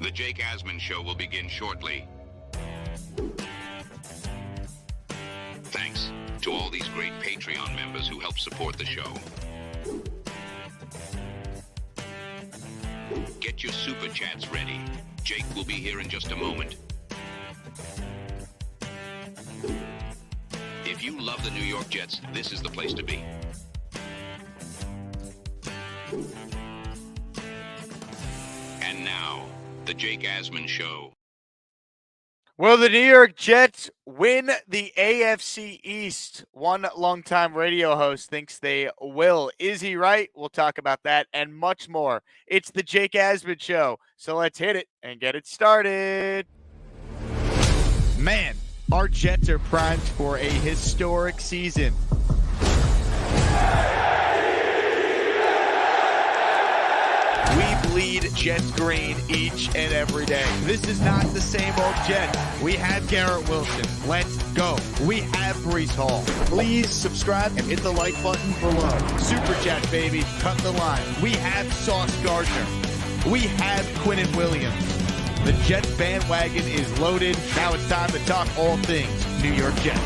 The Jake Asman Show will begin shortly. Thanks to all these great Patreon members who help support the show. Get your SuperChats ready. Jake will be here in just a moment. If you love the New York Jets, this is the place to be. And now, the Jake Asman Show. Will the New York Jets win the AFC East? One longtime radio host thinks they will. Is he right? We'll talk about that and much more. It's the Jake Asman Show, so let's hit it and get it started. Man, our Jets are primed for a historic season. We bleed Jets green each and every day. This is not the same old Jets. We have Garrett Wilson. Let's go. We have Breece Hall. Please subscribe and hit the like button below. Super Chat, baby. Cut the line. We have Sauce Gardner. We have Quinnen Williams. The Jets bandwagon is loaded. Now it's time to talk all things New York Jets.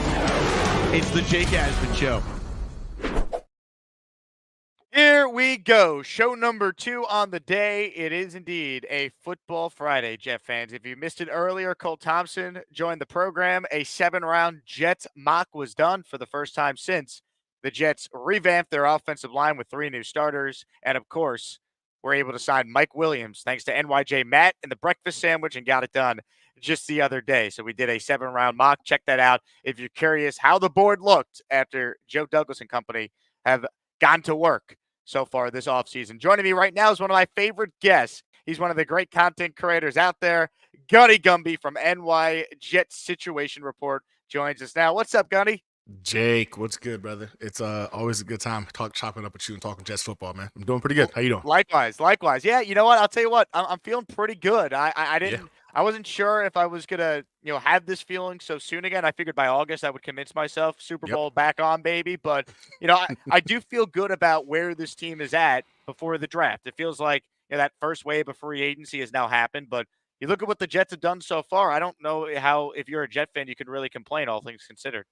It's the Jake Asman Show. Here we go. Show number 2 on the day. It is indeed a Football Friday, Jet fans. If you missed it earlier, Cole Thompson joined the program. A 7-round Jets mock was done for the first time since the Jets revamped their offensive line with 3 new starters. And, of course, we're able to sign Mike Williams thanks to NYJ Matt and the breakfast sandwich and got it done just the other day. So we did a 7-round mock. Check that out if you're curious how the board looked after Joe Douglas and company have gone to work so far this offseason. Joining me right now is one of my favorite guests. He's one of the great content creators out there. Gunny Gumby from NY Jets Situation Report joins us now. What's up, Gunny? Jake, what's good, brother? It's always a good time chopping up with you and talking Jets football, man. I'm doing pretty good. How you doing? Likewise. Yeah, you know what? I'll tell you what. I'm feeling pretty good. I wasn't sure if I was gonna, have this feeling so soon again. I figured by August I would convince myself Super Bowl back on, baby. But I do feel good about where this team is at before the draft. It feels like that first wave of free agency has now happened. But you look at what the Jets have done so far. I don't know how, if you're a Jet fan, you can really complain, all things considered.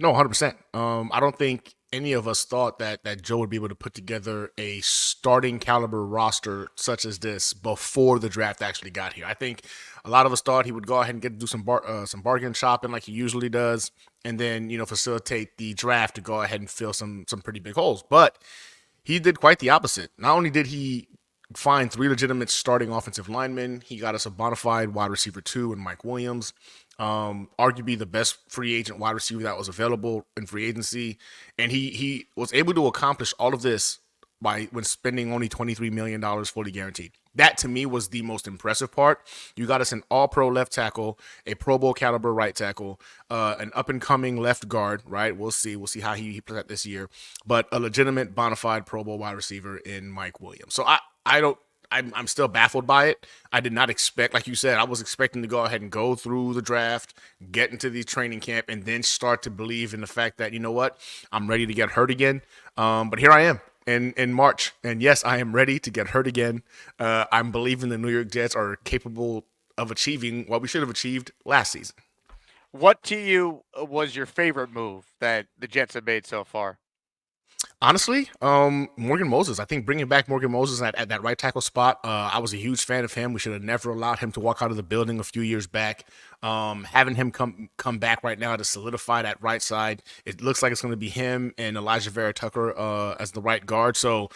No, 100%. I don't think any of us thought that Joe would be able to put together a starting caliber roster such as this before the draft actually got here. I think a lot of us thought he would go ahead and do some bargain shopping like he usually does, and then facilitate the draft to go ahead and fill some pretty big holes. But he did quite the opposite. Not only did he find 3 legitimate starting offensive linemen, he got us a bona fide wide receiver 2 in Mike Williams. Arguably the best free agent wide receiver that was available in free agency. And he was able to accomplish all of this when spending only $23 million fully guaranteed. That to me was the most impressive part. You got us an all-pro left tackle, a Pro Bowl caliber right tackle, an up-and-coming left guard, right? We'll see how he plays that this year. But a legitimate bona fide Pro Bowl wide receiver in Mike Williams. So I'm still baffled by it. I did not expect, like you said, I was expecting to go ahead and go through the draft, get into the training camp, and then start to believe in the fact that, I'm ready to get hurt again. But here I am in March. And yes, I am ready to get hurt again. I'm believing the New York Jets are capable of achieving what we should have achieved last season. What to you was your favorite move that the Jets have made so far? Honestly, Morgan Moses. I think bringing back Morgan Moses at that right tackle spot, I was a huge fan of him. We should have never allowed him to walk out of the building a few years back. Having him come back right now to solidify that right side, it looks like it's going to be him and Elijah Vera Tucker as the right guard. So,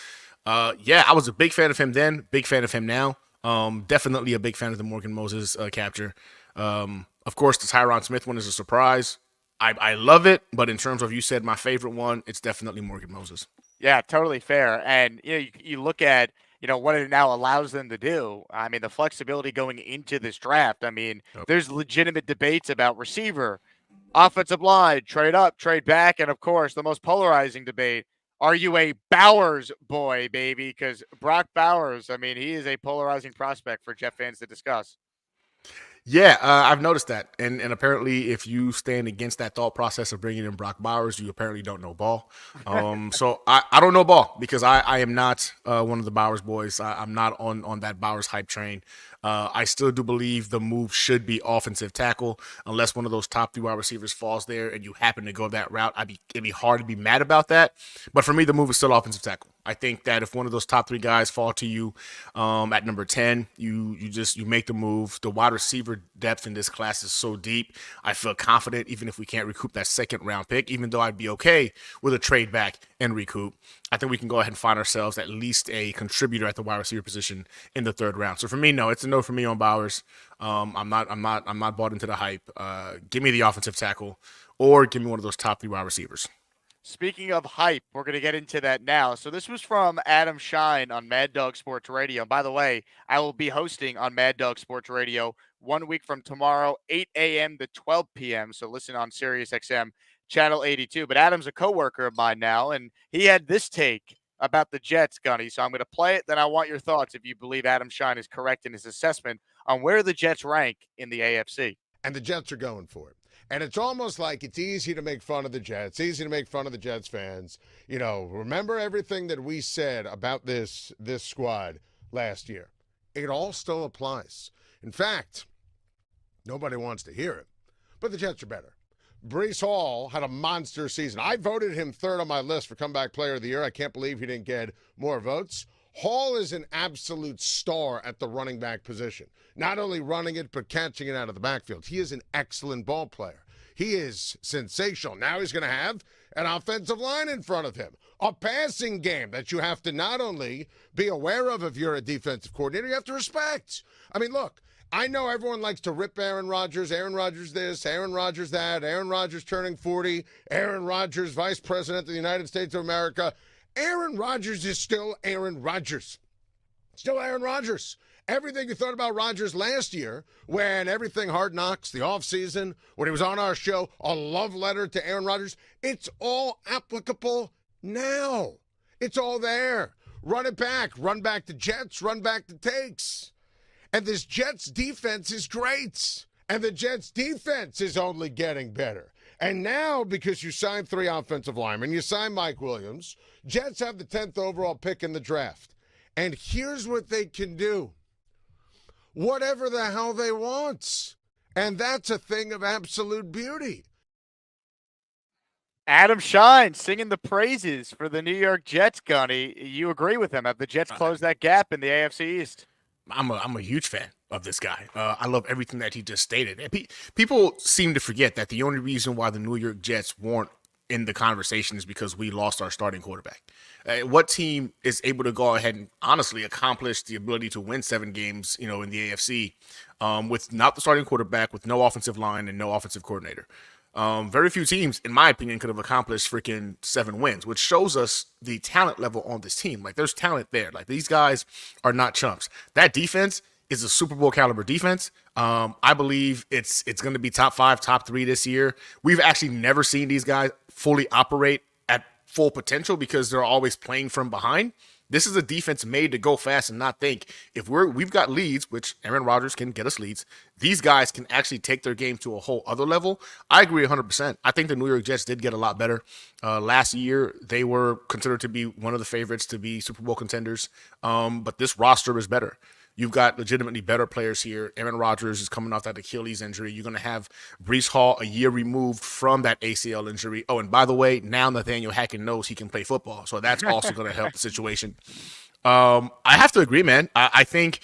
I was a big fan of him then, big fan of him now. Definitely a big fan of the Morgan Moses capture. Of course, the Tyron Smith one is a surprise. I love it, but in terms of, you said my favorite one, it's definitely Morgan Moses. Yeah, totally fair. And you look at what it now allows them to do. I mean, the flexibility going into this draft. I mean, There's legitimate debates about receiver, offensive line, trade up, trade back, and of course, the most polarizing debate: are you a Bowers boy, baby? Because Brock Bowers, I mean, he is a polarizing prospect for Jet fans to discuss. Yeah, I've noticed that. And apparently if you stand against that thought process of bringing in Brock Bowers, you apparently don't know ball. So I don't know ball because I am not one of the Bowers boys. I'm not on that Bowers hype train. I still do believe the move should be offensive tackle, unless one of those top 3 wide receivers falls there and you happen to go that route. It'd be hard to be mad about that. But for me, the move is still offensive tackle. I think that if one of those top 3 guys fall to you at number 10, you make the move. The wide receiver depth in this class is so deep. I feel confident even if we can't recoup that second round pick, even though I'd be okay with a trade back and recoup. I think we can go ahead and find ourselves at least a contributor at the wide receiver position in the 3rd round. So for me, no, it's a no for me on Bowers. I'm not bought into the hype. Give me the offensive tackle or give me one of those top 3 wide receivers. Speaking of hype, we're going to get into that now. So this was from Adam Shine on Mad Dog Sports Radio. And by the way, I will be hosting on Mad Dog Sports Radio 1 week from tomorrow, 8 a.m. to 12 p.m. So listen on Sirius XM Channel 82. But Adam's a coworker of mine now, and he had this take about the Jets, Gunny. So I'm going to play it. Then I want your thoughts if you believe Adam Shine is correct in his assessment on where the Jets rank in the AFC. And the Jets are going for it. And it's almost like it's easy to make fun of the Jets, easy to make fun of the Jets fans. You know, remember everything that we said about this squad last year. It all still applies. In fact, nobody wants to hear it, but the Jets are better. Breece Hall had a monster season. I voted him 3rd on my list for comeback player of the year. I can't believe he didn't get more votes. Hall is an absolute star at the running back position. Not only running it, but catching it out of the backfield. He is an excellent ball player. He is sensational. Now he's going to have an offensive line in front of him. A passing game that you have to not only be aware of if you're a defensive coordinator, you have to respect. I mean, look, I know everyone likes to rip Aaron Rodgers this, Aaron Rodgers that, Aaron Rodgers turning 40, Aaron Rodgers vice president of the United States of America. Aaron Rodgers is still Aaron Rodgers. Still Aaron Rodgers. Everything you thought about Rodgers last year, when everything Hard Knocks, the offseason, when he was on our show, a love letter to Aaron Rodgers, it's all applicable now. It's all there. Run it back. Run back the Jets. Run back the takes. And this Jets defense is great. And the Jets defense is only getting better. And now, because you signed 3 offensive linemen, you signed Mike Williams, Jets have the 10th overall pick in the draft. And here's what they can do. Whatever the hell they want. And that's a thing of absolute beauty. Adam Shine singing the praises for the New York Jets, Gunny. You agree with him? Have the Jets closed that gap in the AFC East? I'm a huge fan of this guy. I love everything that he just stated. And people seem to forget that the only reason why the New York Jets weren't in the conversation is because we lost our starting quarterback. What team is able to go ahead and honestly accomplish the ability to win 7 games, in the AFC with not the starting quarterback, with no offensive line and no offensive coordinator? Very few teams, in my opinion, could have accomplished freaking 7 wins, which shows us the talent level on this team. Like, there's talent there. Like, these guys are not chumps. That defense is a Super Bowl caliber defense. I believe it's going to be top 5, top 3 this year. We've actually never seen these guys fully operate at full potential because they're always playing from behind. This is a defense made to go fast and not think. If we've got leads, which Aaron Rodgers can get us leads, these guys can actually take their game to a whole other level. I agree 100%. I think the New York Jets did get a lot better. Last year, they were considered to be one of the favorites to be Super Bowl contenders. But this roster is better. You've got legitimately better players here. Aaron Rodgers is coming off that Achilles injury. You're going to have Breece Hall a year removed from that ACL injury. Oh, and by the way, now Nathaniel Hackett knows he can play football. So that's also going to help the situation. I have to agree, man. I think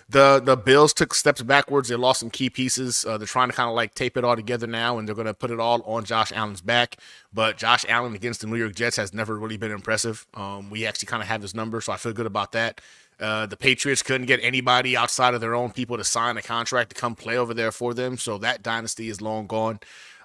the Bills took steps backwards. They lost some key pieces. They're trying to kind of like tape it all together now, and they're going to put it all on Josh Allen's back. But Josh Allen against the New York Jets has never really been impressive. We actually kind of have his number, so I feel good about that. The Patriots couldn't get anybody outside of their own people to sign a contract to come play over there for them, so that dynasty is long gone.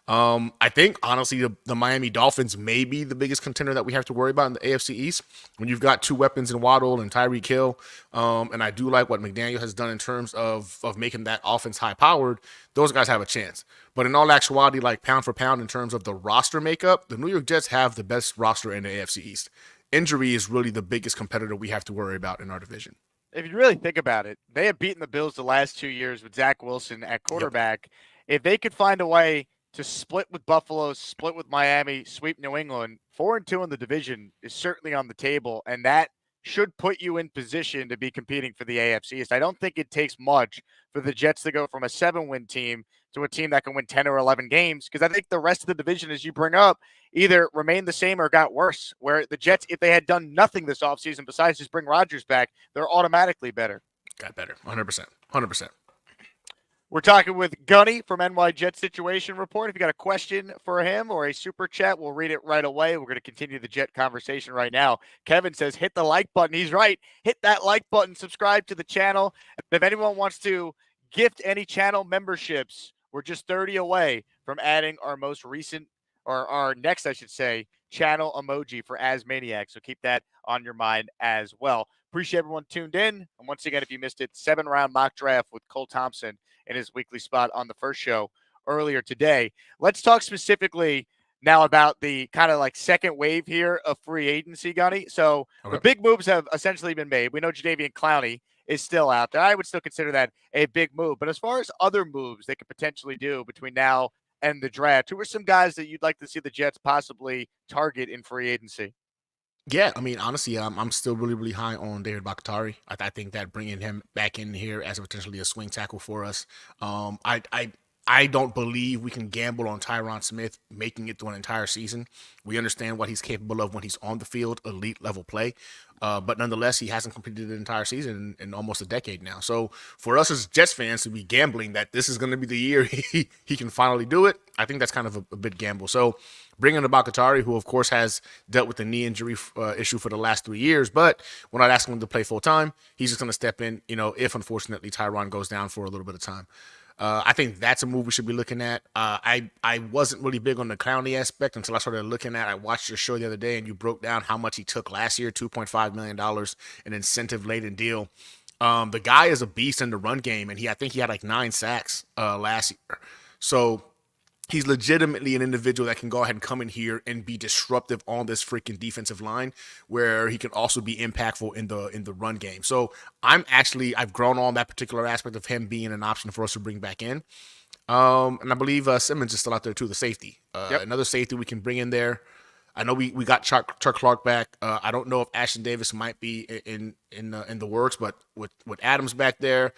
I think, honestly, the Miami Dolphins may be the biggest contender that we have to worry about in the AFC East when you've got 2 weapons in Waddle and Tyreek Hill. And I do like what McDaniel has done in terms of making that offense high-powered. Those guys have a chance. But in all actuality, like pound for pound in terms of the roster makeup, the New York Jets have the best roster in the AFC East. Injury is really the biggest competitor we have to worry about in our division. If you really think about it, they have beaten the Bills the last 2 years with Zach Wilson at quarterback. Yep. If they could find a way to split with Buffalo, split with Miami, sweep New England, 4-2 in the division is certainly on the table, and that should put you in position to be competing for the AFC East. I don't think it takes much for the Jets to go from a 7-win team to a team that can win 10 or 11 games, because I think the rest of the division, as you bring up, either remained the same or got worse, where the Jets, if they had done nothing this offseason besides just bring Rodgers back, they're automatically better. Got better. 100%. 100%. We're talking with Gunny from NY Jet Situation Report. If you got a question for him or a super chat, we'll read it right away. We're going to continue the Jet conversation right now. Kevin says, hit the like button. He's right. Hit that like button. Subscribe to the channel. If anyone wants to gift any channel memberships, we're just 30 away from adding our most recent, or our next, I should say, channel emoji for Asmaniac. So keep that on your mind as well. Appreciate everyone tuned in. And once again, if you missed it, 7-round mock draft with Cole Thompson in his weekly spot on the first show earlier today. Let's talk specifically now about the kind of like second wave here of free agency, Gunny. So the big moves have essentially been made. We know Jadeveon Clowney is still out there. I would still consider that a big move. But as far as other moves they could potentially do between now and the draft, who are some guys that you'd like to see the Jets possibly target in free agency? Yeah, I mean, honestly, I'm still really, really high on David Bakhtiari. I think that bringing him back in here as potentially a swing tackle for us. I don't believe we can gamble on Tyron Smith making it through an entire season. We understand what he's capable of when he's on the field, elite level play. But nonetheless, he hasn't completed the entire season in almost a decade now. So for us as Jets fans to be gambling that this is going to be the year he can finally do it, I think that's kind of a big gamble. So bringing in Bakhtiari, who of course has dealt with the knee injury issue for the last 3 years, but we're not asking him to play full time. He's just going to step in, if unfortunately Tyron goes down for a little bit of time. I think that's a move we should be looking at. I wasn't really big on the Clowney aspect until I started looking at. I watched your show the other day and you broke down how much he took last year, $2.5 million, an incentive-laden deal. The guy is a beast in the run game, and I think he had like 9 sacks last year. So he's legitimately an individual that can go ahead and come in here and be disruptive on this freaking defensive line, where he can also be impactful in the run game. So I've grown on that particular aspect of him being an option for us to bring back in. And I believe Simmons is still out there too, the safety. Another safety we can bring in there. I know we got Chuck Clark back. I don't know if Ashton Davis might be in the works, but with Adams back there,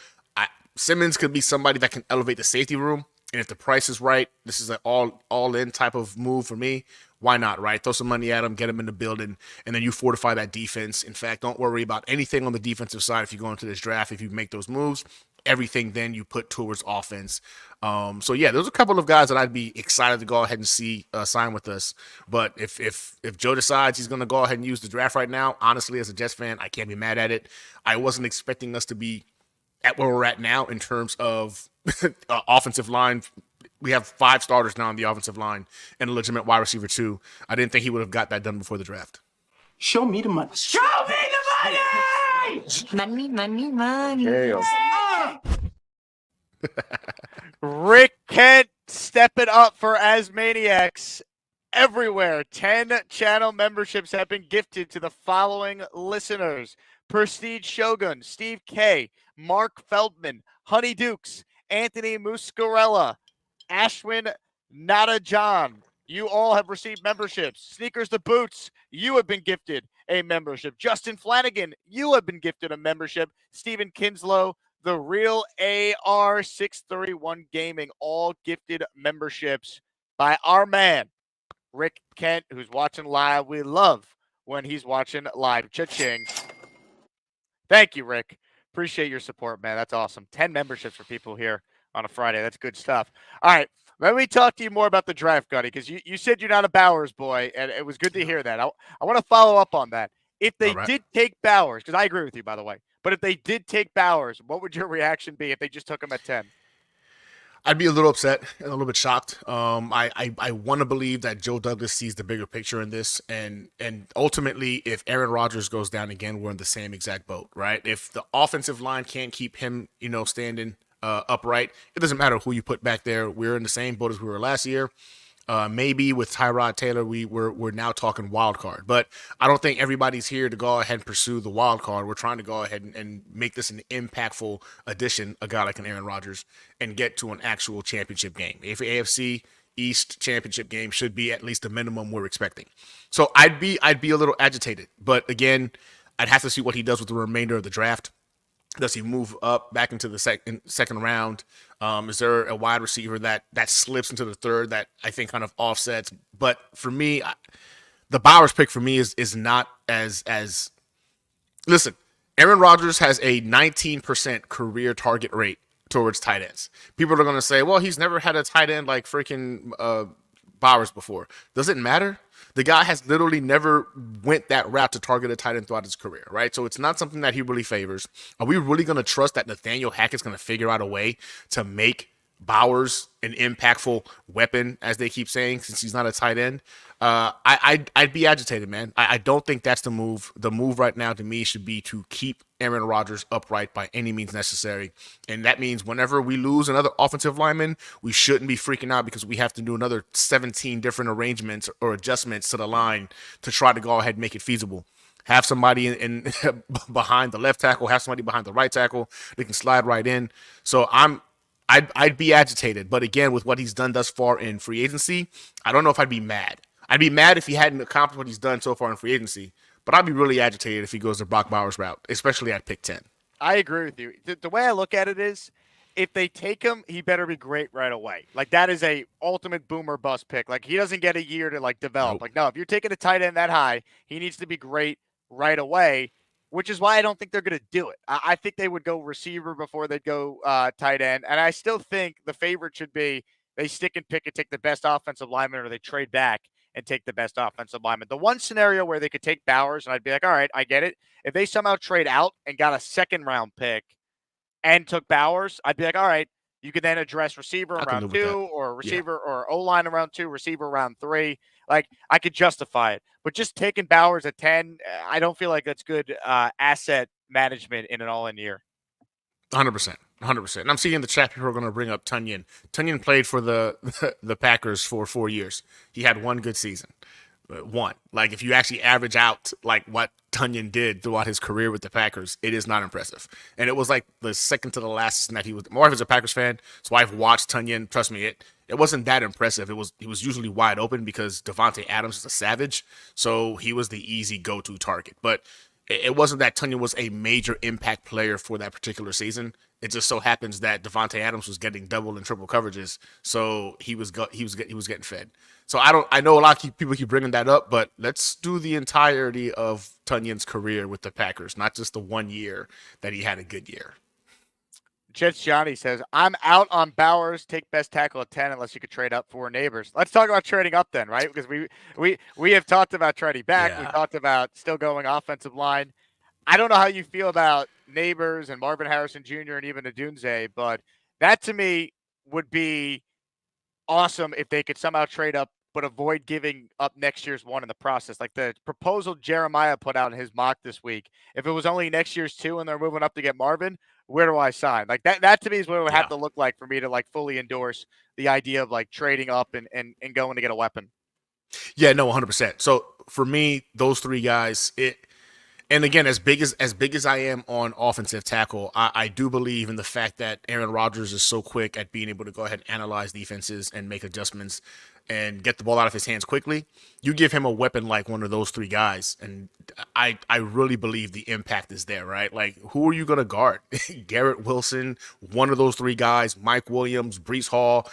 Simmons could be somebody that can elevate the safety room. And if the price is right, this is an all-in type of move for me. Why not, right? Throw some money at him, get him in the building, and then you fortify that defense. In fact, don't worry about anything on the defensive side if you go into this draft. If you make those moves, everything then you put towards offense. So yeah, there's a couple of guys that I'd be excited to go ahead and see sign with us. But if Joe decides he's going to go ahead and use the draft right now, honestly, as a Jets fan, I can't be mad at it. I wasn't expecting us to be at where we're at now in terms of offensive line. We have 5 starters now on the offensive line and a legitimate wide receiver too. I didn't think he would have got that done before the draft. Show me the money. Show me the money! Money. Rick Kent stepping up for Asmaniacs everywhere. 10 channel memberships have been gifted to the following listeners: Prestige Shogun, Steve K, Mark Feldman, Honey Dukes, Anthony Muscarella, Ashwin Nadajan. You all have received memberships. Sneakers to Boots, you have been gifted a membership. Justin Flanagan, you have been gifted a membership. Stephen Kinslow, The Real AR631 Gaming, all gifted memberships by our man, Rick Kent, who's watching live. We love when he's watching live. Cha-ching. Thank you, Rick. Appreciate your support, man. That's awesome. 10 memberships for people here on a Friday. That's good stuff. All right. Let me talk to you more about the draft, Gunny, because you said you're not a Bowers boy, and it was good to hear that. I want to follow up on that. If they did take Bowers, because I agree with you, by the way, but if they did take Bowers, what would your reaction be if they just took him at 10? I'd be a little upset and a little bit shocked. I want to believe that Joe Douglas sees the bigger picture in this, and ultimately, if Aaron Rodgers goes down again, we're in the same exact boat, right? If the offensive line can't keep him, standing upright, it doesn't matter who you put back there. We're in the same boat as we were last year. Maybe with Tyrod Taylor, we're now talking wild card, but I don't think everybody's here to go ahead and pursue the wild card. We're trying to go ahead and make this an impactful addition, a guy like an Aaron Rodgers, and get to an actual championship game. If AFC East championship game should be at least the minimum we're expecting. So I'd be a little agitated, but again, I'd have to see what he does with the remainder of the draft. Does he move up back into the second round? Is there a wide receiver that slips into the third that I think kind of offsets? But for me, the Bowers pick for me is not as listen. Aaron Rodgers has a 19% career target rate towards tight ends. People are going to say, well, he's never had a tight end like freaking Bowers before. Does it matter? The guy has literally never went that route to target a tight end throughout his career, right? So it's not something that he really favors. Are we really going to trust that Nathaniel Hackett's going to figure out a way to make Bowers an impactful weapon, as they keep saying, since he's not a tight end? I'd be agitated, man. I don't think that's the move. The move right now to me should be to keep Aaron Rodgers upright by any means necessary. And that means whenever we lose another offensive lineman, we shouldn't be freaking out because we have to do another 17 different arrangements or adjustments to the line to try to go ahead and make it feasible. Have somebody in behind the left tackle, have somebody behind the right tackle. They can slide right in. So I'd be agitated. But again, with what he's done thus far in free agency, I don't know if I'd be mad. I'd be mad if he hadn't accomplished what he's done so far in free agency. But I'd be really agitated if he goes the Brock Bowers route, especially at pick 10. I agree with you. The way I look at it is, if they take him, he better be great right away. Like, that is a ultimate boomer bust pick. Like, he doesn't get a year to, like, develop. Nope. Like, no, if you're taking a tight end that high, he needs to be great right away, which is why I don't think they're going to do it. I think they would go receiver before they'd go tight end. And I still think the favorite should be they stick and pick and take the best offensive lineman, or they trade back and take the best offensive lineman. The one scenario where they could take Bowers, and I'd be like, all right, I get it. If they somehow trade out and got a second-round pick and took Bowers, I'd be like, all right, you could then address receiver in round 2, or receiver or O-line in round 2, receiver round 3. Like, I could justify it. But just taking Bowers at 10, I don't feel like that's good asset management in an all-in year. 100%. 100%. And I'm seeing in the chat people are going to bring up Tunyon. Tunyon played for the Packers for 4 years. He had one good season. One. Like, if you actually average out like what Tunyon did throughout his career with the Packers, it is not impressive. And it was like the second to the last season that he was. My wife is a Packers fan, so I've watched Tunyon. Trust me, it wasn't that impressive. He was usually wide open because Devontae Adams is a savage, so he was the easy go-to target. But it wasn't that Tunyon was a major impact player for that particular season. It just so happens that Devontae Adams was getting double and triple coverages, so he was getting fed. So I know a lot of people keep bringing that up, but let's do the entirety of Tunyon's career with the Packers, not just the 1 year that he had a good year. Jets Johnny says, I'm out on Bowers. Take best tackle at 10 unless you could trade up for Neighbors. Let's talk about trading up then, right? Because we have talked about trading back. Yeah. We talked about still going offensive line. I don't know how you feel about Neighbors and Marvin Harrison Jr. and even Adunze, but that to me would be awesome if they could somehow trade up but avoid giving up next year's one in the process. Like the proposal Jeremiah put out in his mock this week, if it was only next year's 2 and they're moving up to get Marvin, where do I sign? Like that to me is what it would have to look like for me to like fully endorse the idea of like trading up and going to get a weapon. Yeah, no, 100%. So for me, those 3 guys, and again, as big as I am on offensive tackle, I do believe in the fact that Aaron Rodgers is so quick at being able to go ahead and analyze defenses and make adjustments and get the ball out of his hands quickly. You give him a weapon like one of those 3 guys, and I really believe the impact is there, right? Like, who are you going to guard? Garrett Wilson, one of those 3 guys, Mike Williams, Breece Hall.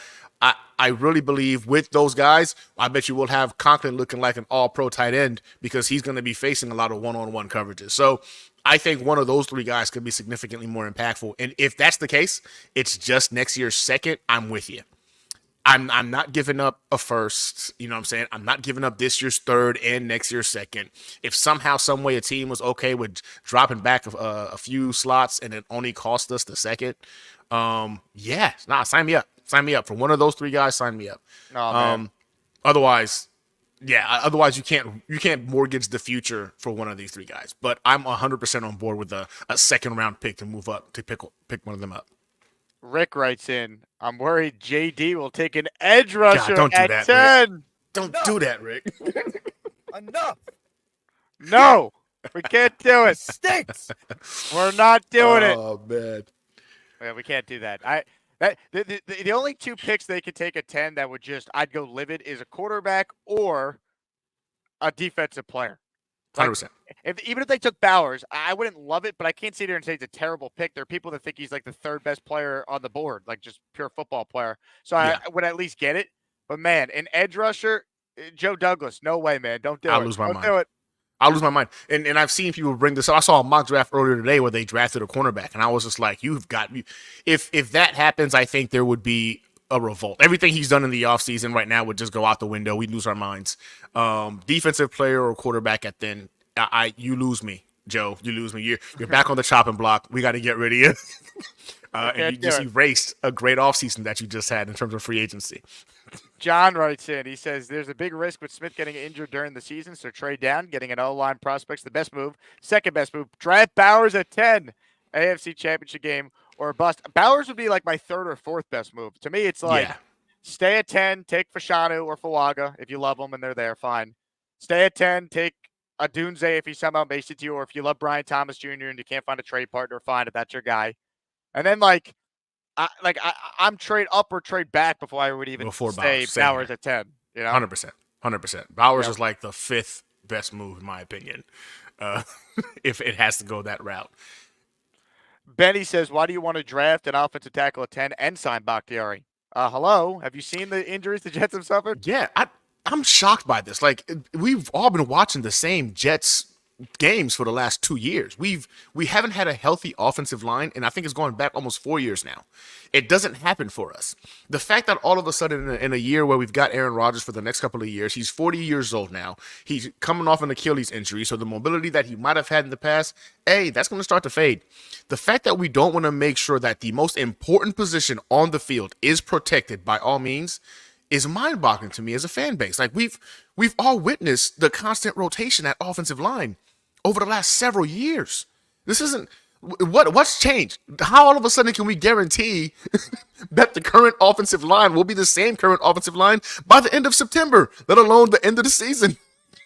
I really believe with those guys, I bet you will have Conklin looking like an all-pro tight end because he's going to be facing a lot of one-on-one coverages. So I think one of those 3 guys could be significantly more impactful. And if that's the case, it's just next year's second, I'm with you. I'm not giving up a first, you know what I'm saying? I'm not giving up this year's third and next year's second. If somehow, some way a team was okay with dropping back a few slots and it only cost us the second, sign me up. Sign me up. For one of those 3 guys, sign me up. Oh, man. Otherwise you can't mortgage the future for one of these 3 guys. But I'm 100% on board with a second round pick to move up to pick one of them up. Rick writes in, I'm worried JD will take an edge rusher at 10. Don't do that, Rick. Enough. No, we can't do it. Stinks. We're not doing it. Oh, man. Yeah, we can't do that. The only 2 picks they could take at 10 that would I'd go livid is a quarterback or a defensive player. Like, 100%. even if they took Bowers, I wouldn't love it, but I can't sit here and say it's a terrible pick. There are people that think he's like the third best player on the board, like just pure football player. So Yeah. I would at least get it. But man, an edge rusher, Joe Douglas, no way, man. Don't do I'll it. lose my Don't mind. do it. I'll lose my mind. And I've seen people bring this up. I saw a mock draft earlier today where they drafted a cornerback, and I was just like, you've got me. If that happens, I think there would be a revolt. Everything he's done in the offseason right now would just go out the window. We'd lose our minds. Defensive player or quarterback at then, you lose me, Joe. You lose me. You're back on the chopping block. We got to get rid of you. And you just erased a great offseason that you just had in terms of free agency. John writes in. He says, there's a big risk with Smith getting injured during the season, so trade down, getting an O-line prospect's the best move. Second best move, draft Bowers at 10. AFC Championship game or bust. Bowers would be like my third or fourth best move. To me, it's like stay at 10, take Fashanu or Fawaga if you love them and they're there, fine. Stay at 10, take a Dunze if he somehow makes it to you, or if you love Brian Thomas Jr. and you can't find a trade partner, fine, if that's your guy. And then I'm trade up or trade back before I would even say Bowers at 10. You know, 100%. Bowers is like the fifth best move in my opinion. If it has to go that route. Benny says, why do you want to draft an offensive tackle at 10 and sign Bakhtiari? Hello? Have you seen the injuries the Jets have suffered? Yeah, I'm shocked by this. Like, we've all been watching the same Jets games for the last 2 years. We haven't had a healthy offensive line, and I think it's going back almost 4 years now. It doesn't happen for us. The fact that all of a sudden in a year where we've got Aaron Rodgers for the next couple of years, he's 40 years old now. He's coming off an Achilles injury, so the mobility that he might have had in the past, that's going to start to fade. The fact that we don't want to make sure that the most important position on the field is protected by all means is mind-boggling to me as a fan base. Like, we've all witnessed the constant rotation at offensive line over the last several years. This isn't what's changed. How all of a sudden can we guarantee that the current offensive line will be the same current offensive line by the end of September, let alone the end of the season?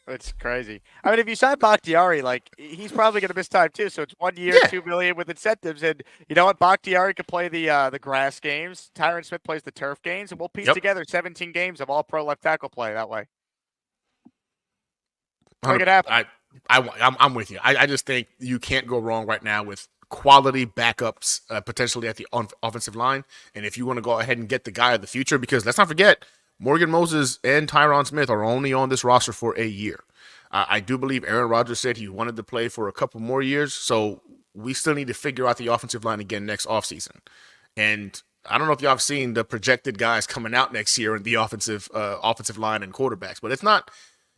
It's crazy. I mean, if you sign Bakhtiari, like, he's probably going to miss time too. So it's 1 year, $2 million with incentives, and you know what? Bakhtiari could play the grass games. Tyron Smith plays the turf games, and we'll piece together 17 games of all pro left tackle play that way. Make it happen. I'm with you. I just think you can't go wrong right now with quality backups potentially at the offensive line. And if you want to go ahead and get the guy of the future, because let's not forget, Morgan Moses and Tyron Smith are only on this roster for a year. I do believe Aaron Rodgers said he wanted to play for a couple more years, so we still need to figure out the offensive line again next offseason. And I don't know if y'all have seen the projected guys coming out next year in the offensive line and quarterbacks, but it's going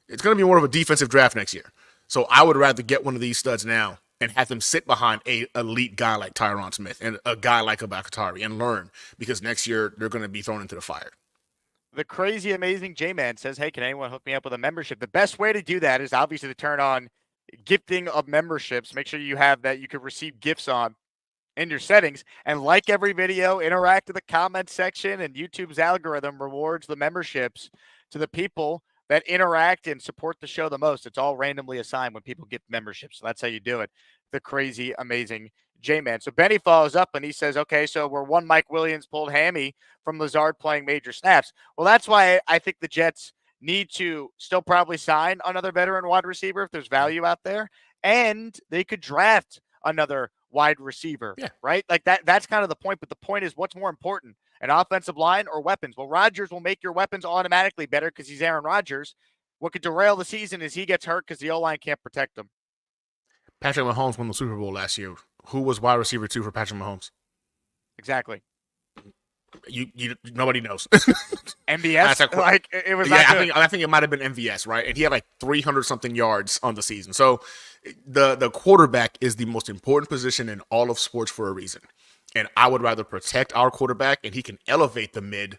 to be more of a defensive draft next year. So I would rather get one of these studs now and have them sit behind a elite guy like Tyron Smith and a guy like Bakhtiari and learn, because next year they're going to be thrown into the fire. The crazy, amazing J-Man says, hey, can anyone hook me up with a membership? The best way to do that is obviously to turn on gifting of memberships. Make sure you have that you can receive gifts on in your settings. And like every video, interact in the comment section, and YouTube's algorithm rewards the memberships to the people that interact and support the show the most. It's all randomly assigned when people get memberships. So that's how you do it. The crazy, amazing J-Man. So Benny follows up and he says, okay, so we're one Mike Williams pulled hammy from Lazard playing major snaps. Well, that's why I think the Jets need to still probably sign another veteran wide receiver if there's value out there. And they could draft another wide receiver, right? Like that's kind of the point. But the point is, what's more important, an offensive line or weapons? Well, Rodgers will make your weapons automatically better because he's Aaron Rodgers. What could derail the season is he gets hurt because the O-line can't protect him. Patrick Mahomes won the Super Bowl last year. Who was wide receiver 2 for Patrick Mahomes? Exactly. You nobody knows. MVS? Like, it was I think it might have been MVS, right? And he had like 300 something yards on the season. So the quarterback is the most important position in all of sports for a reason. And I would rather protect our quarterback, and he can elevate the mid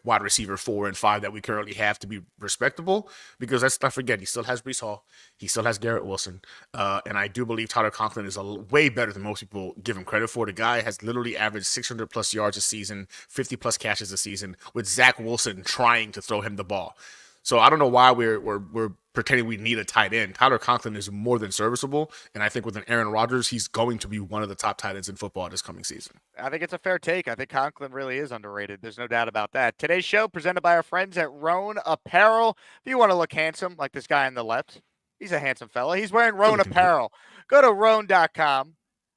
wide receiver 4 and 5 that we currently have to be respectable, because let's not forget, he still has Breece Hall. He still has Garrett Wilson. And I do believe Tyler Conklin is way better than most people give him credit for. The guy has literally averaged 600 plus yards a season, 50 plus catches a season, with Zach Wilson trying to throw him the ball. So I don't know why we're pretending we need a tight end. Tyler Conklin is more than serviceable, and I think with an Aaron Rodgers, he's going to be one of the top tight ends in football this coming season. I think it's a fair take. I think Conklin really is underrated. There's no doubt about that. Today's show presented by our friends at Roan Apparel. If you want to look handsome like this guy on the left, He's a handsome fella. He's wearing Roan looking good. apparel. Go to roan.com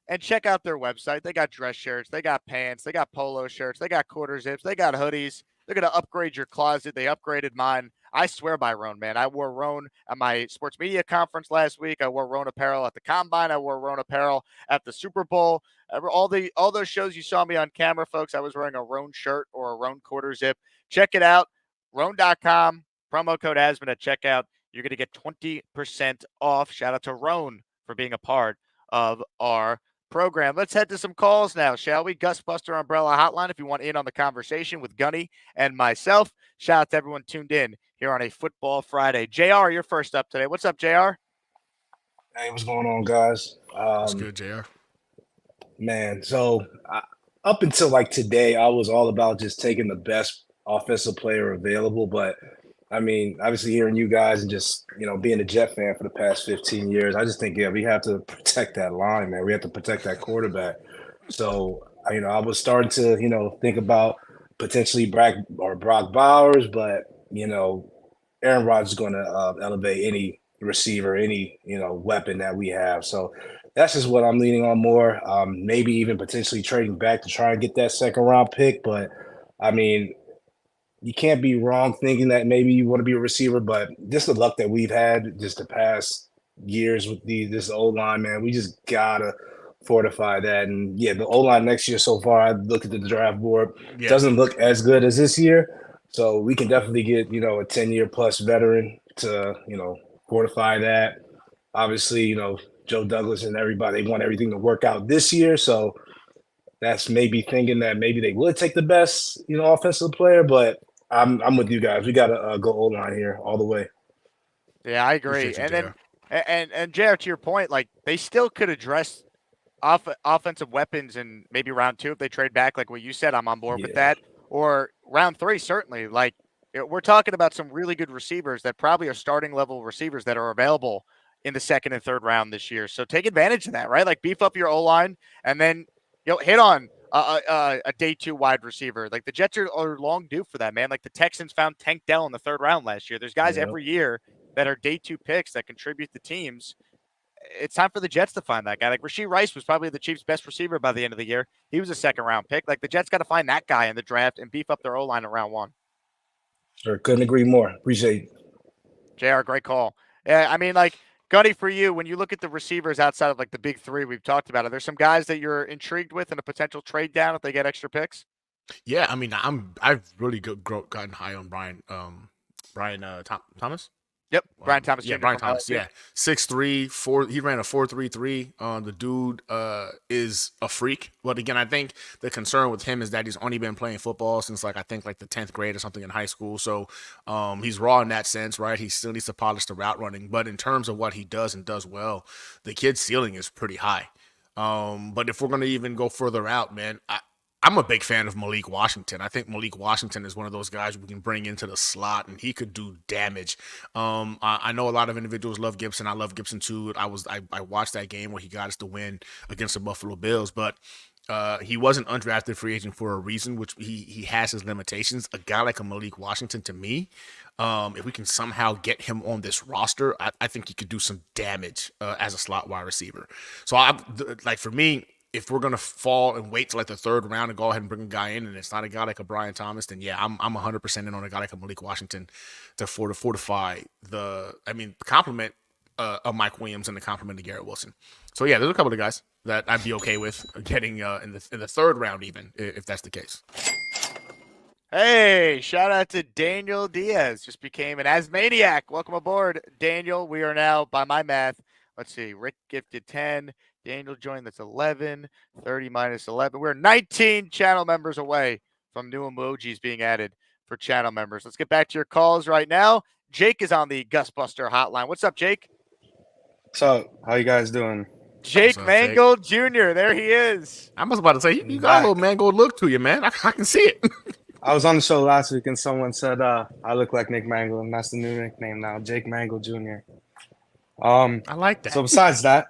and check out their website. They got dress shirts. They got pants. They got polo shirts. They got quarter zips. They got hoodies. They're going to upgrade your closet. They upgraded mine. I swear by Roan, man. I wore Roan at my sports media conference last week. I wore Roan apparel at the Combine. I wore Roan apparel at the Super Bowl. All those shows you saw me on camera, folks, I was wearing a Roan shirt or a Roan quarter zip. Check it out. Roan.com. Promo code Asman at checkout. You're going to get 20% off. Shout out to Roan for being a part of our program. Let's head to some calls now, shall we? Gusbuster Umbrella Hotline if you want in on the conversation with Gunny and myself. Shout out to everyone tuned in here on a Football Friday. JR, you're first up today. What's up, JR? Hey, what's going on, guys? That's good, JR. Man, so up until like today, I was all about just taking the best offensive player available. But I mean, obviously hearing you guys and just, being a Jet fan for the past 15 years, I just think, we have to protect that line, man. We have to protect that quarterback. So, I was starting to, think about potentially Brock Bowers, but, Aaron Rodgers is going to elevate any receiver, any, weapon that we have. So that's just what I'm leaning on more. Maybe even potentially trading back to try and get that second round pick. But, I mean, you can't be wrong thinking that maybe you want to be a receiver, but just the luck that we've had just the past years with this O-line, man, we just gotta fortify that. And yeah, the O-line next year so far, I looked at the draft board, doesn't look as good as this year. So we can definitely get, a 10-year plus veteran to, fortify that. Obviously, Joe Douglas and everybody, they want everything to work out this year. So that's maybe thinking that maybe they would take the best, offensive player, but I'm with you guys. We got to go O-line here all the way. Yeah, I agree. And JR, to your point, like they still could address offensive weapons in maybe round 2 if they trade back, like what you said. I'm on board with that. Or round 3, certainly. Like we're talking about some really good receivers that probably are starting level receivers that are available in the 2nd and 3rd round this year. So take advantage of that, right? Like beef up your O-line and then hit on a day 2 wide receiver. Like the Jets are long due for that, man. Like the Texans found Tank Dell in the 3rd round last year. There's guys every year that are day 2 picks that contribute to teams. It's time for the Jets to find that guy. Like Rashee Rice was probably the Chiefs' best receiver by the end of the year. He was a 2nd round pick. Like the Jets got to find that guy in the draft and beef up their O-line in round 1. Sure, couldn't agree more. Appreciate it. JR, great call. Yeah, I mean, like Gunny, for you, when you look at the receivers outside of like the big 3 we've talked about, are there some guys that you're intrigued with in a potential trade down if they get extra picks? Yeah, I mean, I've really gotten high on Brian Thomas. Yep, Brian Thomas. Yeah, Brian Thomas. Yeah, 6'3", 4. He ran a 4.33. The dude is a freak. But again, I think the concern with him is that he's only been playing football since the 10th grade or something in high school. So he's raw in that sense, right? He still needs to polish the route running. But in terms of what he does and does well, the kid's ceiling is pretty high. But if we're gonna even go further out, man, I'm a big fan of Malik Washington. I think Malik Washington is one of those guys we can bring into the slot, and he could do damage. I know a lot of individuals love Gibson. I love Gibson too. I watched that game where he got us the win against the Buffalo Bills, but he was an undrafted free agent for a reason, which he has his limitations. A guy like a Malik Washington, to me, if we can somehow get him on this roster, I think he could do some damage as a slot wide receiver. So, for me, if we're going to fall and wait till the 3rd round and go ahead and bring a guy in and it's not a guy like a Brian Thomas, then yeah, I'm 100% in on a guy like a Malik Washington to fortify the compliment of Mike Williams and the compliment of Garrett Wilson. So yeah, there's a couple of guys that I'd be okay with getting in the 3rd round even, if that's the case. Hey, shout out to Daniel Diaz. Just became an Asmaniac. Welcome aboard, Daniel. We are now, by my math, let's see, Rick gifted 10. Daniel joined, that's 11, 30 minus 11. We're 19 channel members away from new emojis being added for channel members. Let's get back to your calls right now. Jake is on the Gusbuster hotline. What's up, Jake? What's up? How you guys doing? Jake Mangold Jr., there he is. I was about to say, you got a little Mangold look to you, man. I can see it. I was on the show last week and someone said I look like Nick Mangold, and that's the new nickname now, Jake Mangold Jr. I like that. So besides the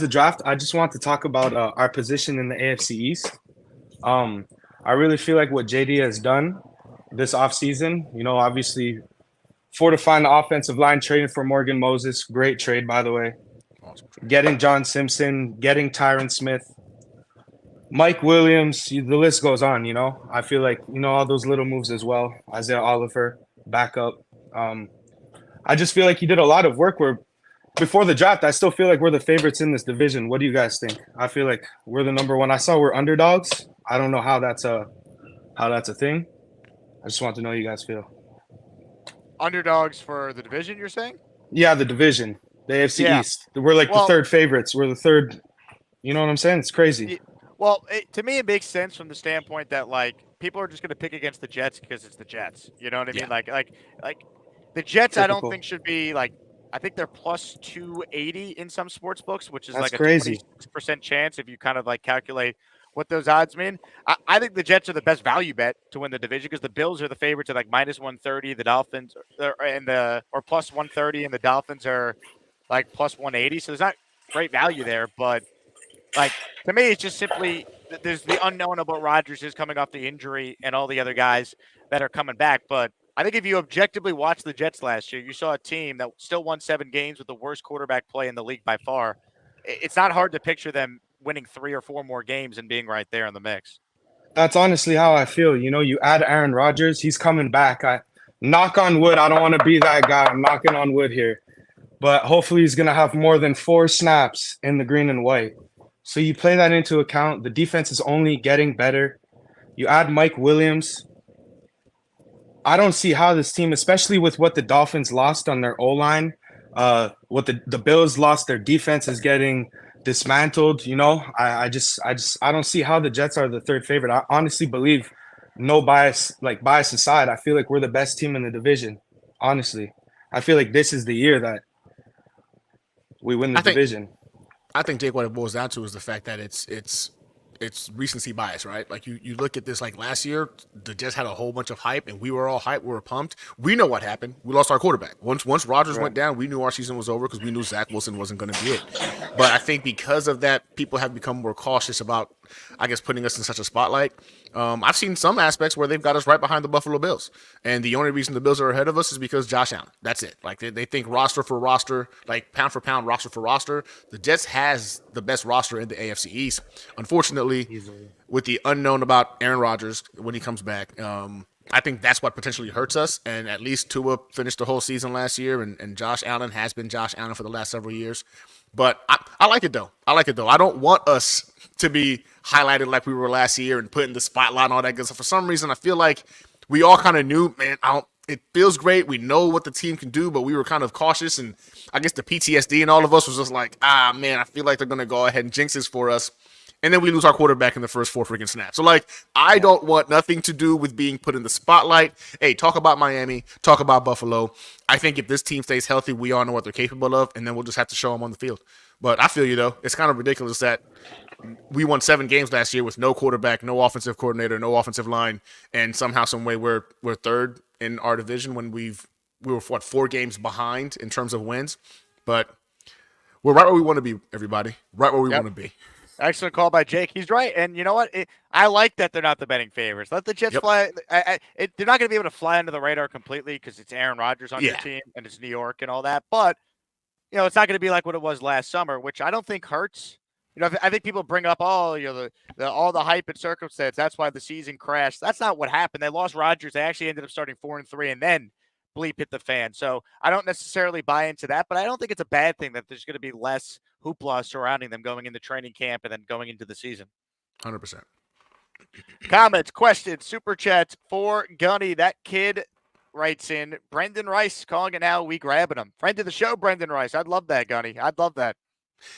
draft, I just want to talk about our position in the AFC East. I really feel like what JD has done this offseason, obviously fortifying the offensive line, trading for Morgan Moses. Great trade, by the way. Awesome. Getting John Simpson, getting Tyron Smith, Mike Williams. The list goes on. I feel like all those little moves as well. Isaiah Oliver, backup. I just feel like he did a lot of work. Where before the draft, I still feel like we're the favorites in this division. What do you guys think? I feel like we're the number one. I saw we're underdogs. I don't know how that's a thing. I just want to know how you guys feel. Underdogs for the division, you're saying? Yeah, the division, the AFC East. We're like the third favorites. We're the third. You know what I'm saying? It's crazy. Well, to me, it makes sense from the standpoint that people are just going to pick against the Jets because it's the Jets. You know what I mean? Like the Jets, Typical. I don't think should be I think they're plus 280 in some sports books, which is That's a crazy. 26% chance if you kind of calculate what those odds mean. I think the Jets are the best value bet to win the division because the Bills are the favorites at minus 130. The Dolphins or plus 130, and the Dolphins are plus 180. So there's not great value there, but to me, it's just simply there's the unknown about Rodgers is coming off the injury and all the other guys that are coming back. But I think if you objectively watch the Jets last year, you saw a team that still won 7 games with the worst quarterback play in the league by far. It's not hard to picture them winning 3 or 4 more games and being right there in the mix. That's honestly how I feel. You add Aaron Rodgers, he's coming back. I knock on wood. I don't want to be that guy. I'm knocking on wood here. But hopefully he's going to have more than 4 snaps in the green and white. So you play that into account. The defense is only getting better. You add Mike Williams. I don't see how this team, especially with what the Dolphins lost on their O-line, what the Bills lost, their defense is getting dismantled. I don't see how the Jets are the third favorite. I honestly believe, no bias aside, I feel like we're the best team in the division. Honestly, I feel like this is the year that we win the division. I think, Jake, what it boils down to is the fact that it's recency bias, right? Like you look at this, last year, the Jets had a whole bunch of hype, and we were all hyped. We were pumped. We know what happened. We lost our quarterback. Once Rodgers went down, we knew our season was over because we knew Zach Wilson wasn't going to be it. But I think because of that, people have become more cautious about, I guess, putting us in such a spotlight. I've seen some aspects where they've got us right behind the Buffalo Bills. And the only reason the Bills are ahead of us is because Josh Allen. That's it. They think roster for roster, pound for pound, roster for roster. The Jets has the best roster in the AFC East. Unfortunately, with the unknown about Aaron Rodgers when he comes back, I think that's what potentially hurts us. And at least Tua finished the whole season last year, and Josh Allen has been Josh Allen for the last several years. But I like it, though. I don't want us to be highlighted like we were last year and put in the spotlight and all that good stuff. For some reason, I feel like we all kind of knew, man, it feels great. We know what the team can do, but we were kind of cautious. And I guess the PTSD in all of us was just like, man, I feel like they're going to go ahead and jinx this for us. And then we lose our quarterback in the first 4 freaking snaps. So, I don't want nothing to do with being put in the spotlight. Hey, talk about Miami. Talk about Buffalo. I think if this team stays healthy, we all know what they're capable of, and then we'll just have to show them on the field. But I feel you, though. It's kind of ridiculous that we won 7 games last year with no quarterback, no offensive coordinator, no offensive line, and somehow, some way, we're third in our division when we were 4 games behind in terms of wins. But we're right where we want to be, everybody. Right where we want to be. Excellent call by Jake. He's right. And you know what? I like that they're not the betting favorites. Let the Jets fly. They're not going to be able to fly under the radar completely because it's Aaron Rodgers on your team and it's New York and all that. But, it's not going to be like what it was last summer, which I don't think hurts. I think people bring up all the hype and circumstance. That's why the season crashed. That's not what happened. They lost Rodgers. They actually ended up starting 4-3 and then bleep hit the fan. So I don't necessarily buy into that, but I don't think it's a bad thing that there's going to be less hoopla surrounding them going into training camp and then going into the season. 100%. Comments, questions, super chats for Gunny. That kid writes in, Brendan Rice calling it now. We grabbing him. Friend of the show, Brendan Rice. I'd love that, Gunny. I'd love that.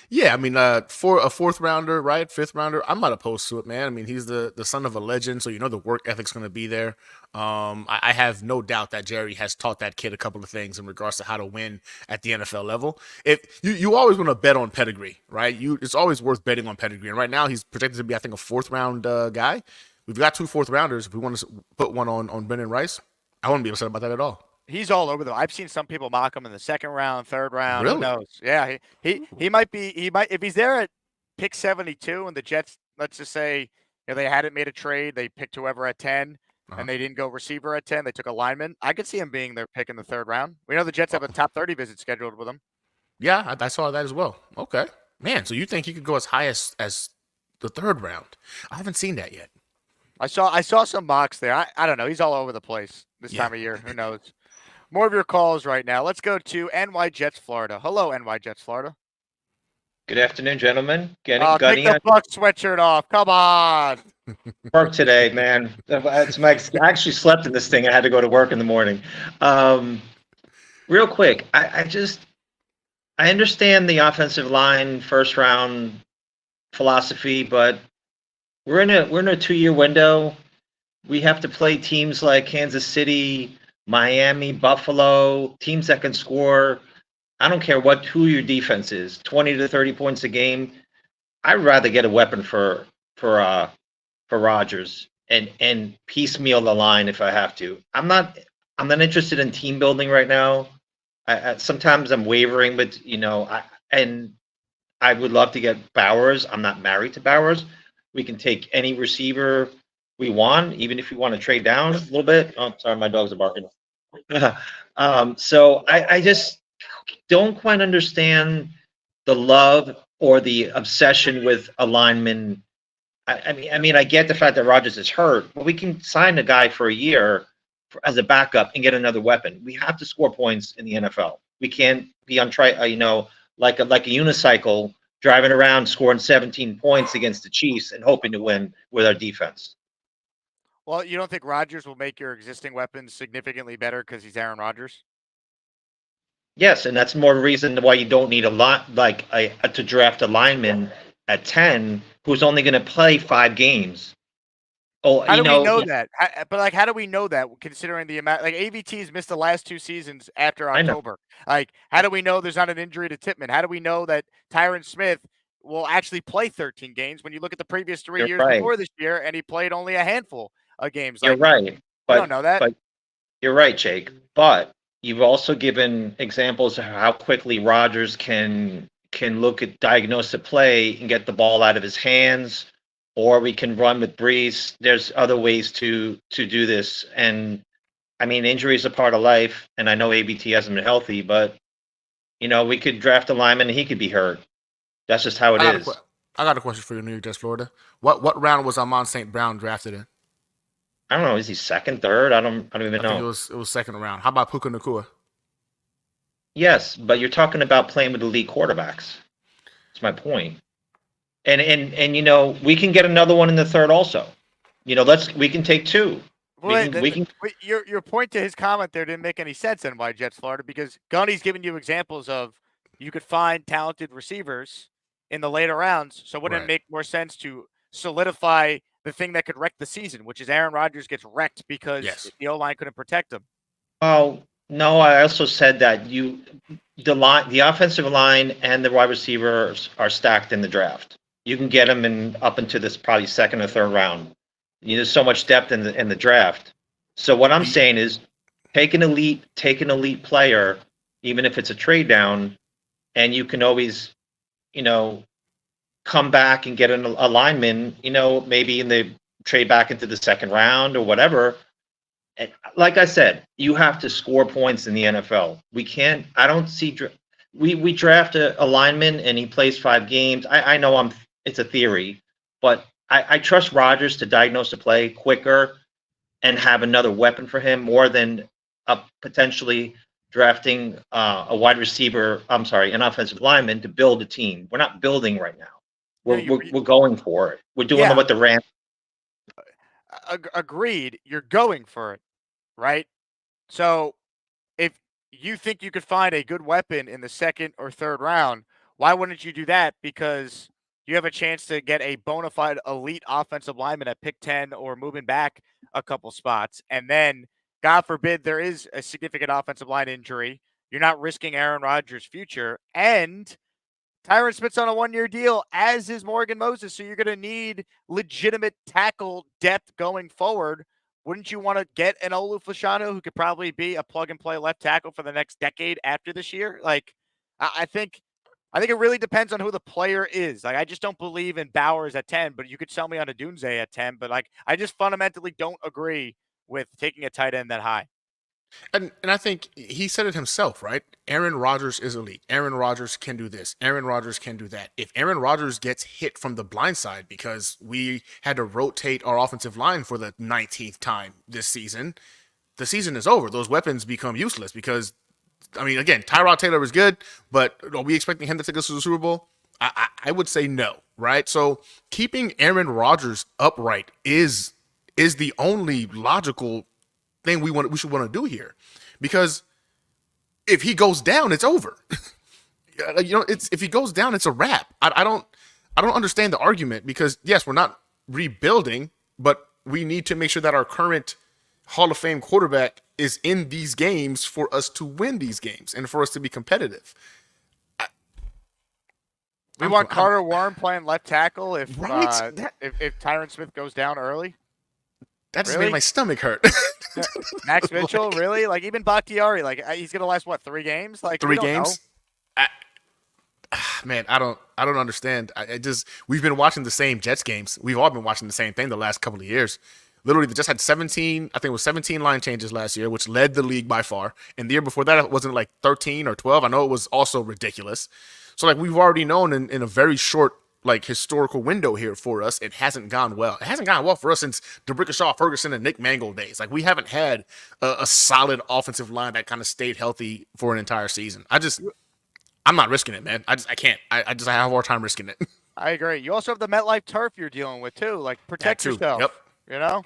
Yeah, I mean, for a 4th rounder, right? 5th rounder, I'm not opposed to it, man. I mean, he's the son of a legend, so the work ethic's going to be there. I have no doubt that Jerry has taught that kid a couple of things in regards to how to win at the NFL level. If you always want to bet on pedigree, right? It's always worth betting on pedigree. And right now, he's projected to be, I think, a 4th round guy. We've got 2 4th rounders. If we want to put one on Brendan Rice, I wouldn't be upset about that at all. He's all over them. I've seen some people mock him in the 2nd round, 3rd round. Really? Who knows? Yeah, he might be. He might, if he's there at pick 72 and the Jets, let's just say, they hadn't made a trade, they picked whoever at 10. and they didn't go receiver at 10. They took a lineman. I could see him being their pick in the third round. We know the Jets have a top 30 visit scheduled with him. Yeah, I saw that as well. Okay. Man, so you think he could go as high as the third round? I haven't seen that yet. I saw some mocks there. I don't know. He's all over the place this time of year. Who knows? More of your calls right now. Let's go to NY Jets, Florida. Hello, NY Jets, Florida. Good afternoon, gentlemen. Take the Buck sweatshirt off. Come on. Work today, man. I actually slept in this thing. I had to go to work in the morning. Real quick, I understand the offensive line first round philosophy, but we're in a 2-year window. We have to play teams like Kansas City, Miami, Buffalo, teams that can score. I don't care who your defense is, 20 to 30 points a game. I'd rather get a weapon for Rodgers and piecemeal the line if I have to. I'm not interested in team building right now. Sometimes I'm wavering, but I would love to get Bowers. I'm not married to Bowers. We can take any receiver we want, even if we want to trade down a little bit. Oh, sorry, my dogs are barking. So I just don't quite understand the love or the obsession with a lineman. I mean, I get the fact that Rodgers is hurt, but we can sign a guy for a year as a backup and get another weapon. We have to score points in the NFL. We can't be on like a unicycle driving around scoring 17 points against the Chiefs and hoping to win with our defense. Well, you don't think Rodgers will make your existing weapons significantly better because he's Aaron Rodgers? Yes, and that's more reason why you don't need to draft a lineman at 10 who's only going to play 5 games. Oh, how do we know that? How do we know that considering the amount? Like AVT's missed the last 2 seasons after October. Like, how do we know there's not an injury to Tippmann? How do we know that Tyron Smith will actually play 13 games when you look at the previous 3 years before this year and he played only a handful of games? You're right. But we don't know that. But you're right, Jake. But you've also given examples of how quickly Rodgers can look at diagnose the play and get the ball out of his hands, or we can run with Brees. There's other ways to do this. And I mean, injuries are part of life, and I know ABT hasn't been healthy, but we could draft a lineman and he could be hurt. That's just how it is. I got a question for you, New York Jets, Florida. What round was Amon St. Brown drafted in? I don't know. Is he second, third? I don't even know. It was second round. How about Puka Nacua? Yes, but you're talking about playing with elite quarterbacks. That's my point. And we can get another one in the third also. We can take 2. Your point to his comment there didn't make any sense in why Jets, Florida, because Gunny's giving you examples of you could find talented receivers in the later rounds. So wouldn't it make more sense to solidify the thing that could wreck the season, which is Aaron Rodgers gets wrecked because the O-line couldn't protect him? Well, no, I also said that the offensive line and the wide receivers are stacked in the draft. You can get them up into this probably second or third round. There's so much depth in the draft. So what I'm saying is take an elite player, even if it's a trade down, and you can always, come back and get a lineman, maybe in the trade back into the second round or whatever. And like I said, you have to score points in the NFL. We can't. I don't see. We draft a lineman and he plays 5 games. I know it's a theory, but I trust Rodgers to diagnose the play quicker and have another weapon for him more than potentially drafting a wide receiver. I'm sorry, an offensive lineman to build a team. We're not building right now. We're going for it. We're doing what the Rams. Agreed. You're going for it, right? So if you think you could find a good weapon in the second or third round, why wouldn't you do that? Because you have a chance to get a bona fide elite offensive lineman at pick 10 or moving back a couple spots. And then, God forbid, there is a significant offensive line injury. You're not risking Aaron Rodgers' future. And Tyron Smith's on a 1-year deal, as is Morgan Moses. So you're going to need legitimate tackle depth going forward. Wouldn't you want to get an Olu Fashanu who could probably be a plug-and-play left tackle for the next decade after this year? Like, I think it really depends on who the player is. Like, I just don't believe in Bowers at 10, but you could sell me on a Dunze at 10. But, like, I just fundamentally don't agree with taking a tight end that high. And I think he said it himself, right? Aaron Rodgers is elite. Aaron Rodgers can do this. Aaron Rodgers can do that. If Aaron Rodgers gets hit from the blind side because we had to rotate our offensive line for the 19th time this season, the season is over. Those weapons become useless because, I mean, again, Tyrod Taylor is good, but are we expecting him to take us to the Super Bowl? I would say no, right? So keeping Aaron Rodgers upright is the only logical thing we should want to do here, because if he goes down, it's over. If he goes down, it's a wrap. I don't understand the argument, because yes, we're not rebuilding, but we need to make sure that our current Hall of Fame quarterback is in these games for us to win these games and for us to be competitive. We want Carter Warren playing left tackle if Right? if Tyron Smith goes down early. That just Really? made my stomach hurt. Max Mitchell, really? Like, even Bakhtiari, like, he's gonna last what, 3 games? Like, we 3 don't games? Man, I don't understand. We've been watching the same Jets games. We've all been watching the same thing the last couple of years. Literally, they just had 17, I think it was 17 line changes last year, which led the league by far. And the year before that, it wasn't like 13 or 12. I know it was also ridiculous. So, like, we've already known in a very short, like, historical window here for us, it hasn't gone well. It hasn't gone well for us since DeBrickashaw, Ferguson, and Nick Mangold days. Like, we haven't had a solid offensive line that kind of stayed healthy for an entire season. I'm not risking it, man. I can't. I have a hard time risking it. I agree. You also have the MetLife turf you're dealing with, too. Like, protect That too. yourself. Yep. You know?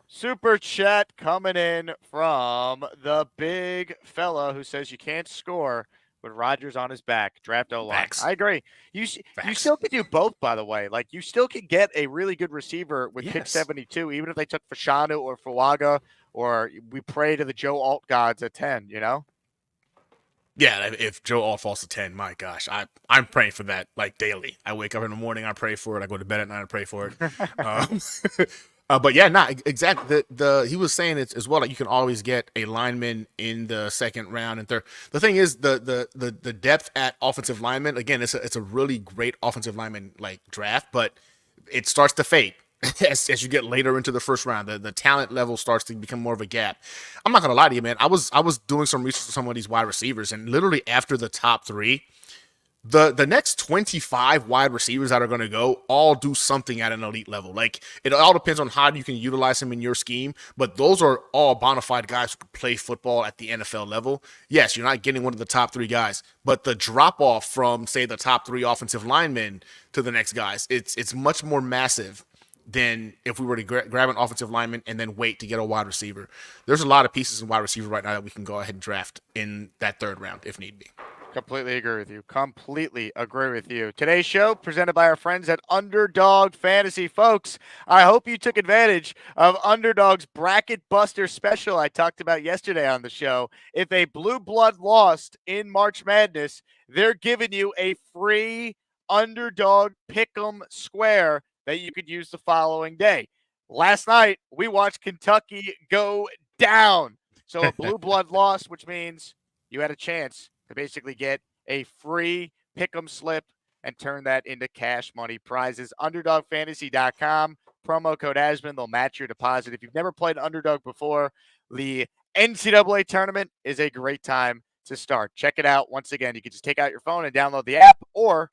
Super chat coming in from the big fella who says you can't score with Rodgers on his back. Draft O-line. Facts. I agree. You still could do both, by the way. Like, you still could get a really good receiver with pick Yes. 72, even if they took Fashanu or Fuaga, or we pray to the Joe Alt gods at 10, you know? Yeah, if Joe Alt falls to 10, my gosh, I'm praying for that, like, daily. I wake up in the morning, I pray for it. I go to bed at night, I pray for it. But yeah, exactly. He was saying it as well. Like, you can always get a lineman in the second round and third. The thing is, the depth at offensive lineman, again, it's a really great offensive lineman like draft, but it starts to fade as you get later into the first round. The talent level starts to become more of a gap. I'm not gonna lie to you, man. I was doing some research on some of these wide receivers, and literally after the top 3. The next 25 wide receivers that are going to go all do something at an elite level. Like, it all depends on how you can utilize them in your scheme, but those are all bona fide guys who can play football at the NFL level. Yes, you're not getting one of the top 3 guys, but the drop off from, say, the top 3 offensive linemen to the next guys, it's much more massive than if we were to grab an offensive lineman and then wait to get a wide receiver. There's a lot of pieces in wide receiver right now that we can go ahead and draft in that 3rd round if need be. Completely agree with you. Completely agree with you. Today's show presented by our friends at Underdog Fantasy. Folks, I hope you took advantage of Underdog's Bracket Buster special I talked about yesterday on the show. If a blue blood lost in March Madness, they're giving you a free Underdog Pick'em Square that you could use the following day. Last night, we watched Kentucky go down. So a blue blood loss, which means you had a chance to basically get a free pick'em slip and turn that into cash money prizes. UnderdogFantasy.com, promo code Asman. They'll match your deposit. If you've never played Underdog before, the NCAA tournament is a great time to start. Check it out. Once again, you can just take out your phone and download the app, or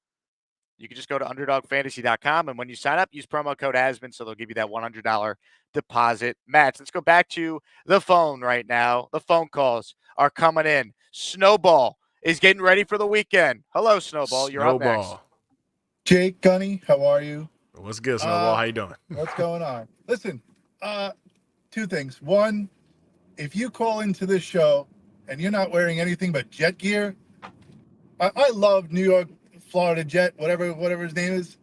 you can just go to UnderdogFantasy.com, and when you sign up, use promo code Asman, so they'll give you that $100 deposit match. Let's go back to the phone right now. The phone calls are coming in. Snowball is getting ready for the weekend. Hello, Snowball. You're up next. Jake, Gunny, how are you? What's good, Snowball? How you doing? What's going on? Listen, 2 things. One, if you call into this show and you're not wearing anything but Jet gear, I love New York, Florida Jet, whatever his name is.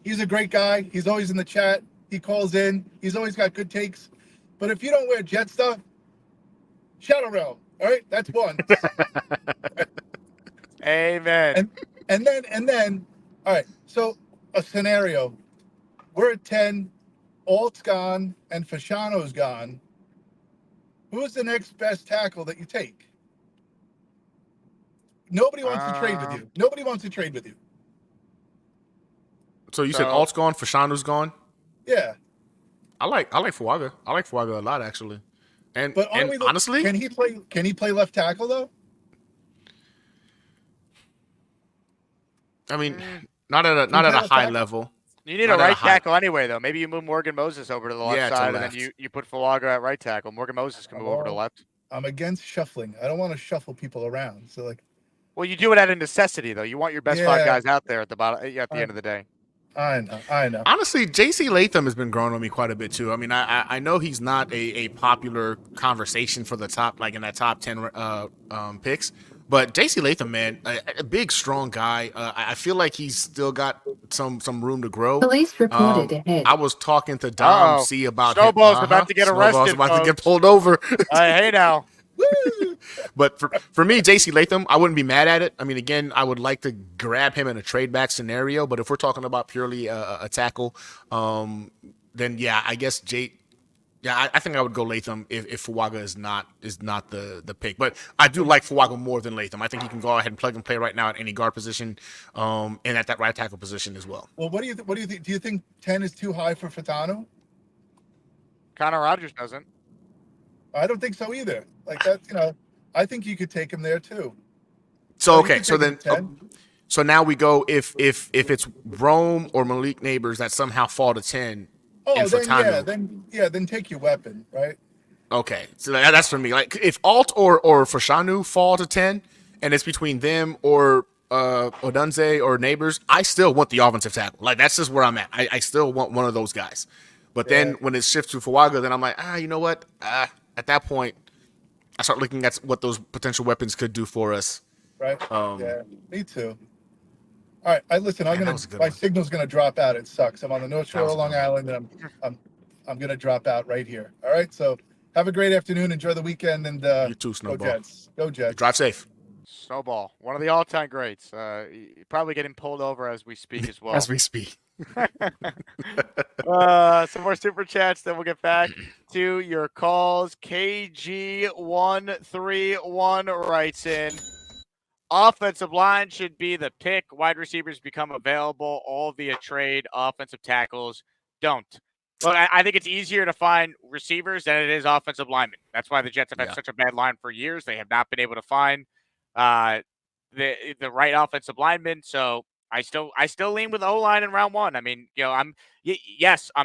He's a great guy. He's always in the chat. He calls in. He's always got good takes. But if you don't wear Jet stuff, Shadow Realm. All right, that's one. Amen. And then, all right. So a scenario: we're at 10, Alt's gone, and Fashano's gone. Who's the next best tackle that you take? Nobody wants to trade with you. Nobody wants to trade with you. So you said Alt's gone, Fashanu's gone? Yeah. I like Fuaga. I like Fuaga a lot actually. And But honestly, can he play? Can he play left tackle though? I mean, Mm. not at a high level. You need a Not at right high- tackle anyway, though. Maybe you move Morgan Moses over to the left Yeah, to side, and left. then you put Fuaga at right tackle. Morgan Moses can move over to left. I'm against shuffling. I don't want to shuffle people around. So like, Well, you do it out of necessity, though. You want your best 5 Yeah. guys out there at the bottom at the end of the day. I know. Honestly, JC Latham has been growing on me quite a bit too. I mean, I know he's not a popular conversation for the top, like in that top 10 picks, but JC Latham, man, a big, strong guy. I feel like he's still got some room to grow. Police reported ahead. I was talking to Dom Uh-oh. C about Snowball's him. about to get Snowball's arrested, about to get folks. pulled over. Hey now. But for me, JC Latham, I wouldn't be mad at it. I mean, again, I would like to grab him in a trade back scenario. But if we're talking about purely a tackle, then yeah, I guess I think I would go Latham if Fuaga is not the pick. But I do like Fuaga more than Latham. I think he can go ahead and plug and play right now at any guard position, and at that right tackle position as well. Well, what do you think? Do you think 10 is too high for Fatano? Connor Rogers doesn't. I don't think so either. Like that, I think you could take him there too. So you okay, could so take then him 10. so now we go if it's Rome or Malik Neighbors that somehow fall to 10. Oh, and then Fatanu. then take your weapon, right? Okay, so that's for me. Like if Alt or Fashanu fall to 10, and it's between them or Odunze or Neighbors, I still want the offensive tackle. Like that's just where I'm at. I still want one of those guys. But then when it shifts to Fuaga, then I'm like, you know what? At that point, I start looking at what those potential weapons could do for us. Right. Yeah, me too. All right, listen. My signal's gonna drop out. It sucks. I'm on the North Shore of Long Island, and I'm gonna drop out right here. All right. So have a great afternoon. Enjoy the weekend, and you too, Snowball. Go Jets. Go Jets. Drive safe. Snowball, one of the all-time greats. Probably getting pulled over as we speak as well. As we speak. Some more super chats, then we'll get back to your calls. KG131 writes in, offensive line should be the pick. Wide receivers become available all via trade. Offensive tackles don't. Look, I think it's easier to find receivers than it is offensive linemen. That's why the Jets have had such a bad line for years. They have not been able to find the right offensive lineman. So I still lean with O-line in round 1. I mean, I'm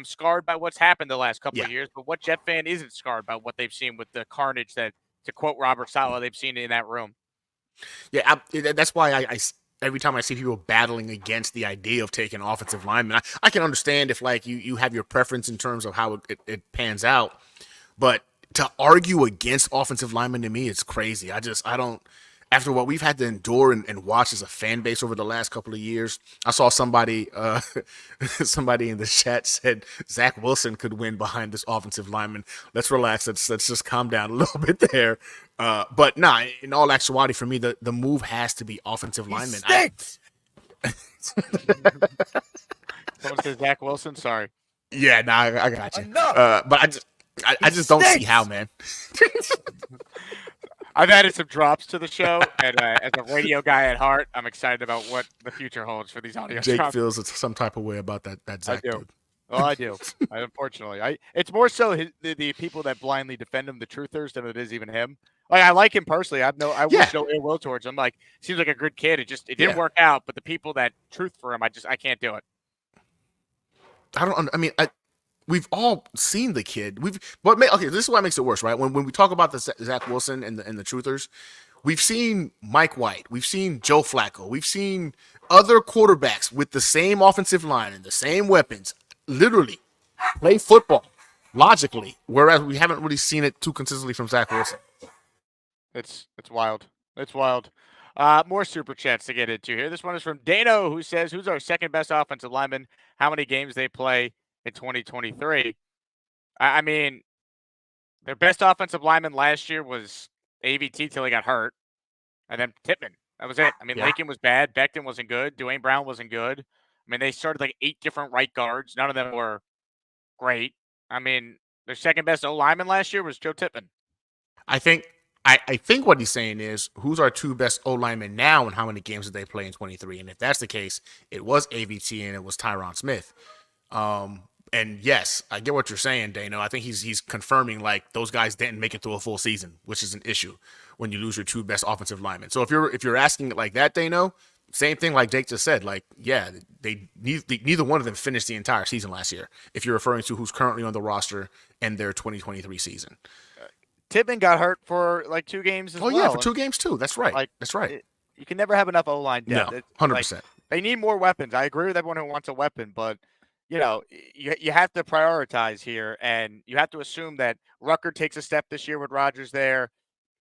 scarred by what's happened the last couple of years, but what Jet fan isn't scarred by what they've seen with the carnage that, to quote Robert Saleh, they've seen in that room. Yeah, that's why I every time I see people battling against the idea of taking offensive linemen, I can understand if like you have your preference in terms of how it pans out, but to argue against offensive linemen to me, it's crazy. I don't. After what we've had to endure and watch as a fan base over the last couple of years, I saw somebody somebody in the chat said Zach Wilson could win behind this offensive lineman. Let's relax. Let's just calm down a little bit there. But nah, in all actuality, for me, the move has to be offensive lineman. Someone says Zach Wilson. Sorry. Yeah, nah, I got you. But I just don't see how, man. I've added some drops to the show, and as a radio guy at heart, I'm excited about what the future holds for these audio Jake drops. feels some type of way about that Zach dude. Oh, I do. Unfortunately, it's more so the people that blindly defend him, the truthers, than it is even him. Like I like him personally. I wish no ill will towards him. Like seems like a good kid. It didn't work out. But the people that truth for him, I can't do it. We've all seen the kid. This is what makes it worse, right? When we talk about the Zach Wilson and the truthers, we've seen Mike White, we've seen Joe Flacco, we've seen other quarterbacks with the same offensive line and the same weapons, literally play football logically, whereas we haven't really seen it too consistently from Zach Wilson. It's wild. It's wild. More super chats to get into here. This one is from Dano, who says, "Who's our second best offensive lineman? How many games they play in 2023?" I mean, their best offensive lineman last year was AVT till he got hurt, and then Tippmann. That was it. I mean, Lakin was bad. Becton wasn't good. Dwayne Brown wasn't good. I mean, they started like 8 different right guards. None of them were great. I mean, their second best O-lineman last year was Joe Tippmann. I think what he's saying is, who's our 2 best O-linemen now and how many games did they play in 23? And if that's the case, it was AVT and it was Tyron Smith. And And yes, I get what you're saying, Dano. I think he's confirming like those guys didn't make it through a full season, which is an issue when you lose your two best offensive linemen. So if you're asking it like that, Dano, same thing like Jake just said. Like, yeah, neither one of them finished the entire season last year. If you're referring to who's currently on the roster and their 2023 season. Tippmann got hurt for like 2 games as well. Oh yeah, for 2 games too. That's right. Like, That's right. You can never have enough O-line depth. No, 100%. They need more weapons. I agree with everyone who wants a weapon, but you have to prioritize here, and you have to assume that Rucker takes a step this year with Rodgers there.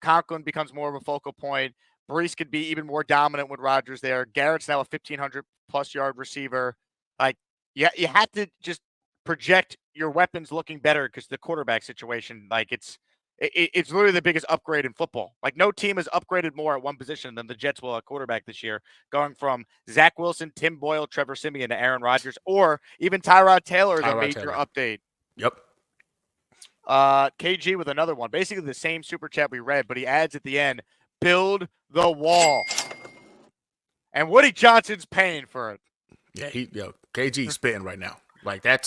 Conklin becomes more of a focal point. Brees could be even more dominant with Rodgers there. Garrett's now a 1,500+ yard receiver. Like, you have to just project your weapons looking better because the quarterback situation, like it's literally the biggest upgrade in football. Like, no team has upgraded more at one position than the Jets will at quarterback this year, going from Zach Wilson, Tim Boyle, Trevor Siemian to Aaron Rodgers, or even Tyrod Taylor is a major update. Yep. KG with another one. Basically the same super chat we read, but he adds at the end, build the wall. And Woody Johnson's paying for it. Yeah, KG's spitting right now. Like that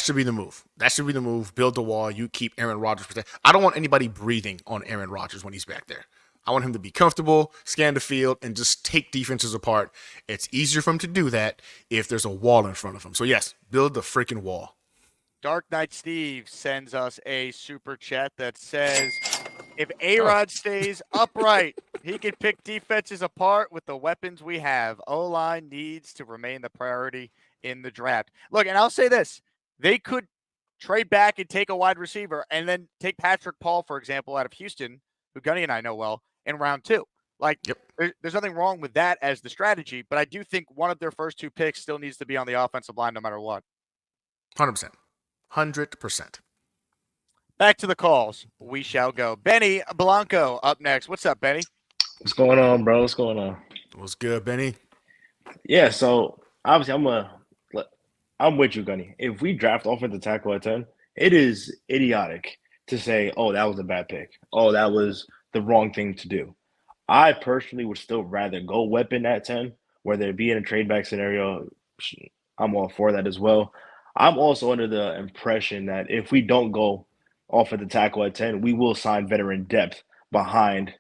should be the move. That should be the move. Build the wall. You keep Aaron Rodgers protected. I don't want anybody breathing on Aaron Rodgers when he's back there. I want him to be comfortable, scan the field, and just take defenses apart. It's easier for him to do that if there's a wall in front of him. So yes, build the freaking wall. Dark Knight Steve sends us a super chat that says, if A-Rod stays upright, he can pick defenses apart with the weapons we have. O-line needs to remain the priority in the draft. Look, and I'll say this. They could trade back and take a wide receiver and then take Patrick Paul, for example, out of Houston, who Gunny and I know well, in round 2. Like, there's nothing wrong with that as the strategy, but I do think one of their first 2 picks still needs to be on the offensive line no matter what. 100%. 100%. Back to the calls. We shall go. Benny Blanco up next. What's up, Benny? What's going on, bro? What's going on? What's good, Benny? Yeah, so obviously I'm with you, Gunny. If we draft offensive tackle at 10, it is idiotic to say, oh, that was a bad pick. Oh, that was the wrong thing to do. I personally would still rather go weapon at 10, whether it be in a trade back scenario. I'm all for that as well. I'm also under the impression that if we don't go offensive tackle at 10, we will sign veteran depth behind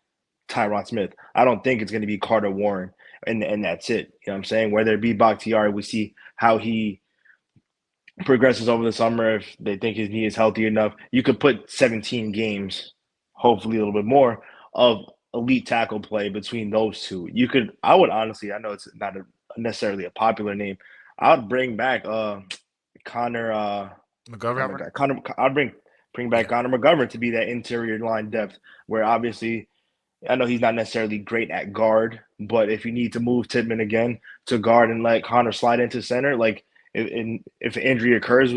Tyron Smith. I don't think it's going to be Carter Warren, and that's it. You know what I'm saying? Whether it be Bakhtiari, we see how he progresses over the summer. If they think his knee is healthy enough, you could put 17 games, hopefully a little bit more, of elite tackle play between those two. I would honestly, I know it's not necessarily a popular name, I would bring back Connor McGovern. I'd bring back Connor McGovern to be that interior line depth, where obviously I know he's not necessarily great at guard, but if you need to move Tippmann again to guard and let Connor slide into center, like if an injury occurs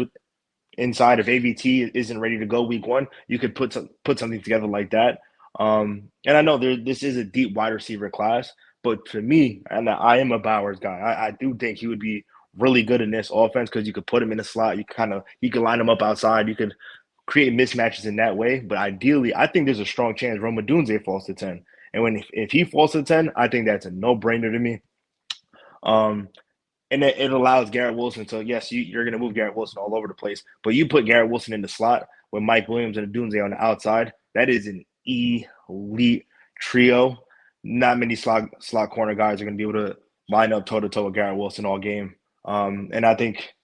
inside, if AVT isn't ready to go week 1, you could put something together like that. And I know this is a deep wide receiver class, but for me, and I am a Bowers guy, I do think he would be really good in this offense because you could put him in the slot. You could line him up outside. You could create mismatches in that way. But ideally, I think there's a strong chance Rome Odunze falls to 10. And if he falls to 10, I think that's a no-brainer to me. And it allows Garrett Wilson to, yes, you're going to move Garrett Wilson all over the place, but you put Garrett Wilson in the slot with Mike Williams and Odunze on the outside. That is an elite trio. Not many slot corner guys are going to be able to line up toe-to-toe with Garrett Wilson all game. And I think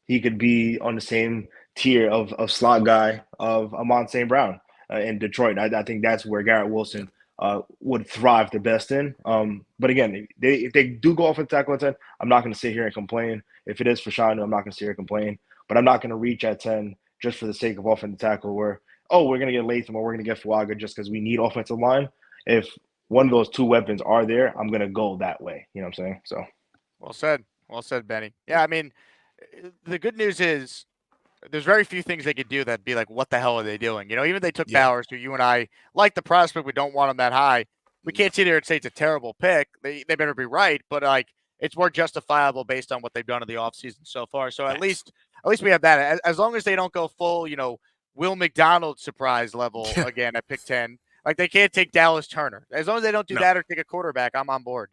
he could be on the same tier of slot guy of Amon St. Brown in Detroit. I think that's where Garrett Wilson would thrive the best in. But again, if they do go off and tackle at 10, I'm not going to sit here and complain. If it is for Fashanu, I'm not going to sit here and complain. But I'm not going to reach at 10 just for the sake of offensive tackle where, we're going to get Latham or we're going to get Fuaga just because we need offensive line. If one of those 2 weapons are there, I'm going to go that way. You know what I'm saying? So, well said. Well said, Benny. Yeah, I mean, the good news is there's very few things they could do that'd be like, what the hell are they doing? Even if they took Bowers, who you and I like the prospect, we don't want him that high. We can't sit here and say it's a terrible pick. They better be right, but like it's more justifiable based on what they've done in the offseason so far. So at least we have that. As long as they don't go full, Will McDonald surprise level again at pick 10. Like they can't take Dallas Turner. As long as they don't do that or take a quarterback, I'm on board,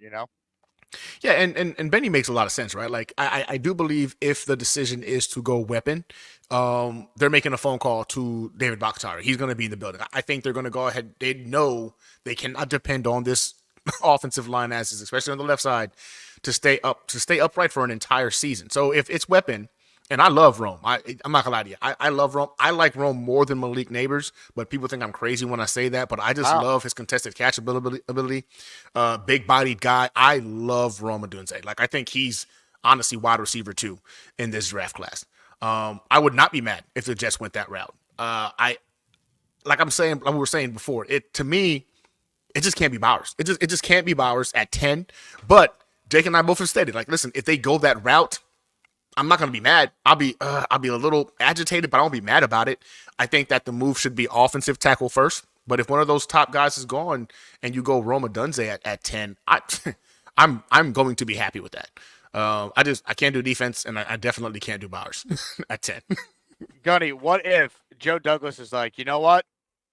Yeah, and Benny makes a lot of sense, right? Like I do believe if the decision is to go weapon, they're making a phone call to David Bakhtiari. He's going to be in the building. I think they're going to go ahead. They know they cannot depend on this offensive line as is, especially on the left side, to stay upright for an entire season. So if it's weapon. And I love Rome. I'm not gonna lie to you. I love Rome. I like Rome more than Malik Neighbors, but people think I'm crazy when I say that. But I just love his contested catch ability. Big-bodied guy. I love Rome Odunze. Like, I think he's honestly wide receiver 2 in this draft class. I would not be mad if the Jets went that route. Like we were saying before, to me, it just can't be Bowers. It just can't be Bowers at 10. But Jake and I both have stated, like, listen, if they go that route, I'm not going to be mad. I'll be a little agitated, but I won't be mad about it. I think that the move should be offensive tackle first. But if one of those top guys is gone and you go Rome Odunze at 10, I'm going to be happy with that. I can't do defense, and I definitely can't do Bowers at 10. Gunny, what if Joe Douglas is like, you know what?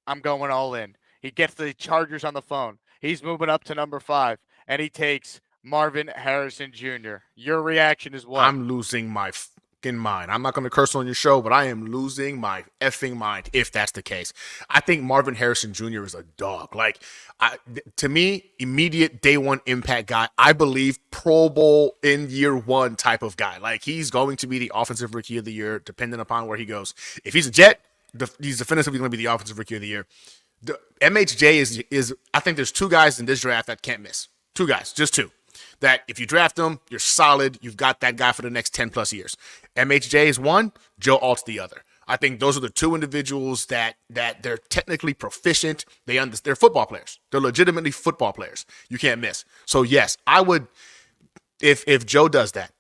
I'm going all in. He gets the Chargers on the phone. He's moving up to number 5, and he takes Marvin Harrison Jr. Your reaction is what? I'm losing my fucking mind. I'm not going to curse on your show, but I am losing my effing mind if that's the case. I think Marvin Harrison Jr. is a dog. Like, to me, immediate day one impact guy. I believe Pro Bowl in year 1 type of guy. Like, he's going to be the offensive rookie of the year, depending upon where he goes. If he's a Jet, he's definitively going to be the offensive rookie of the year. The MHJ is I think there's 2 guys in this draft that can't miss. 2 guys, just 2. That if you draft them, you're solid. You've got that guy for the next 10 plus years. MHJ is 1, Joe Alt's the other. I think those are the 2 individuals that they're technically proficient. They're football players. They're legitimately football players. You can't miss. So yes, I would. If Joe does that,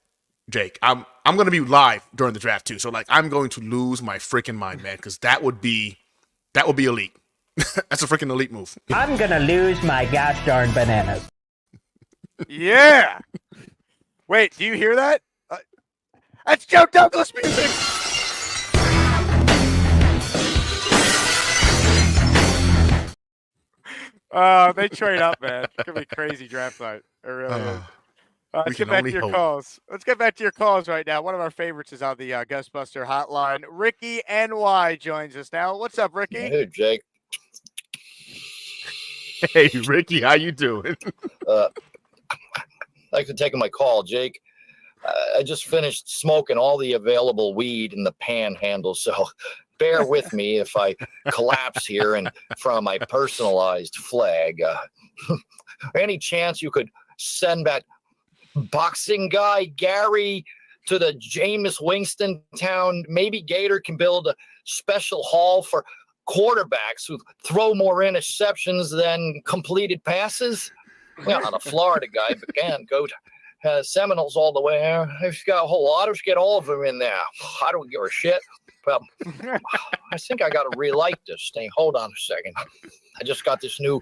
Jake, I'm going to be live during the draft too. So like I'm going to lose my freaking mind, man, because that would be elite. That's a freaking elite move. I'm gonna lose my gosh darn bananas. Yeah. Wait, do you hear that? That's Joe Douglas music. They trade up, man. It's gonna be crazy draft night. It really is. Let's get back to your calls. Let's get back to your calls right now. One of our favorites is on the Ghostbuster hotline. Ricky NY joins us now. What's up, Ricky? Hey, Jake. Hey, Ricky, how you doing? Thanks for taking my call, Jake. I just finished smoking all the available weed in the panhandle, so bear with me if I collapse here in front of my personalized flag. Any chance you could send that boxing guy, Gary, to the Jameis Winston town? Maybe Gator can build a special hall for quarterbacks who throw more interceptions than completed passes. Well, not a Florida guy, but can go to Seminoles all the way there. If you got a whole lot, just get all of them in there. I don't give a shit. Well, I think I got to relight this thing. Hold on a second. I just got this new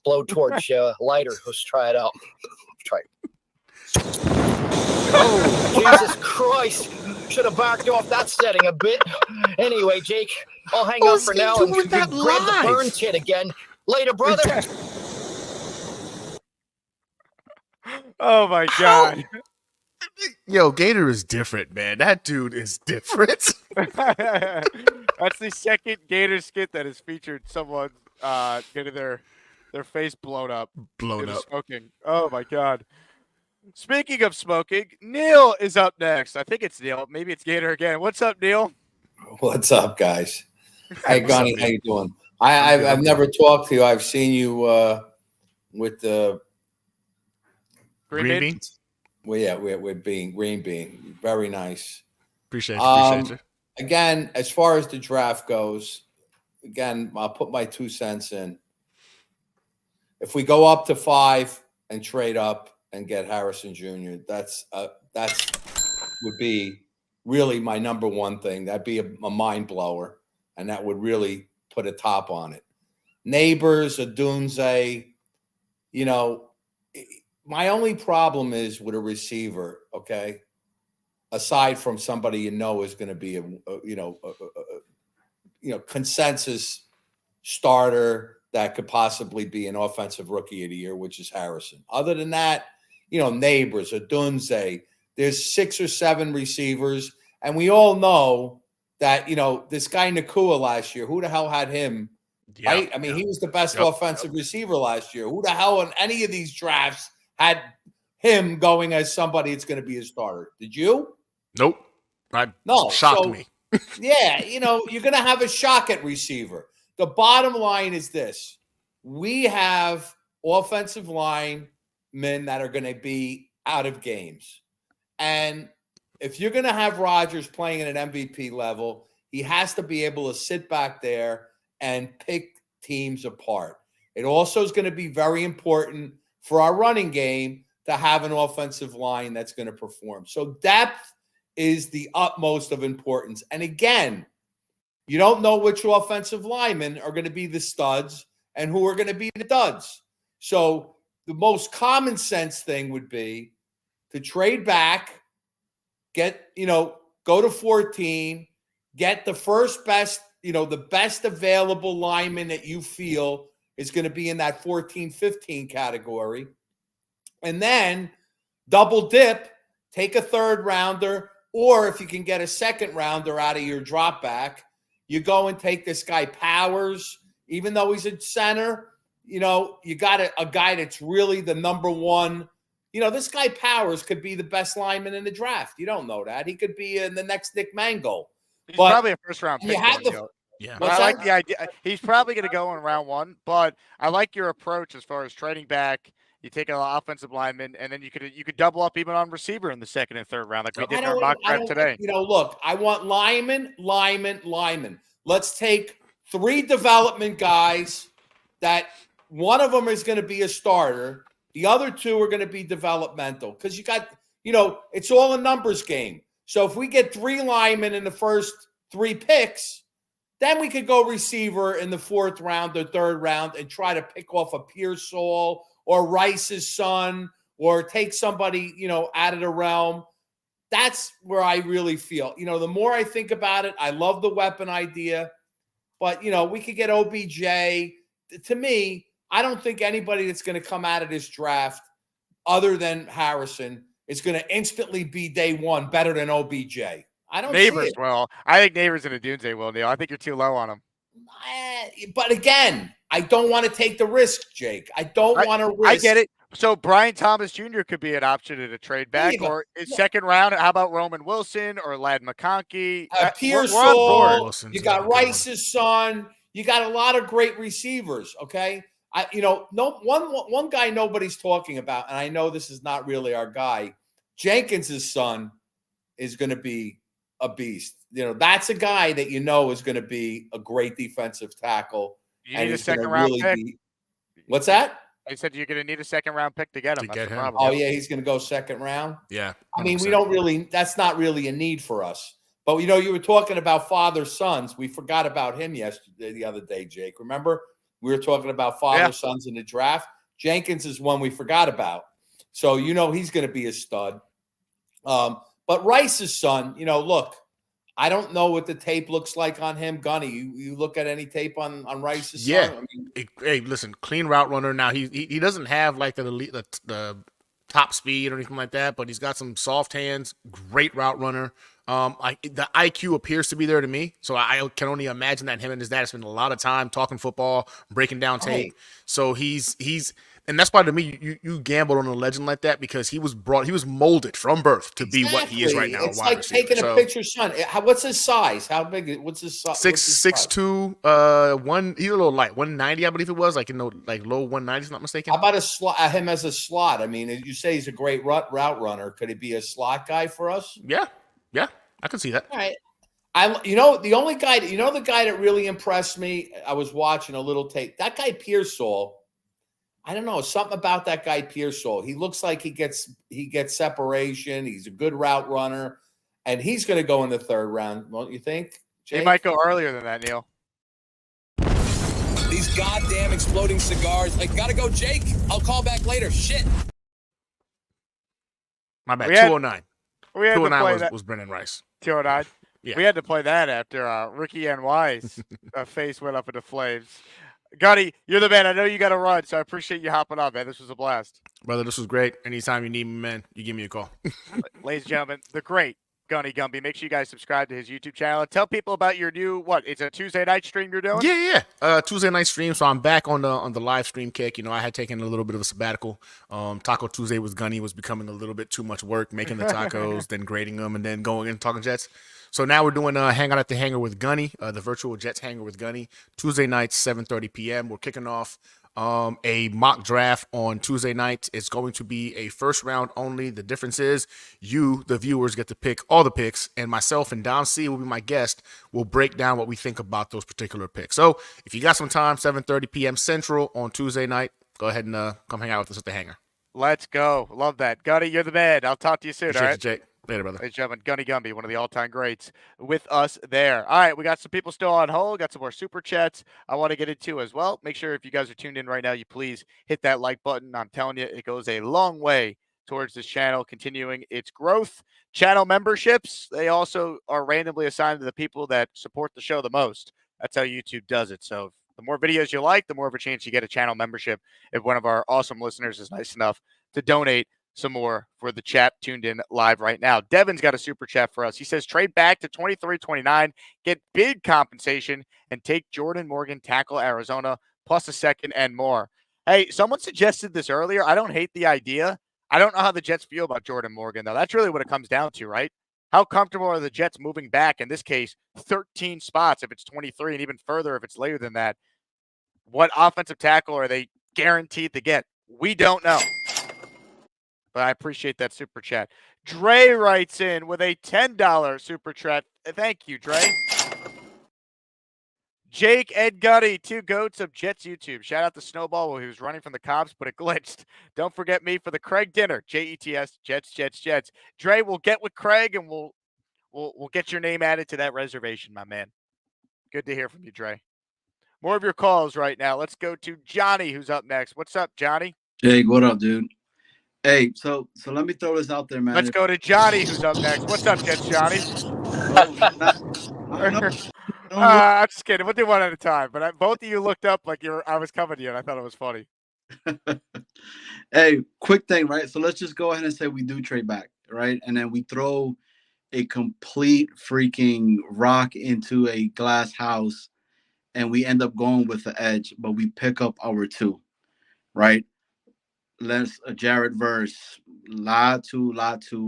blowtorch lighter. Let's try it out. Try it. Oh, Jesus Christ. Should have backed off that setting a bit. Anyway, Jake, I'll hang up for now and grab the burn kit again. Later, brother. Oh, my God. Yo, Gator is different, man. That dude is different. That's the second Gator skit that has featured someone getting their face blown up. Smoking. Oh, my God. Speaking of smoking, Neil is up next. I think it's Neil. Maybe it's Gator again. What's up, Neil? What's up, guys? Hey, Gunny, how you doing? I've never talked to you. I've seen you with the Green Bean? Well, yeah, with Green Bean. Very nice. Appreciate you. Again, as far as the draft goes, again, I'll put my 2 cents in. If we go up to 5 and trade up and get Harrison Jr., that's would be really my number one thing. That'd be a mind blower, and that would really put a top on it. Neighbors, Odunze, my only problem is with a receiver, okay? Aside from somebody is going to be a consensus starter that could possibly be an offensive rookie of the year, which is Harrison. Other than that, Neighbors, Odunze. There's 6 or 7 receivers, and we all know that, this guy Nakua last year, who the hell had him, right? I mean, he was the best offensive receiver last year. Who the hell in any of these drafts had him going as somebody that's going to be a starter? Did you? Nope. No. Shocked me. Yeah, you're going to have a shock at receiver. The bottom line is this. We have offensive linemen that are going to be out of games. And if you're going to have Rodgers playing at an MVP level, he has to be able to sit back there and pick teams apart. It also is going to be very important for our running game to have an offensive line that's going to perform. So depth is the utmost of importance. And again, you don't know which offensive linemen are going to be the studs and who are going to be the duds. So the most common sense thing would be to trade back, go to 14, get the first best, the best available lineman that you feel is going to be in that 14-15 category. And then double dip, take a 3rd rounder, or if you can get a 2nd rounder out of your drop back, you go and take this guy Powers, even though he's a center, you got a guy that's really the number one. This guy Powers could be the best lineman in the draft. You don't know that. He could be in the next Nick Mangold. He's probably a first-round pick. Yeah. But I like the idea. He's probably going to go in round 1, but I like your approach as far as trading back. You take an offensive lineman, and then you could double up even on receiver in the 2nd and 3rd round, like we did in our mock draft today. Look, I want lineman. Let's take 3 development guys that one of them is going to be a starter. The other 2 are going to be developmental because you got, it's all a numbers game. So if we get 3 linemen in the first 3 picks, then we could go receiver in the 4th round or 3rd round and try to pick off a Pearsall or Rice's son, or take somebody, out of the realm. That's where I really feel. The more I think about it, I love the weapon idea. But, we could get OBJ. To me, I don't think anybody that's going to come out of this draft other than Harrison is going to instantly be day one better than OBJ. I don't Neighbors see it. will. I think Neighbors and Adunze will, Neil. I think you're too low on him. But again, I don't want to take the risk, Jake. I don't want to risk. I get it. So Brian Thomas Jr. could be an option to trade back, or in 2nd round. How about Roman Wilson or Ladd McConkey? Pearsall. You got Rice's son. You got a lot of great receivers. Okay, one guy nobody's talking about, and I know this is not really our guy. Jenkins' son is going to be a beast. That's a guy that is going to be a great defensive tackle. You need a 2nd round pick. What's that? I said you're going to need a 2nd round pick to get him. That's the problem. Oh, yeah, he's going to go 2nd round? Yeah. 100%. I mean, that's not really a need for us. But, you were talking about father-sons. We forgot about him the other day, Jake. Remember? We were talking about father-sons in the draft. Jenkins is one we forgot about. So, he's going to be a stud. But Rice's son, look, I don't know what the tape looks like on him. Gunny, you look at any tape on Rice's son? Yeah. Hey, listen, clean route runner. Now, he doesn't have like the top speed or anything like that, but he's got some soft hands, great route runner. The IQ appears to be there to me, so I can only imagine that him and his dad spend a lot of time talking football, breaking down tape. So he's and that's why to me you gambled on a legend like that because he was molded from birth to be what he is right now. It's like taking a picture's son. What's his size? How big? What's his size? 6'2", one. He's a little light, 190, I believe it was, like low 190s, not mistaken. How about him as a slot? I mean, you say he's a great route runner. Could he be a slot guy for us? Yeah, I can see that. All right. The only guy, the guy that really impressed me, I was watching a little tape. That guy Pearsall, I don't know, something about that guy Pearsall. He looks like he gets separation. He's a good route runner, and he's going to go in the 3rd round, don't you think, Jake? He might go earlier than that, Neil. These goddamn exploding cigars. I gotta go, Jake. I'll call back later. Shit. My bad. 209. We had 209 was Brendan Rice. 209. Yeah. We had to play that after Ricky NY's face went up in the flames. Gunny, you're the man. I know you got to run, so I appreciate you hopping on, man. This was a blast. Brother, this was great. Anytime you need me, man, you give me a call. Ladies and gentlemen, the great Gunny Gumby. Make sure you guys subscribe to his YouTube channel. Tell people about your new, it's a Tuesday night stream you're doing? Yeah. Tuesday night stream. So I'm back on the live stream kick. I had taken a little bit of a sabbatical. Taco Tuesday with Gunny was becoming a little bit too much work, making the tacos, then grading them, and then going and talking Jets. So now we're doing Hangout at the Hangar with Gunny, the virtual Jets Hangar with Gunny. Tuesday nights, 7:30 p.m. We're kicking off a mock draft on Tuesday night. It's going to be a first round only. The difference is you, the viewers, get to pick all the picks, and myself and Dom C will be my guest. We'll break down what we think about those particular picks. So if you got some time, 7:30 p.m. Central on Tuesday night, go ahead and come hang out with us at the Hangar. Let's go. Love that. Gunny, you're the man. I'll talk to you soon. Appreciate all right, you, Jake. Later, brother. Ladies and gentlemen, Gunny Gumby, one of the all-time greats, with us there. All right, we got some people still on hold. Got some more super chats I want to get into as well. Make sure if you guys are tuned in right now, you please hit that like button. I'm telling you, it goes a long way towards this channel continuing its growth. Channel memberships, they also are randomly assigned to the people that support the show the most. That's how YouTube does it. So the more videos you like, the more of a chance you get a channel membership if one of our awesome listeners is nice enough to donate some more for the chat tuned in live right now. Devin's got a super chat for us. He says, trade back to 23-29, get big compensation, and take Jordan Morgan, tackle Arizona, plus a second and more. Hey, someone suggested this earlier. I don't hate the idea. I don't know how the Jets feel about Jordan Morgan, though. That's really what it comes down to, right? How comfortable are the Jets moving back, in this case, 13 spots if it's 23, and even further if it's later than that? What offensive tackle are they guaranteed to get? We don't know. But I appreciate that super chat. Dre writes in with a $10 super chat. Thank you, Dre. Jake, Ed Gutty, two goats of Jets YouTube. Shout out to Snowball while he was running from the cops, but it glitched. Don't forget me for the Craig dinner. JETS, Jets. Dre, we'll get with Craig and we'll get your name added to that reservation, my man. Good to hear from you, Dre. More of your calls right now. Let's go to Johnny, who's up next. What's up, Johnny? Jake, what up, dude? Hey, so let me throw this out there, man. Let's go to Johnny, who's up next. What's up, Jets, Johnny? I'm just kidding. We'll do one at a time. But both of you looked up like I was coming to you, and I thought it was funny. Hey, quick thing, right? So let's just go ahead and say we do trade back, right? And then we throw a complete freaking rock into a glass house, and we end up going with the edge, but we pick up our two, right? Let's Jared verse Latu,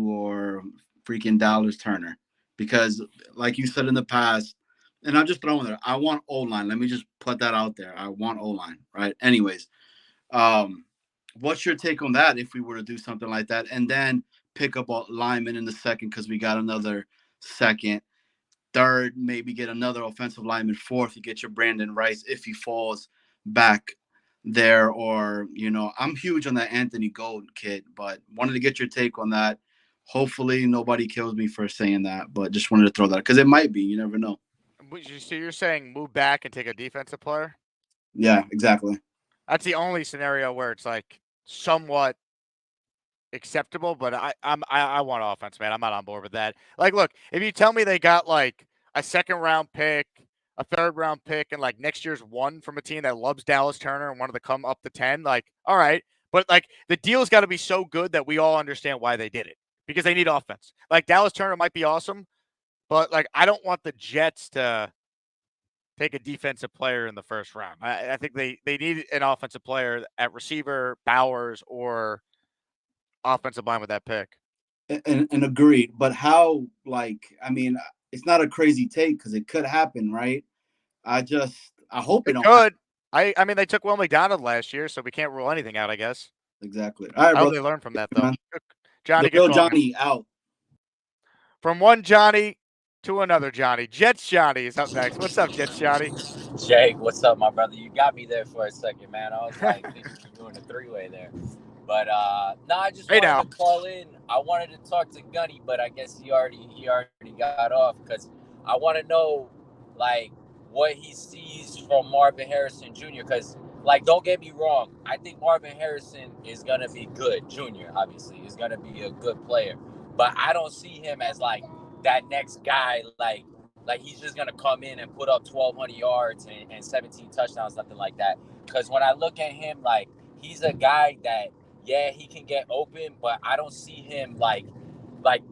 or freaking Dallas Turner, because like you said in the past, and I'm just throwing it, I want O-line. Let me just put that out there. I want O-line, right? Anyways, what's your take on that if we were to do something like that, and then pick up a lineman in the second because we got another second, third, maybe get another offensive lineman, fourth, you get your Brandon Rice if he falls back there, or I'm huge on that Anthony Gold kid, but wanted to get your take on that. Hopefully nobody kills me for saying that, but just wanted to throw that because it might be, you never know. So you're saying move back and take a defensive player? Yeah, exactly. That's the only scenario where it's like somewhat acceptable, but I want offense, man. I'm not on board with that. Like, look, if you tell me they got like a second round pick, a third round pick, and like next year's one from a team that loves Dallas Turner and wanted to come up to 10, like, all right. But like the deal's got to be so good that we all understand why they did it, because they need offense. Like Dallas Turner might be awesome, but like I don't want the Jets to take a defensive player in the first round. I think they need an offensive player at receiver, Bowers, or offensive line with that pick. And agreed. But how, it's not a crazy take because it could happen, right? I hope it don't could. I mean, they took Will McDonald last year, so we can't rule anything out, I guess. Exactly. All right, I hope they learn from that, though. Johnny, the real Johnny out. From one Johnny to another Johnny. Jets Johnny is up next. What's up, Jets Johnny? Jake, what's up, my brother? You got me there for a second, man. I was like thinking you were doing a three-way there. But no, I just wanted to call in. I wanted to talk to Gunny, but I guess he already got off because I want to know like what he sees from Marvin Harrison Jr. Because don't get me wrong, I think Marvin Harrison is gonna be good. Jr. obviously is gonna be a good player, but I don't see him as like that next guy like Like, he's just going to come in and put up 1,200 yards and 17 touchdowns, nothing like that. Because when I look at him, like, he's a guy that, yeah, he can get open, but I don't see him like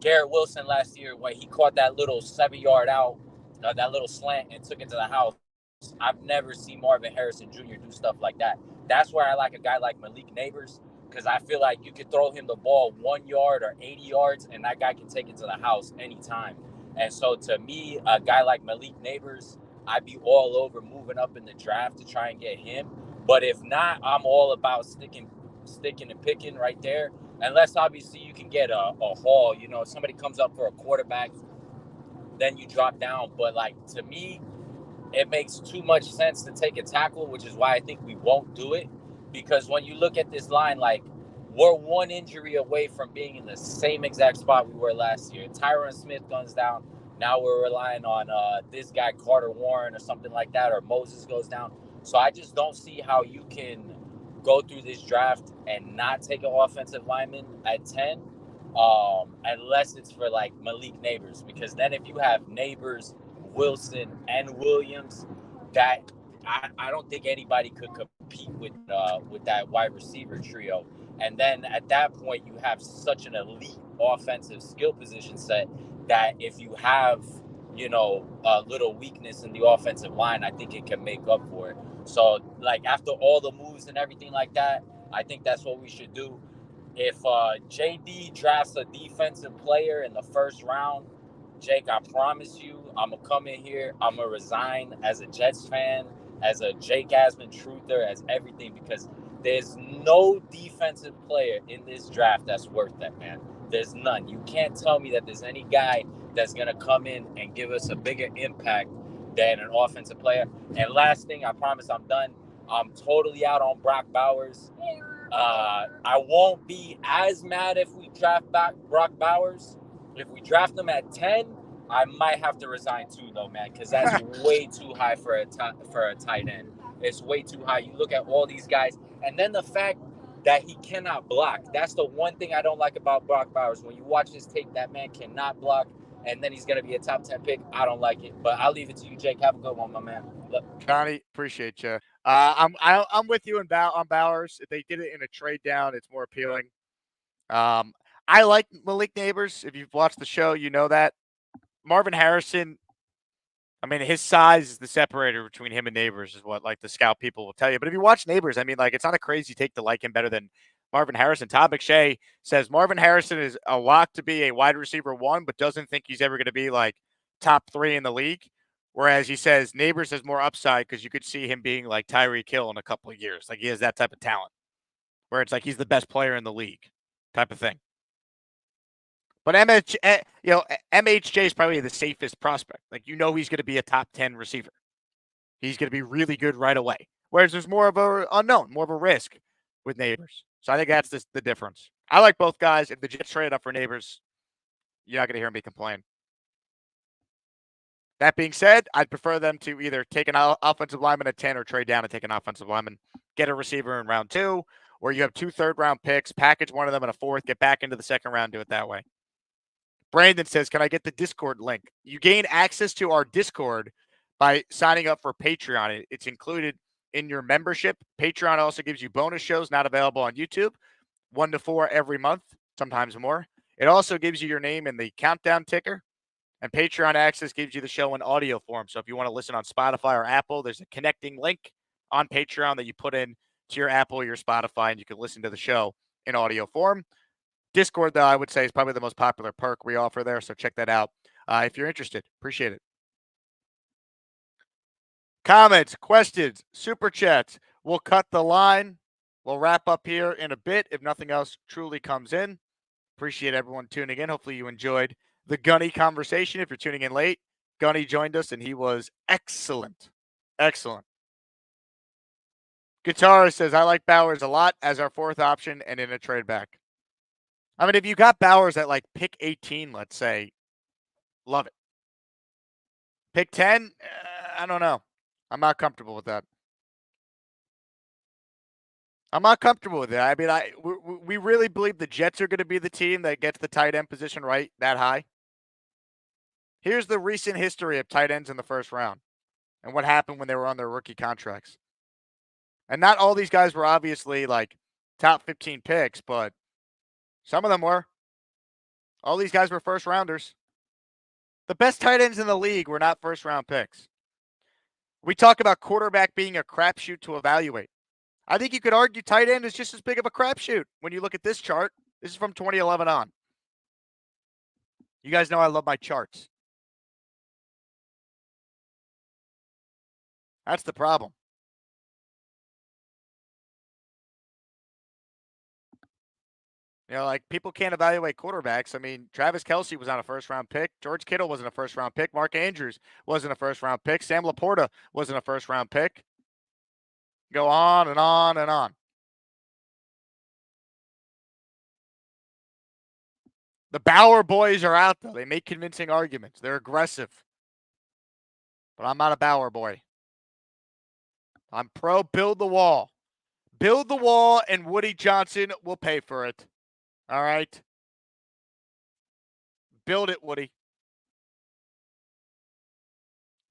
Garrett Wilson last year when he caught that little 7-yard out, that little slant and took it to the house. I've never seen Marvin Harrison Jr. do stuff like that. That's where I like a guy like Malik Neighbors, because I feel like you could throw him the ball 1 yard or 80 yards, and that guy can take it to the house anytime. And so to me, a guy like Malik Neighbors, I'd be all over moving up in the draft to try and get him. But if not, I'm all about sticking and picking right there. Unless obviously you can get a haul, you know, if somebody comes up for a quarterback, then you drop down. But like, to me, it makes too much sense to take a tackle, which is why I think we won't do it. Because when you look at this line, like, we're one injury away from being in the same exact spot we were last year. Tyron Smith goes down. Now we're relying on this guy, Carter Warren, or something like that, or Moses goes down. So I just don't see how you can go through this draft and not take an offensive lineman at 10, unless it's for, like, Malik Neighbors. Because then if you have Neighbors, Wilson, and Williams, that I don't think anybody could compete with that wide receiver trio. And then at that point, you have such an elite offensive skill position set that if you have, you know, a little weakness in the offensive line, I think it can make up for it. So, like, after all the moves and everything like that, I think that's what we should do. If JD drafts a defensive player in the first round, Jake, I promise you, I'm going to come in here, I'm going to resign as a Jets fan, as a Jake Asman truther, as everything, because there's no defensive player in this draft that's worth that, man. There's none. You can't tell me that there's any guy that's going to come in and give us a bigger impact than an offensive player. And last thing, I promise I'm done. I'm totally out on Brock Bowers. I won't be as mad if we draft back Brock Bowers. If we draft him at 10, I might have to resign too, though, man, because that's way too high for a tight end. It's way too high. You look at all these guys, and then the fact that he cannot block. That's the one thing I don't like about Brock Bowers. When you watch his tape, that man cannot block, and then he's going to be a top 10 pick. I don't like it, but I'll leave it to you, Jake. Have a good one, my man. Connie, appreciate you. I'm with you on Bowers. If they did it in a trade down, it's more appealing. I like Malik Neighbors. If you've watched the show, you know that. Marvin Harrison, I mean, his size is the separator between him and Neighbors, is what, like, the scout people will tell you. But if you watch Neighbors, I mean, like, it's not a crazy take to like him better than Marvin Harrison. Todd McShay says Marvin Harrison is a lock to be a wide receiver 1, but doesn't think he's ever going to be, like, top 3 in the league. Whereas he says Neighbors has more upside because you could see him being like Tyreek Hill in a couple of years. Like, he has that type of talent where it's like he's the best player in the league type of thing. But MHJ is probably the safest prospect. Like, you know, he's going to be a top 10 receiver. He's going to be really good right away. Whereas there's more of a unknown, more of a risk with Neighbors. So I think that's the difference. I like both guys. If the Jets trade up for Neighbors, you're not going to hear me complain. That being said, I'd prefer them to either take an offensive lineman at 10 or trade down and take an offensive lineman, get a receiver in round 2, or you have 2 third-round picks, package one of them in a 4th, get back into the 2nd round, do it that way. Brandon says, can I get the Discord link? You gain access to our Discord by signing up for Patreon. It's included in your membership. Patreon also gives you bonus shows not available on YouTube, 1 to 4 every month, sometimes more. It also gives you your name in the countdown ticker. And Patreon access gives you the show in audio form. So if you want to listen on Spotify or Apple, there's a connecting link on Patreon that you put in to your Apple or your Spotify, and you can listen to the show in audio form. Discord, though, I would say is probably the most popular perk we offer there. So check that out if you're interested. Appreciate it. Comments, questions, super chats. We'll cut the line. We'll wrap up here in a bit if nothing else truly comes in. Appreciate everyone tuning in. Hopefully you enjoyed the Gunny conversation. If you're tuning in late, Gunny joined us, and he was excellent. Excellent. Guitarist says, I like Bowers a lot as our 4th option and in a trade back. I mean, if you got Bowers at, like, pick 18, let's say, love it. Pick 10, I don't know. I'm not comfortable with that. I'm not comfortable with it. I mean, we really believe the Jets are going to be the team that gets the tight end position right that high. Here's the recent history of tight ends in the first round and what happened when they were on their rookie contracts. And not all these guys were obviously like top 15 picks, but some of them were. All these guys were first rounders. The best tight ends in the league were not first round picks. We talk about quarterback being a crapshoot to evaluate. I think you could argue tight end is just as big of a crapshoot when you look at this chart. This is from 2011 on. You guys know I love my charts. That's the problem. You know, like people can't evaluate quarterbacks. I mean, Travis Kelce was not a first-round pick. George Kittle wasn't a first-round pick. Mark Andrews wasn't a first-round pick. Sam Laporta wasn't a first-round pick. Go on and on and on. The Bauer boys are out there. They make convincing arguments. They're aggressive. But I'm not a Bauer boy. I'm pro build the wall. Build the wall, and Woody Johnson will pay for it. All right? Build it, Woody.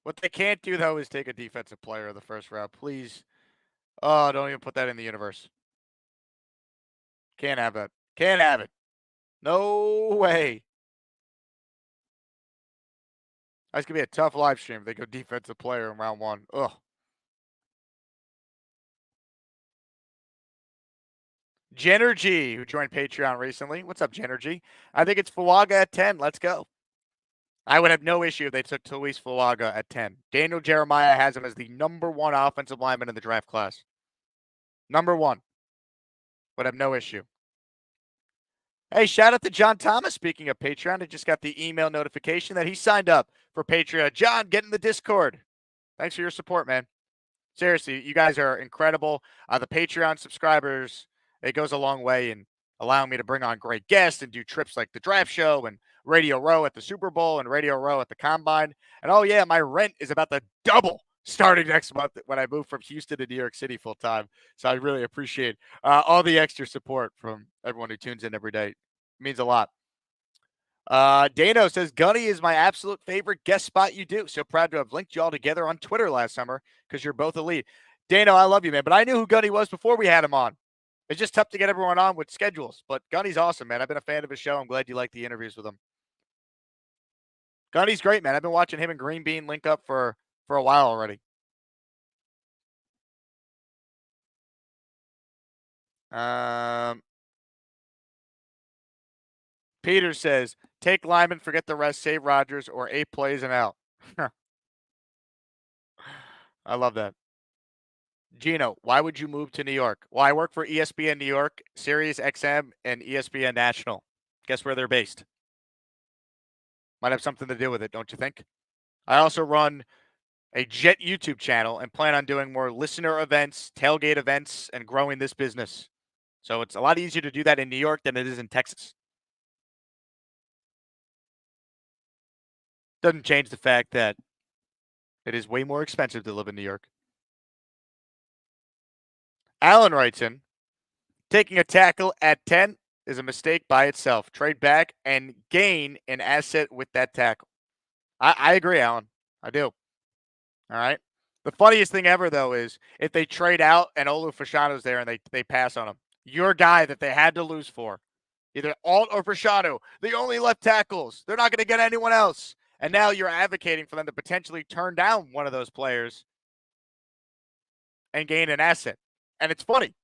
What they can't do, though, is take a defensive player in the first round. Please. Oh, don't even put that in the universe. Can't have it. Can't have it. No way. That's going to be a tough live stream if they go defensive player in round one. Ugh. Jennergy, who joined Patreon recently. What's up, Jennergy? I think it's Fuaga at 10. Let's go. I would have no issue if they took Luis Fuaga at 10. Daniel Jeremiah has him as the number 1 offensive lineman in the draft class. Number 1. Would have no issue. Hey, shout out to John Thomas. Speaking of Patreon, I just got the email notification that he signed up for Patreon. John, get in the Discord. Thanks for your support, man. Seriously, you guys are incredible. The Patreon subscribers, it goes a long way in allowing me to bring on great guests and do trips like the draft show and Radio Row at the Super Bowl and Radio Row at the Combine. And oh yeah, my rent is about to double starting next month when I move from Houston to New York City full time. So I really appreciate all the extra support from everyone who tunes in every day. It means a lot. Dano says, Gunny is my absolute favorite guest spot you do. So proud to have linked you all together on Twitter last summer because you're both elite. Dano, I love you, man. But I knew who Gunny was before we had him on. It's just tough to get everyone on with schedules. But Gunny's awesome, man. I've been a fan of his show. I'm glad you like the interviews with him. Gunny's great, man. I've been watching him and Green Bean link up for a while already. Peter says, take Lyman, forget the rest, save Rodgers, or 8 plays and out. I love that. Gino, why would you move to New York? Well, I work for ESPN New York, Sirius XM, and ESPN National. Guess where they're based? Might have something to do with it, don't you think? I also run a Jet YouTube channel and plan on doing more listener events, tailgate events, and growing this business. So it's a lot easier to do that in New York than it is in Texas. Doesn't change the fact that it is way more expensive to live in New York. Alan writes in, taking a tackle at 10 is a mistake by itself. Trade back and gain an asset with that tackle. I agree, Alan. I do. All right. The funniest thing ever, though, is if they trade out and Olu Fashano's there and they pass on him. Your guy that they had to lose for. Either Alt or Fashanu. The only left tackles. They're not going to get anyone else. And now you're advocating for them to potentially turn down one of those players and gain an asset. And it's funny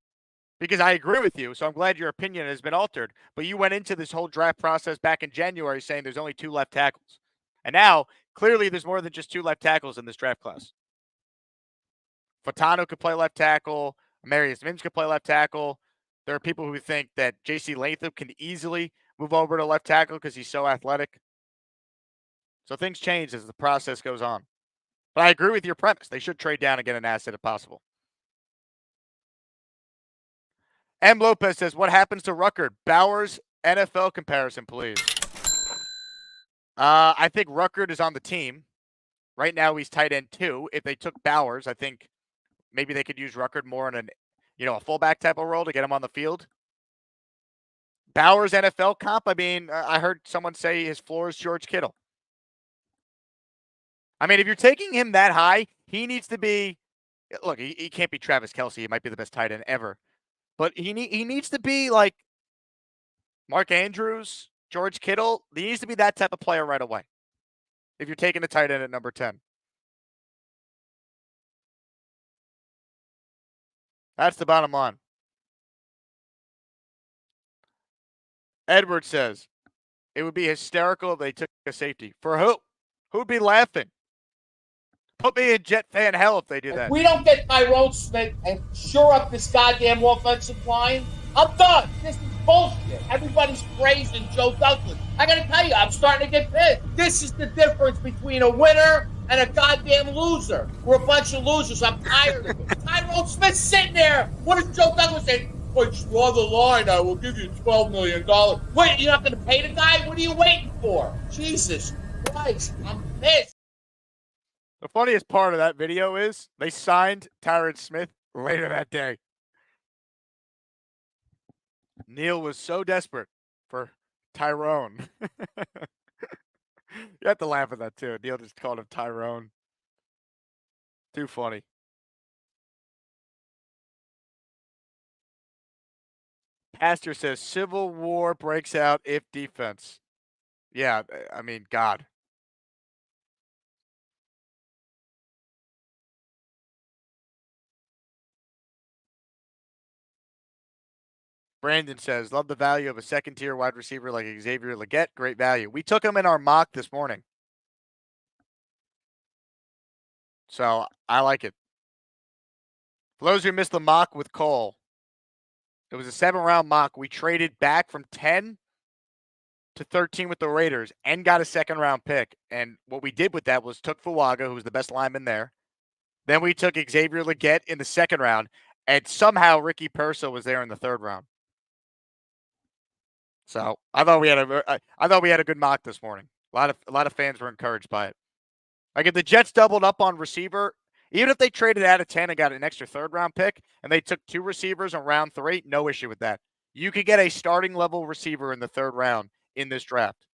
because I agree with you. So I'm glad your opinion has been altered. But you went into this whole draft process back in January saying there's only 2 left tackles. And now, clearly, there's more than just 2 left tackles in this draft class. Fatano could play left tackle. Marius Mims could play left tackle. There are people who think that J.C. Latham can easily move over to left tackle because he's so athletic. So things change as the process goes on. But I agree with your premise. They should trade down and get an asset if possible. M. Lopez says, what happens to Ruckert? Bowers NFL comparison, please. I think Ruckert is on the team. Right now, he's tight end 2. If they took Bowers, I think maybe they could use Ruckert more in a fullback type of role to get him on the field. Bowers NFL comp, I mean, I heard someone say his floor is George Kittle. I mean, if you're taking him that high, he needs to be. Look, he can't be Travis Kelce. He might be the best tight end ever, but he needs to be like Mark Andrews, George Kittle. He needs to be that type of player right away. If you're taking a tight end at number 10. That's the bottom line. Edward says, it would be hysterical if they took a safety. For who? Who'd be laughing? Put me in Jet fan hell if they do that. If we don't get Tyrone Smith and shore up this goddamn offensive line, I'm done. This is bullshit. Everybody's praising Joe Douglas. I gotta tell you, I'm starting to get pissed. This is the difference between a winner and a goddamn loser. We're a bunch of losers. I'm tired of it. Tyrone Smith's sitting there. What does Joe Douglas say? Well, draw the line. I will give you $12 million. Wait, you're not going to pay the guy? What are you waiting for? Jesus Christ, I'm pissed. The funniest part of that video is they signed Tyron Smith later that day. Neil was so desperate for Tyrone. You have to laugh at that too. Neil just called him Tyrone. Too funny. Pastor says civil war breaks out if defense. Yeah, I mean, God. Brandon says, love the value of a second-tier wide receiver like Xavier Legette. Great value. We took him in our mock this morning. So, I like it. For those who missed the mock with Cole, it was a 7-round mock. We traded back from 10 to 13 with the Raiders and got a second-round pick. And what we did with that was took Fuaga, who was the best lineman there. Then we took Xavier Legette in the second round, and somehow Ricky Perso was there in the third round. So I thought we had a good mock this morning. A lot of fans were encouraged by it. Like if the Jets doubled up on receiver, even if they traded out of 10 and got an extra third round pick, and they took 2 receivers in round 3, no issue with that. You could get a starting level receiver in the third round in this draft.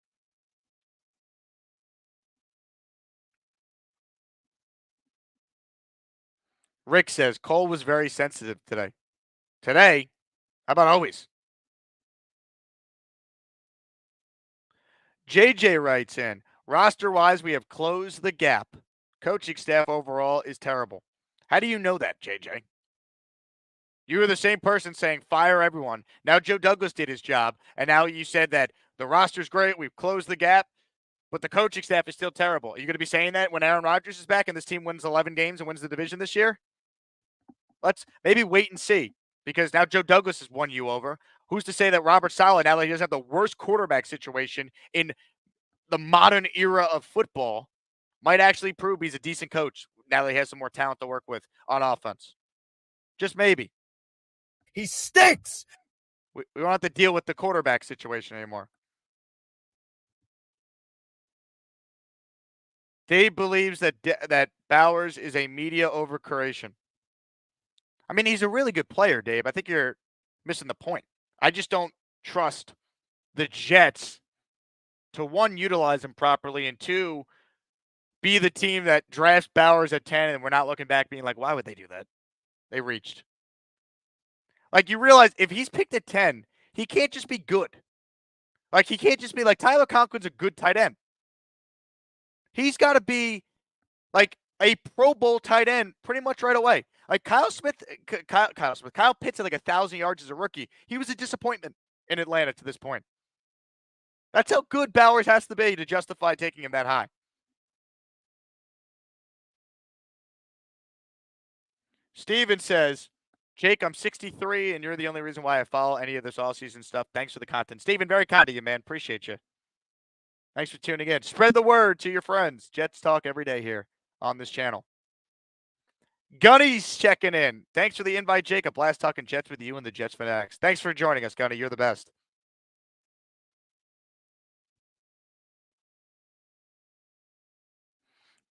Rick says Cole was very sensitive today. Today? How about always? JJ writes in, roster-wise, we have closed the gap. Coaching staff overall is terrible. How do you know that, JJ? You were the same person saying fire everyone. Now Joe Douglas did his job, and now you said that the roster's great, we've closed the gap, but the coaching staff is still terrible. Are you going to be saying that when Aaron Rodgers is back and this team wins 11 games and wins the division this year? Let's maybe wait and see, because now Joe Douglas has won you over. Who's to say that Robert Saleh, now that he doesn't have the worst quarterback situation in the modern era of football, might actually prove he's a decent coach now that he has some more talent to work with on offense? Just maybe. He stinks! We don't have to deal with the quarterback situation anymore. Dave believes that Bowers is a media overcreation. I mean, he's a really good player, Dave. I think you're missing the point. I just don't trust the Jets to, 1, utilize him properly, and 2, be the team that drafts Bowers at 10 and we're not looking back being like, why would they do that? They reached. Like, you realize if he's picked at 10, he can't just be good. Like, he can't just be like, Tyler Conklin's a good tight end. He's got to be like a Pro Bowl tight end pretty much right away. Like Kyle Pitts at like 1,000 yards as a rookie. He was a disappointment in Atlanta to this point. That's how good Bowers has to be to justify taking him that high. Steven says, Jake, I'm 63, and you're the only reason why I follow any of this all-season stuff. Thanks for the content. Steven, very kind of you, man. Appreciate you. Thanks for tuning in. Spread the word to your friends. Jets talk every day here on this channel. Gunny's checking in. Thanks for the invite, Jake. A blast talking Jets with you and the Jets fanatics. Thanks for joining us, Gunny. You're the best.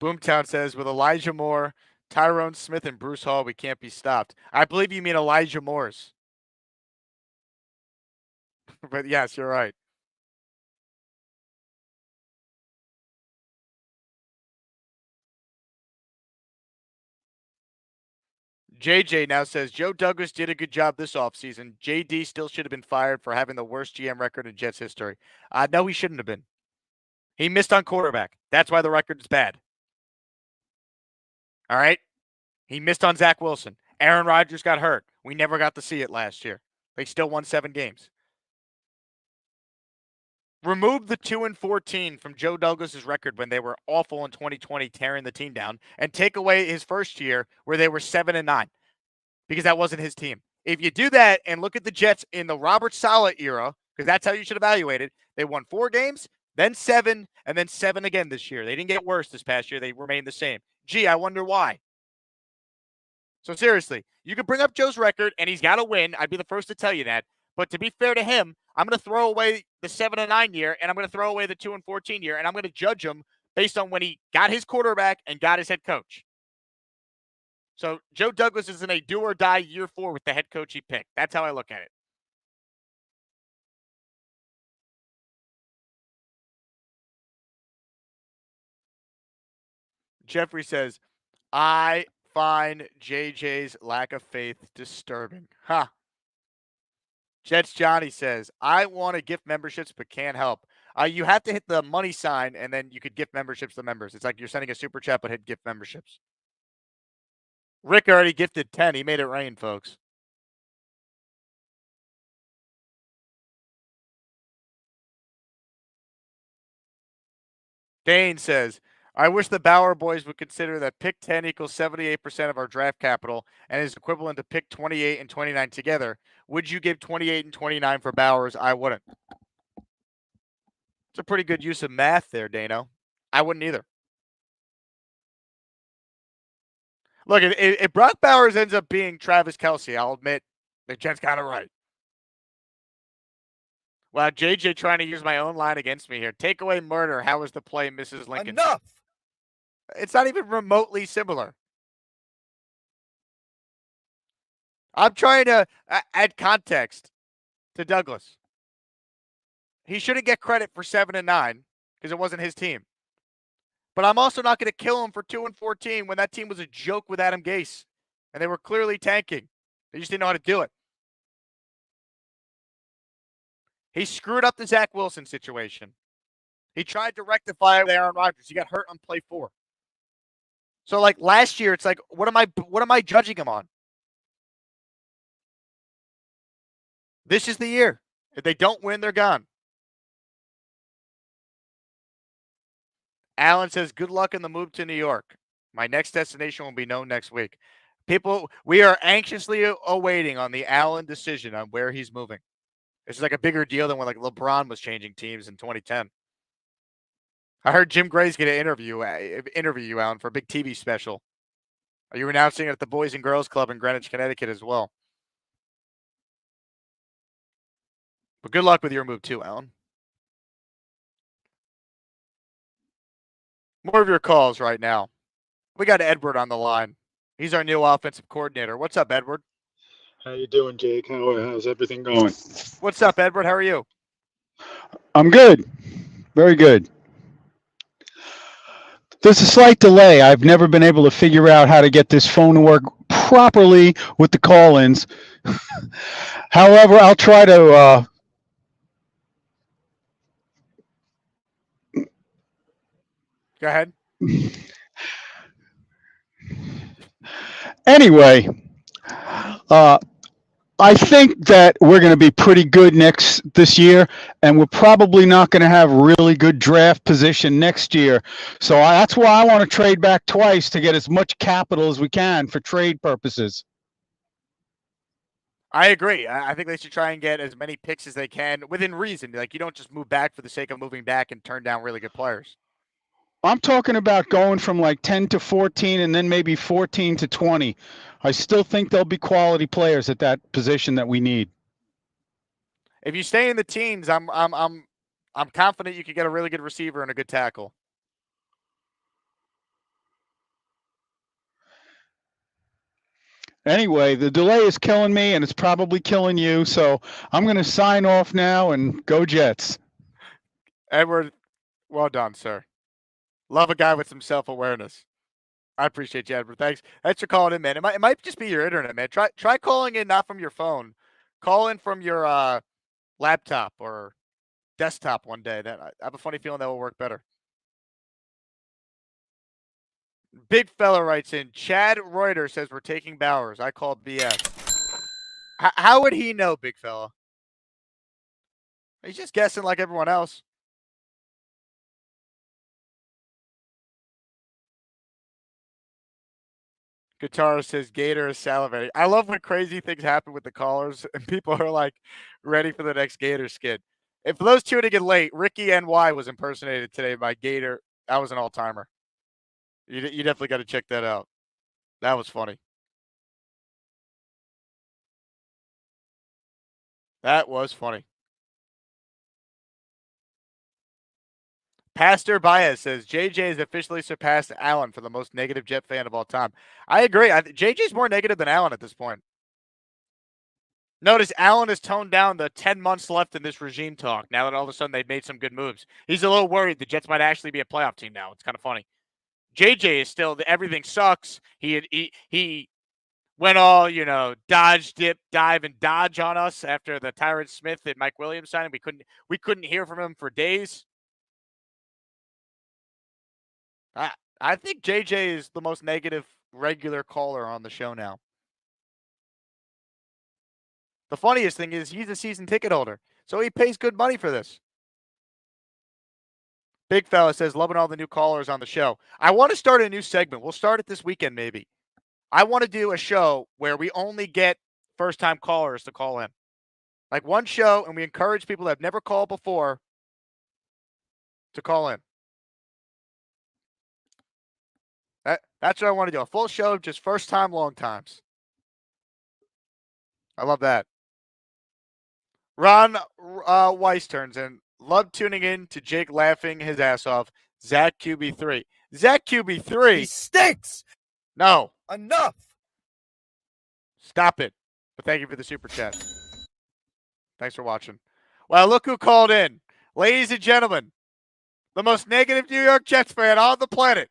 Boomtown says, with Elijah Moore, Tyrone Smith, and Bruce Hall, we can't be stopped. I believe you mean Elijah Moore's. But yes, you're right. JJ now says Joe Douglas did a good job this offseason. JD still should have been fired for having the worst GM record in Jets history. No, he shouldn't have been. He missed on quarterback. That's why the record is bad. All right? He missed on Zach Wilson. Aaron Rodgers got hurt. We never got to see it last year. They still won 7 games. Remove the 2-14 from Joe Douglas's record when they were awful in 2020, tearing the team down, and take away his first year where they were 7-9, because that wasn't his team. If you do that and look at the Jets in the Robert Saleh era, because that's how you should evaluate it, they won 4 games, then 7, and then 7 again this year. They didn't get worse this past year. They remained the same. Gee, I wonder why. So seriously, you could bring up Joe's record, and he's got to win. I'd be the first to tell you that. But to be fair to him, I'm going to throw away the 7-9 year, and I'm going to throw away the 2-14 year, and I'm going to judge him based on when he got his quarterback and got his head coach. So Joe Douglas is in a do or die year 4 with the head coach he picked. That's how I look at it. Jeffrey says, I find JJ's lack of faith disturbing. Huh. Jets Johnny says, I want to gift memberships but can't help. You have to hit the money sign, and then you could gift memberships to members. It's like you're sending a super chat, but hit gift memberships. Rick already gifted 10. He made it rain, folks. Dane says, I wish the Bauer boys would consider that pick 10 equals 78% of our draft capital and is equivalent to pick 28 and 29 together. Would you give 28 and 29 for Bowers? I wouldn't. It's a pretty good use of math there, Dano. I wouldn't either. Look, if Brock Bowers ends up being Travis Kelce, I'll admit the Jets got it right. Wow, JJ trying to use my own line against me here. Take away murder. How was the play, Mrs. Lincoln? Enough. It's not even remotely similar. I'm trying to add context to Douglas. He shouldn't get credit for 7-9 because it wasn't his team. But I'm also not going to kill him for 2-14 when that team was a joke with Adam Gase. And they were clearly tanking. They just didn't know how to do it. He screwed up the Zach Wilson situation. He tried to rectify it with Aaron Rodgers. He got hurt on play 4. So like last year, it's like, what am I judging him on? This is the year. If they don't win, they're gone. Alan says, good luck in the move to New York. My next destination will be known next week. People, we are anxiously awaiting on the Allen decision on where he's moving. This is like a bigger deal than when like LeBron was changing teams in 2010. I heard Jim Gray's going to interview you, Alan, for a big TV special. Are you announcing it at the Boys and Girls Club in Greenwich, Connecticut as well? But good luck with your move too, Alan. More of your calls right now. We got Edward on the line. He's our new offensive coordinator. What's up, Edward? How you doing, Jake? How's everything going? What's up, Edward? How are you? I'm good. Very good. There's a slight delay. I've never been able to figure out how to get this phone to work properly with the call-ins. However, I'll try to go ahead. Anyway, I think that we're going to be pretty good this year, and we're probably not going to have really good draft position next year. So that's why I want to trade back twice to get as much capital as we can for trade purposes. I agree. I think they should try and get as many picks as they can within reason. Like, you don't just move back for the sake of moving back and turn down really good players. I'm talking about going from like 10 to 14 and then maybe 14 to 20. I still think there'll be quality players at that position that we need. If you stay in the teens, I'm confident you could get a really good receiver and a good tackle. Anyway, the delay is killing me, and it's probably killing you, so I'm going to sign off now and go Jets. Edward, well done, sir. Love a guy with some self-awareness. I appreciate you, Edward. Thanks for calling in, man. It might just be your internet, man. Try calling in not from your phone. Call in from your laptop or desktop one day. I have a funny feeling that will work better. Big fella writes in, Chad Reuter says we're taking Bowers. I called BS. How would he know, big fella? He's just guessing like everyone else. Guitar says Gator is salivating. I love when crazy things happen with the callers and people are like ready for the next Gator skid. If those two to get late, Ricky NY was impersonated today by Gator. That was an all-timer. You definitely got to check that out. That was funny. That was funny. Pastor Baez says JJ has officially surpassed Allen for the most negative Jet fan of all time. I agree. JJ's more negative than Allen at this point. Notice Allen has toned down the 10 months left in this regime talk now that all of a sudden they've made some good moves. He's a little worried the Jets might actually be a playoff team now. It's kind of funny. JJ is still everything sucks. He went all, dodge, dip, dive, and dodge on us after the Tyron Smith and Mike Williams signing. We couldn't hear from him for days. I think JJ is the most negative regular caller on the show now. The funniest thing is he's a season ticket holder, so he pays good money for this. Big fella says, loving all the new callers on the show. I want to start a new segment. We'll start it this weekend, maybe. I want to do a show where we only get first-time callers to call in. Like one show, and we encourage people that have never called before to call in. That's what I want to do. A full show of just first-time, long times. I love that. Ron Weiss turns in. Love tuning in to Jake laughing his ass off. Zach QB3. Zach QB3. He stinks. No. Enough. Stop it. But thank you for the super chat. Thanks for watching. Well, look who called in. Ladies and gentlemen, the most negative New York Jets fan on the planet,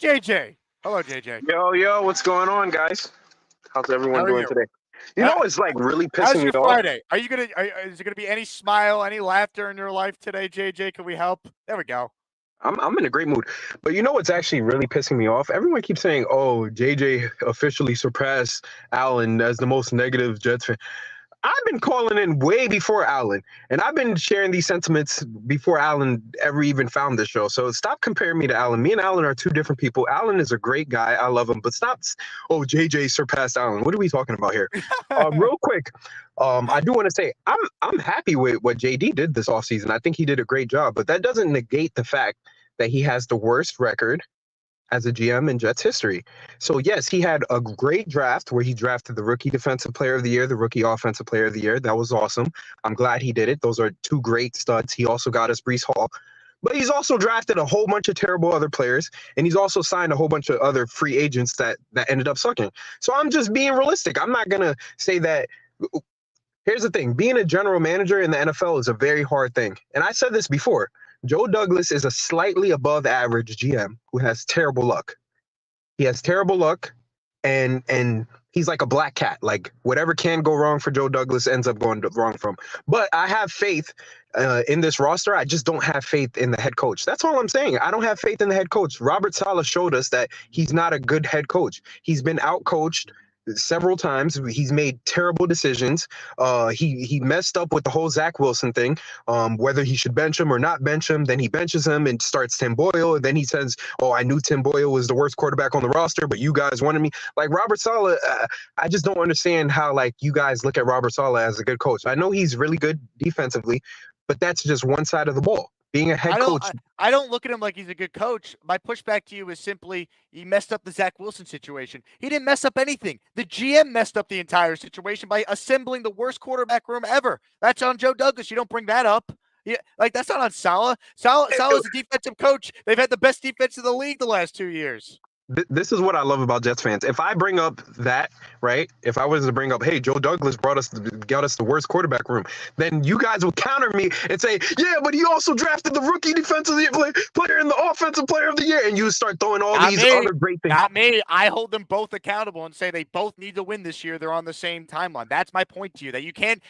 JJ. Hello, JJ. Yo, what's going on, guys? How's everyone doing today? You know, it's like really How's pissing your me off. Friday? Is there gonna be any smile, any laughter in your life today, JJ? Can we help? There we go. I'm in a great mood. But you know what's actually really pissing me off? Everyone keeps saying, oh, JJ officially surpassed Allen as the most negative Jets fan. I've been calling in way before Allen, and I've been sharing these sentiments before Allen ever even found the show. So stop comparing me to Allen. Me and Allen are two different people. Allen is a great guy. I love him. But stop. Oh, JJ surpassed Allen. What are we talking about here? Real quick, I do want to say I'm happy with what JD did this offseason. I think he did a great job. But that doesn't negate the fact that he has the worst record as a GM in Jets history. So yes, he had a great draft where he drafted the rookie defensive player of the year, the rookie offensive player of the year. That was awesome. I'm glad he did it. Those are two great studs. He also got us Breece Hall. But he's also drafted a whole bunch of terrible other players, and he's also signed a whole bunch of other free agents that ended up sucking. So I'm just being realistic. I'm not going to say that. Here's the thing. Being a general manager in the NFL is a very hard thing. And I said this before. Joe Douglas is a slightly above average GM who has terrible luck. He has terrible luck, and he's like a black cat. Like whatever can go wrong for Joe Douglas ends up going wrong for him. But I have faith in this roster. I just don't have faith in the head coach. That's all I'm saying. I don't have faith in the head coach. Robert Saleh showed us that he's not a good head coach. He's been outcoached several times. He's made terrible decisions. He messed up with the whole Zach Wilson thing, whether he should bench him or not bench him. Then he benches him and starts Tim Boyle. And then he says, oh, I knew Tim Boyle was the worst quarterback on the roster, but you guys wanted me. Like Robert Saleh, I just don't understand how like you guys look at Robert Saleh as a good coach. I know he's really good defensively, but that's just one side of the ball. Being a head coach. I don't look at him like he's a good coach. My pushback to you is simply he messed up the Zach Wilson situation. He didn't mess up anything. The GM messed up the entire situation by assembling the worst quarterback room ever. That's on Joe Douglas. You don't bring that up. Yeah, like that's not on Saleh. Saleh's a defensive coach. They've had the best defense in the league the last 2 years. This is what I love about Jets fans. If I bring up that, right? If I was to bring up, hey, Joe Douglas got us the worst quarterback room, then you guys will counter me and say, yeah, but he also drafted the rookie defensive player and the offensive player of the year, and you start throwing all these other great things. Not me. I hold them both accountable and say they both need to win this year. They're on the same timeline. That's my point to you. That you can't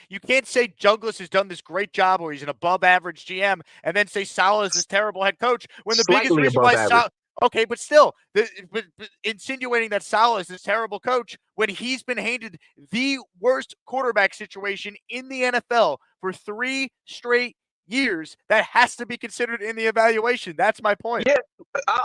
say Douglas has done this great job or he's an above average GM and then say Saleh is this terrible head coach when the biggest Slightly reason above why average. Okay, but still, but insinuating that Saleh is this terrible coach when he's been handed the worst quarterback situation in the NFL for 3 straight years, that has to be considered in the evaluation. That's my point. Yeah,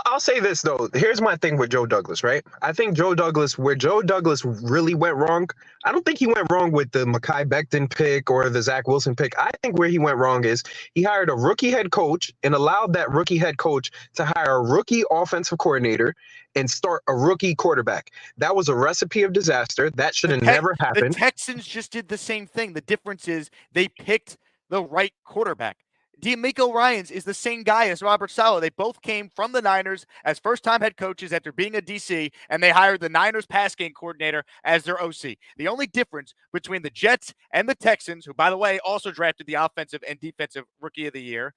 I'll say this, though. Here's my thing with Joe Douglas, right? I think where Joe Douglas really went wrong, I don't think he went wrong with the Mekhi Becton pick or the Zach Wilson pick. I think where he went wrong is he hired a rookie head coach and allowed that rookie head coach to hire a rookie offensive coordinator and start a rookie quarterback. That was a recipe of disaster. That should have never happened. The Texans just did the same thing. The difference is they picked the right quarterback. DeMeco Ryans is the same guy as Robert Saleh. They both came from the Niners as first-time head coaches after being a DC, and they hired the Niners pass game coordinator as their OC. The only difference between the Jets and the Texans, who, by the way, also drafted the offensive and defensive rookie of the year,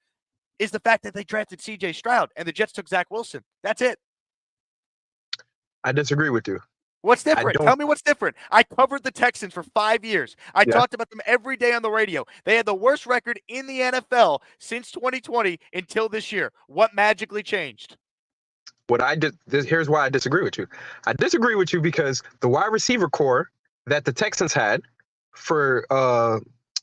is the fact that they drafted C.J. Stroud, and the Jets took Zach Wilson. That's it. I disagree with you. What's different? Tell me what's different. I covered the Texans for 5 years. I talked about them every day on the radio. They had the worst record in the NFL since 2020 until this year. What magically changed? Here's why I disagree with you. I disagree with you because the wide receiver core that the Texans had for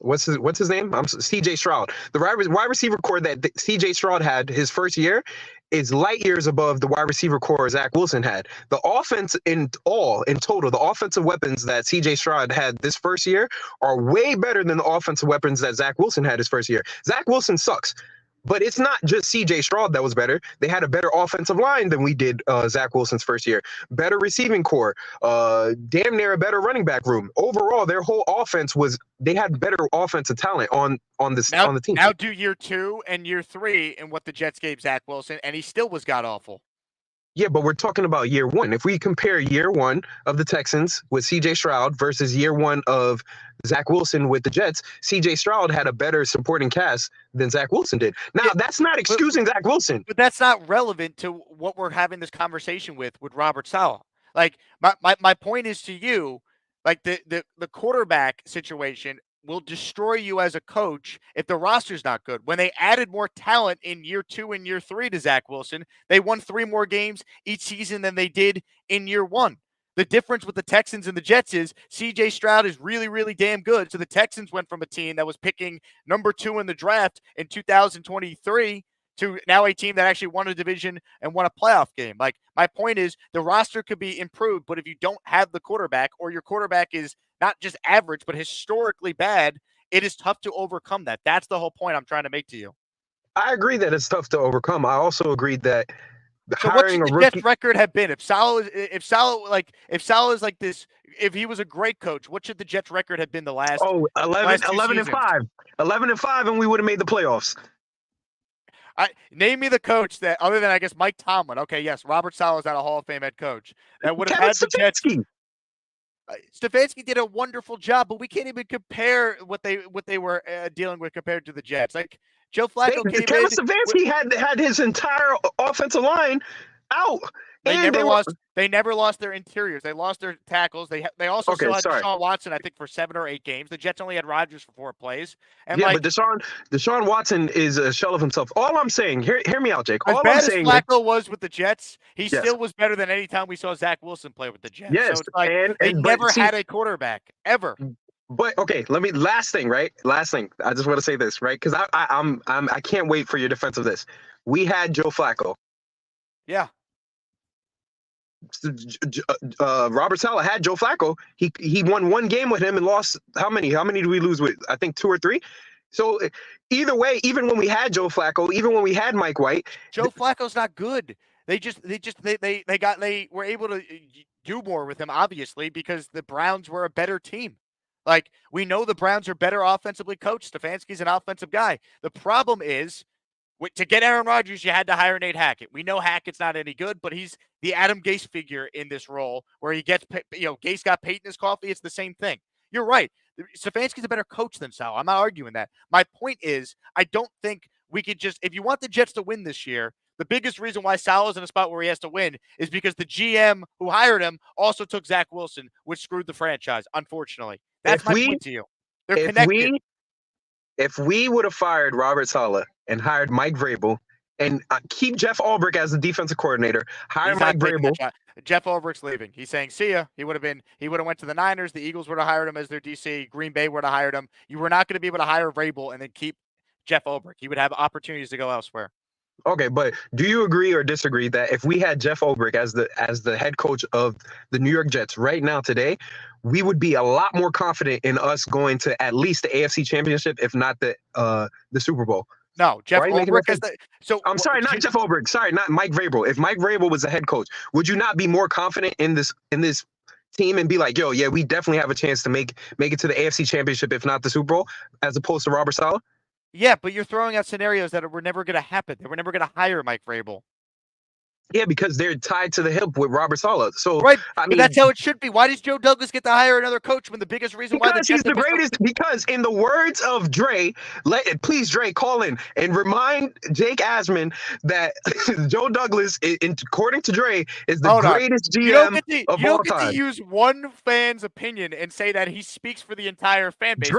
what's his name? C.J. Stroud. The wide receiver core that C.J. Stroud had his first year is light years above the wide receiver core Zach Wilson had. The offense in total, the offensive weapons that C.J. Stroud had this first year are way better than the offensive weapons that Zach Wilson had his first year. Zach Wilson sucks. But it's not just C.J. Stroud that was better. They had a better offensive line than we did Zach Wilson's first year. Better receiving core, damn near a better running back room. Overall, their whole offense they had better offensive talent on the team. Now do year 2 and year 3 and what the Jets gave Zach Wilson, and he still was god-awful. Yeah, but we're talking about year 1. If we compare year 1 of the Texans with C.J. Stroud versus year 1 of Zach Wilson with the Jets, C.J. Stroud had a better supporting cast than Zach Wilson did. Now, that's not excusing Zach Wilson. But that's not relevant to what we're having this conversation with Robert Saleh. Like, my point is to you, like the quarterback situation will destroy you as a coach if the roster's not good. When they added more talent in year 2 and year 3 to Zach Wilson, they won 3 more games each season than they did in year 1. The difference with the Texans and the Jets is C.J. Stroud is really, really damn good. So the Texans went from a team that was picking number 2 in the draft in 2023 to now a team that actually won a division and won a playoff game. Like, my point is the roster could be improved, but if you don't have the quarterback or your quarterback is not just average, but historically bad, it is tough to overcome that. That's the whole point I'm trying to make to you. I agree that it's tough to overcome. I also agree that so what should the Jets record have been? If Saleh is like this, if he was a great coach, what should the Jets record have been the last? 11-5. 11-5, and we would have made the playoffs. Name me the coach that, other than I guess Mike Tomlin. Okay, yes, Robert Saleh is not a Hall of Fame head coach. That would have had the Jets. Stefanski did a wonderful job, but we can't even compare what they were dealing with compared to the Jets. Like Joe Flacco came Kevin Stefanski had his entire offensive line out. They never lost their interiors. They lost their tackles. They also still had Deshaun Watson, I think, for 7 or 8 games. The Jets only had Rodgers for 4 plays. And but Deshaun Watson is a shell of himself. All I'm saying, hear me out, Jake. All I'm saying, as Flacco was with the Jets, he still was better than any time we saw Zach Wilson play with the Jets. Yes, so it's like they never had a quarterback ever. But okay, last thing. I just want to say this, right? Because I can't wait for your defense of this. We had Joe Flacco. Yeah. Robert Saleh had Joe Flacco. He won 1 game with him and lost how many? How many did we lose with? I think 2 or 3. So either way, even when we had Joe Flacco, even when we had Mike White, Joe Flacco's not good. They were able to do more with him, obviously, because the Browns were a better team. Like, we know the Browns are better offensively coached. Stefanski's an offensive guy. The problem is To get Aaron Rodgers, you had to hire Nate Hackett. We know Hackett's not any good, but he's the Adam Gase figure in this role where he gets, Gase got paid in his coffee. It's the same thing. You're right. Stefanski's a better coach than Sal. I'm not arguing that. My point is, I don't think we could just, if you want the Jets to win this year, the biggest reason why Sal is in a spot where he has to win is because the GM who hired him also took Zach Wilson, which screwed the franchise, unfortunately. That's my point to you. They're connected. If we would have fired Robert Saleh and hired Mike Vrabel and keep Jeff Ulbrich as the defensive coordinator, hire Mike Vrabel. Jeff Ulbrich's leaving. He's saying, see ya. He would have went to the Niners. The Eagles would have hired him as their DC. Green Bay would have hired him. You were not going to be able to hire Vrabel and then keep Jeff Ulbrich. He would have opportunities to go elsewhere. Okay, but do you agree or disagree that if we had Jeff Ulbrich as the head coach of the New York Jets right now today, we would be a lot more confident in us going to at least the AFC Championship, if not the Super Bowl? No, Jeff Ulbrich is the. So I'm sorry, not Jeff Ulbrich. Sorry, not Mike Vrabel. If Mike Vrabel was the head coach, would you not be more confident in this team and be like, yo, yeah, we definitely have a chance to make it to the AFC Championship, if not the Super Bowl, as opposed to Robert Saleh? Yeah, but you're throwing out scenarios that were never going to happen. They were never going to hire Mike Vrabel. Yeah, because they're tied to the hip with Robert Saleh. So right, I mean, that's how it should be. Why does Joe Douglas get to hire another coach when the biggest reason why he's the greatest? Because in the words of Dre, please Dre, call in and remind Jake Asman that Joe Douglas, according to Dre, is the greatest GM of all time. You don't get to use one fan's opinion and say that he speaks for the entire fan base.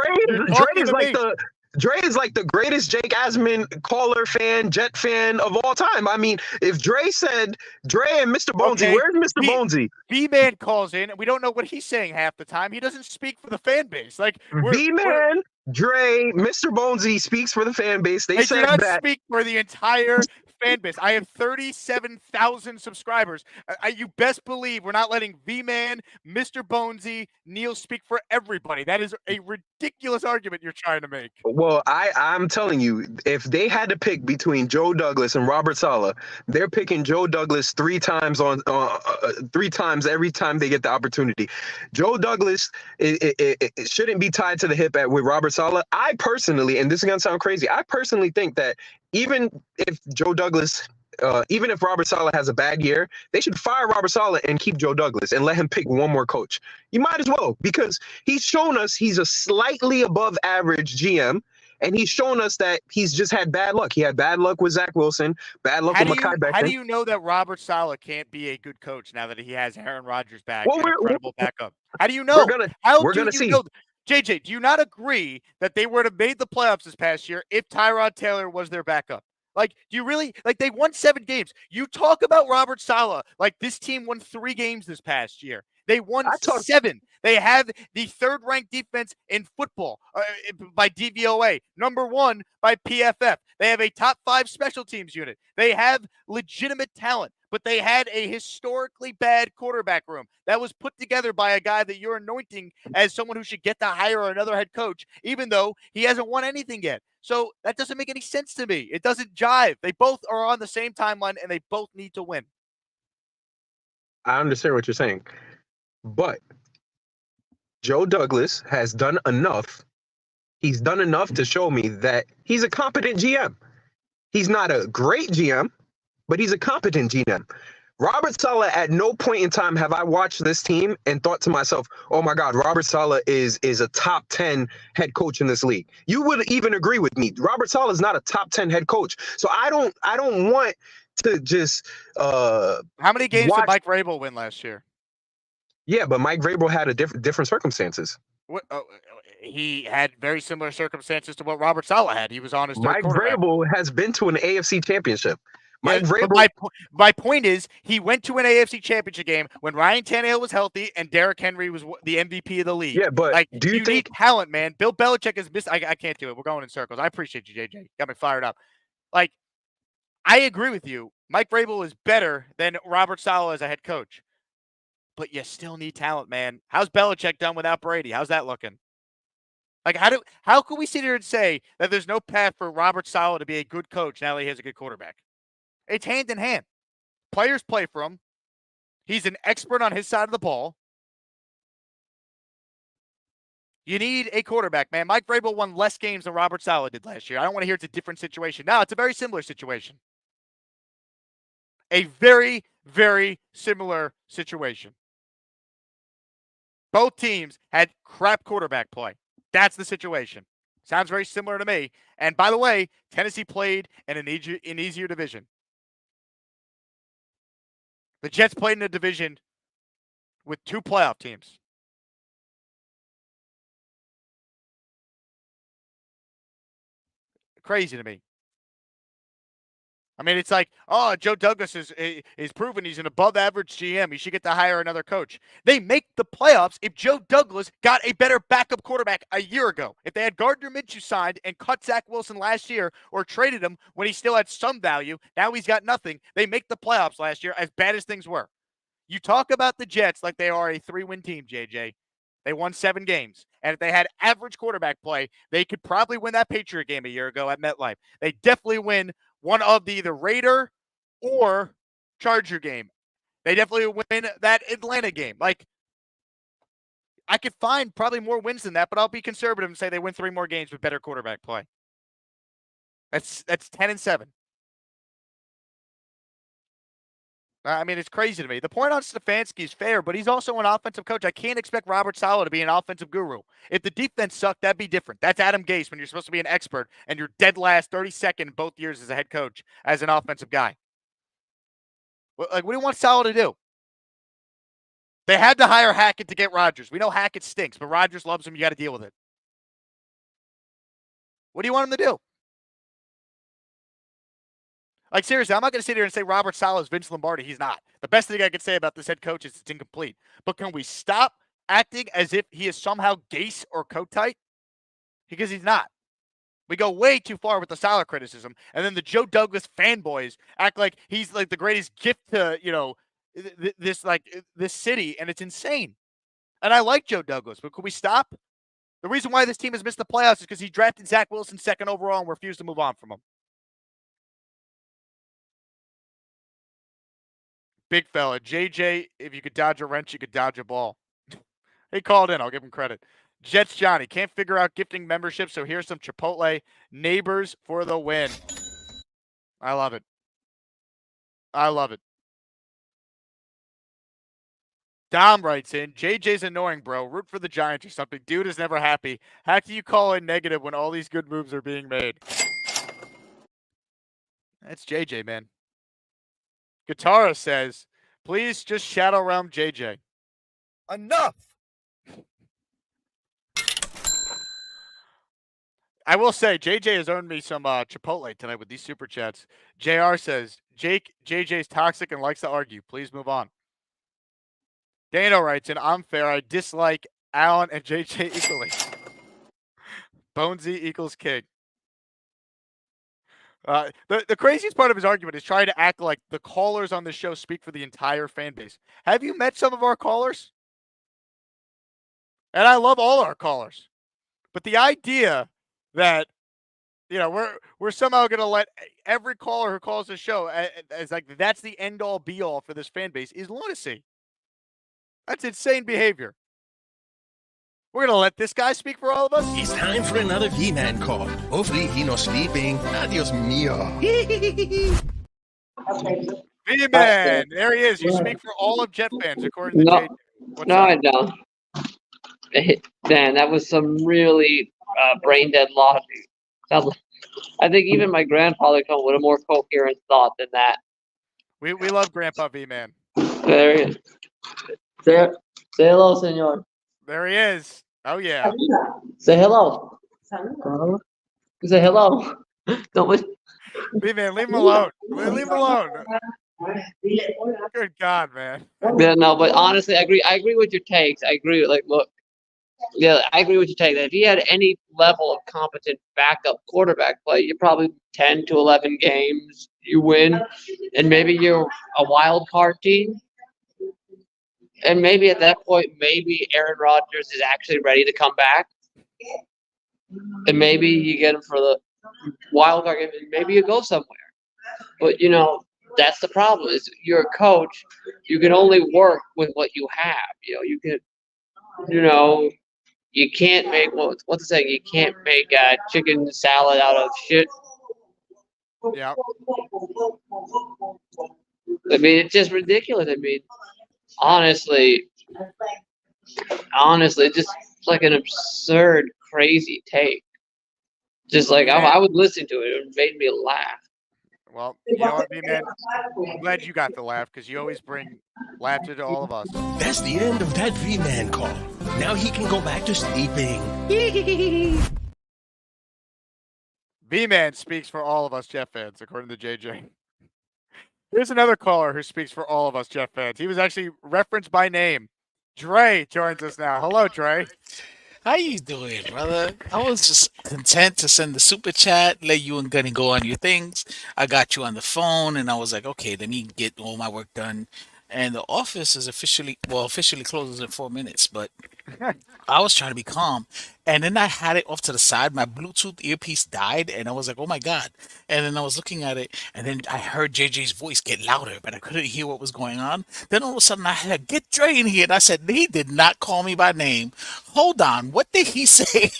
Dre is like the greatest Jake Asman caller fan, Jet fan of all time. I mean, if Dre said, Dre and Mr. Bonesy, where's Mr. Bonesy? B-Man calls in, and we don't know what he's saying half the time. He doesn't speak for the fan base. Like B-Man, Dre, Mr. Bonesy speaks for the fan base. They said do not that. Speak for the entire fan base. I have 37,000 subscribers. You best believe we're not letting V-Man, Mr. Bonesy, Neil speak for everybody. That is a ridiculous argument you're trying to make. Well, I'm telling you, if they had to pick between Joe Douglas and Robert Saleh, they're picking Joe Douglas three times every time they get the opportunity. Joe Douglas it shouldn't be tied to the hip with Robert Saleh. I personally, and this is going to sound crazy, I personally think that even if Robert Saleh has a bad year, they should fire Robert Saleh and keep Joe Douglas and let him pick one more coach. You might as well, because he's shown us he's a slightly above average GM, and he's shown us that he's just had bad luck. He had bad luck with Zach Wilson, bad luck with Mekhi Becton. How do you know that Robert Saleh can't be a good coach now that he has Aaron Rodgers back and incredible backup? How do you know? We're gonna see. JJ, do you not agree that they would have made the playoffs this past year if Tyrod Taylor was their backup? Like, do you really they won 7 games? You talk about Robert Saleh like this team won 3 games this past year. They won 7. They have the 3rd-ranked defense in football by DVOA, number 1 by PFF. They have a top 5 special teams unit. They have legitimate talent, but they had a historically bad quarterback room that was put together by a guy that you're anointing as someone who should get to hire another head coach, even though he hasn't won anything yet. So that doesn't make any sense to me. It doesn't jive. They both are on the same timeline, and they both need to win. I understand what you're saying, but Joe Douglas has done enough. He's done enough to show me that he's a competent GM. He's not a great GM, but he's a competent GM. Robert Saleh, at no point in time have I watched this team and thought to myself, oh my God, Robert Saleh is a top 10 head coach in this league. You would even agree with me. Robert Saleh is not a top 10 head coach. So I don't want to just how many games did Mike Vrabel win last year? Yeah, but Mike Vrabel had a different circumstances. He had very similar circumstances to what Robert Saleh had. He was on his third quarterback. Mike Vrabel has been to an AFC championship. Mike Vrabel. My point is, he went to an AFC championship game when Ryan Tannehill was healthy and Derrick Henry was the MVP of the league. Yeah, but do you think talent, man? Bill Belichick is missing. I can't do it. We're going in circles. I appreciate you, JJ. Got me fired up. I agree with you. Mike Vrabel is better than Robert Saleh as a head coach, but you still need talent, man. How's Belichick done without Brady? How's that looking? How can we sit here and say that there's no path for Robert Saleh to be a good coach now that he has a good quarterback? It's hand in hand. Players play for him. He's an expert on his side of the ball. You need a quarterback, man. Mike Vrabel won less games than Robert Saleh did last year. I don't want to hear it's a different situation. No, it's a very similar situation. A very, very similar situation. Both teams had crap quarterback play. That's the situation. Sounds very similar to me. And by the way, Tennessee played in an easier division. The Jets played in a division with 2 playoff teams. Crazy to me. I mean, it's like, oh, Joe Douglas is proven he's an above-average GM. He should get to hire another coach. They make the playoffs if Joe Douglas got a better backup quarterback a year ago. If they had Gardner Minshew signed and cut Zach Wilson last year or traded him when he still had some value, now he's got nothing. They make the playoffs last year as bad as things were. You talk about the Jets like they are a 3-win team, JJ. They won 7 games. And if they had average quarterback play, they could probably win that Patriot game a year ago at MetLife. They definitely win one of the either Raider or Charger game. They definitely win that Atlanta game. Like, I could find probably more wins than that, but I'll be conservative and say they win 3 more games with better quarterback play. That's 10-7. I mean, it's crazy to me. The point on Stefanski is fair, but he's also an offensive coach. I can't expect Robert Saleh to be an offensive guru. If the defense sucked, that'd be different. That's Adam Gase when you're supposed to be an expert and you're dead last 32nd in both years as a head coach, as an offensive guy. Like, what do you want Saleh to do? They had to hire Hackett to get Rodgers. We know Hackett stinks, but Rodgers loves him. You got to deal with it. What do you want him to do? Like, seriously, I'm not going to sit here and say Robert Saleh is Vince Lombardi. He's not. The best thing I could say about this head coach is it's incomplete. But can we stop acting as if he is somehow Gase or Kotite? Because he's not. We go way too far with the Saleh criticism. And then the Joe Douglas fanboys act like he's like the greatest gift to, this city. And it's insane. And I like Joe Douglas, but could we stop? The reason why this team has missed the playoffs is because he drafted Zach Wilson 2nd overall and refused to move on from him. Big fella. JJ, if you could dodge a wrench, you could dodge a ball. He called in. I'll give him credit. Jets Johnny. Can't figure out gifting membership, so here's some Chipotle neighbors for the win. I love it. I love it. Dom writes in, JJ's annoying, bro. Root for the Giants or something. Dude is never happy. How can you call in negative when all these good moves are being made? That's JJ, man. Guitarra says, please just shadow realm JJ. Enough! I will say, JJ has earned me some Chipotle tonight with these super chats. JR says, JJ's toxic and likes to argue. Please move on. Dano writes in, I'm fair. I dislike Allen and JJ equally. Bonesy equals king. The craziest part of his argument is trying to act like the callers on the show speak for the entire fan base. Have you met some of our callers? And I love all our callers. But the idea that, we're somehow going to let every caller who calls the show as like that's the end-all be-all for this fan base is lunacy. That's insane behavior. We're going to let this guy speak for all of us? It's time for another V-Man call. Hopefully he no sleeping. Adios mio. V-Man, there he is. You speak for all of Jet fans, according to JJ. No, I don't. Man, that was some really brain-dead logic. I think even my grandfather come with a more coherent thought than that. We love Grandpa V-Man. There he is. Say hello, senor. There he is. Oh, yeah. Say hello. Say hello. Don't V-Man, leave him alone. Leave him alone. Good God, man. Yeah, no, but honestly, I agree with your takes. I agree. Like, look, yeah, I agree with your take that if he had any level of competent backup quarterback play, you're probably 10 to 11 games, you win, and maybe you're a wild card team. And maybe at that point, maybe Aaron Rodgers is actually ready to come back. And maybe you get him for the wild card game, and maybe you go somewhere. But, that's the problem is you're a coach. You can only work with what you have. You can, you can't make what's the saying? You can't make chicken salad out of shit. Yeah. I mean, it's just ridiculous. I mean, honestly, just like an absurd, crazy take. Just like I would listen to it. It made me laugh. Well, you know what, B-Man? I'm glad you got the laugh because you always bring laughter to all of us. That's the end of that V-Man call. Now he can go back to sleeping. B-Man speaks for all of us Jet fans, according to JJ. Here's another caller who speaks for all of us Jet fans. He was actually referenced by name. Dre joins us now. Hello, Dre. How you doing, brother? I was just content to send the super chat, let you and Gunny go on your things. I got you on the phone, and I was like, okay, let me get all my work done. And the office is officially closes in 4 minutes, but I was trying to be calm. And then I had it off to the side. My Bluetooth earpiece died, and I was like, oh my God. And then I was looking at it, and then I heard JJ's voice get louder, but I couldn't hear what was going on. Then all of a sudden, I had get Dre in here, and I said, he did not call me by name. Hold on, what did he say?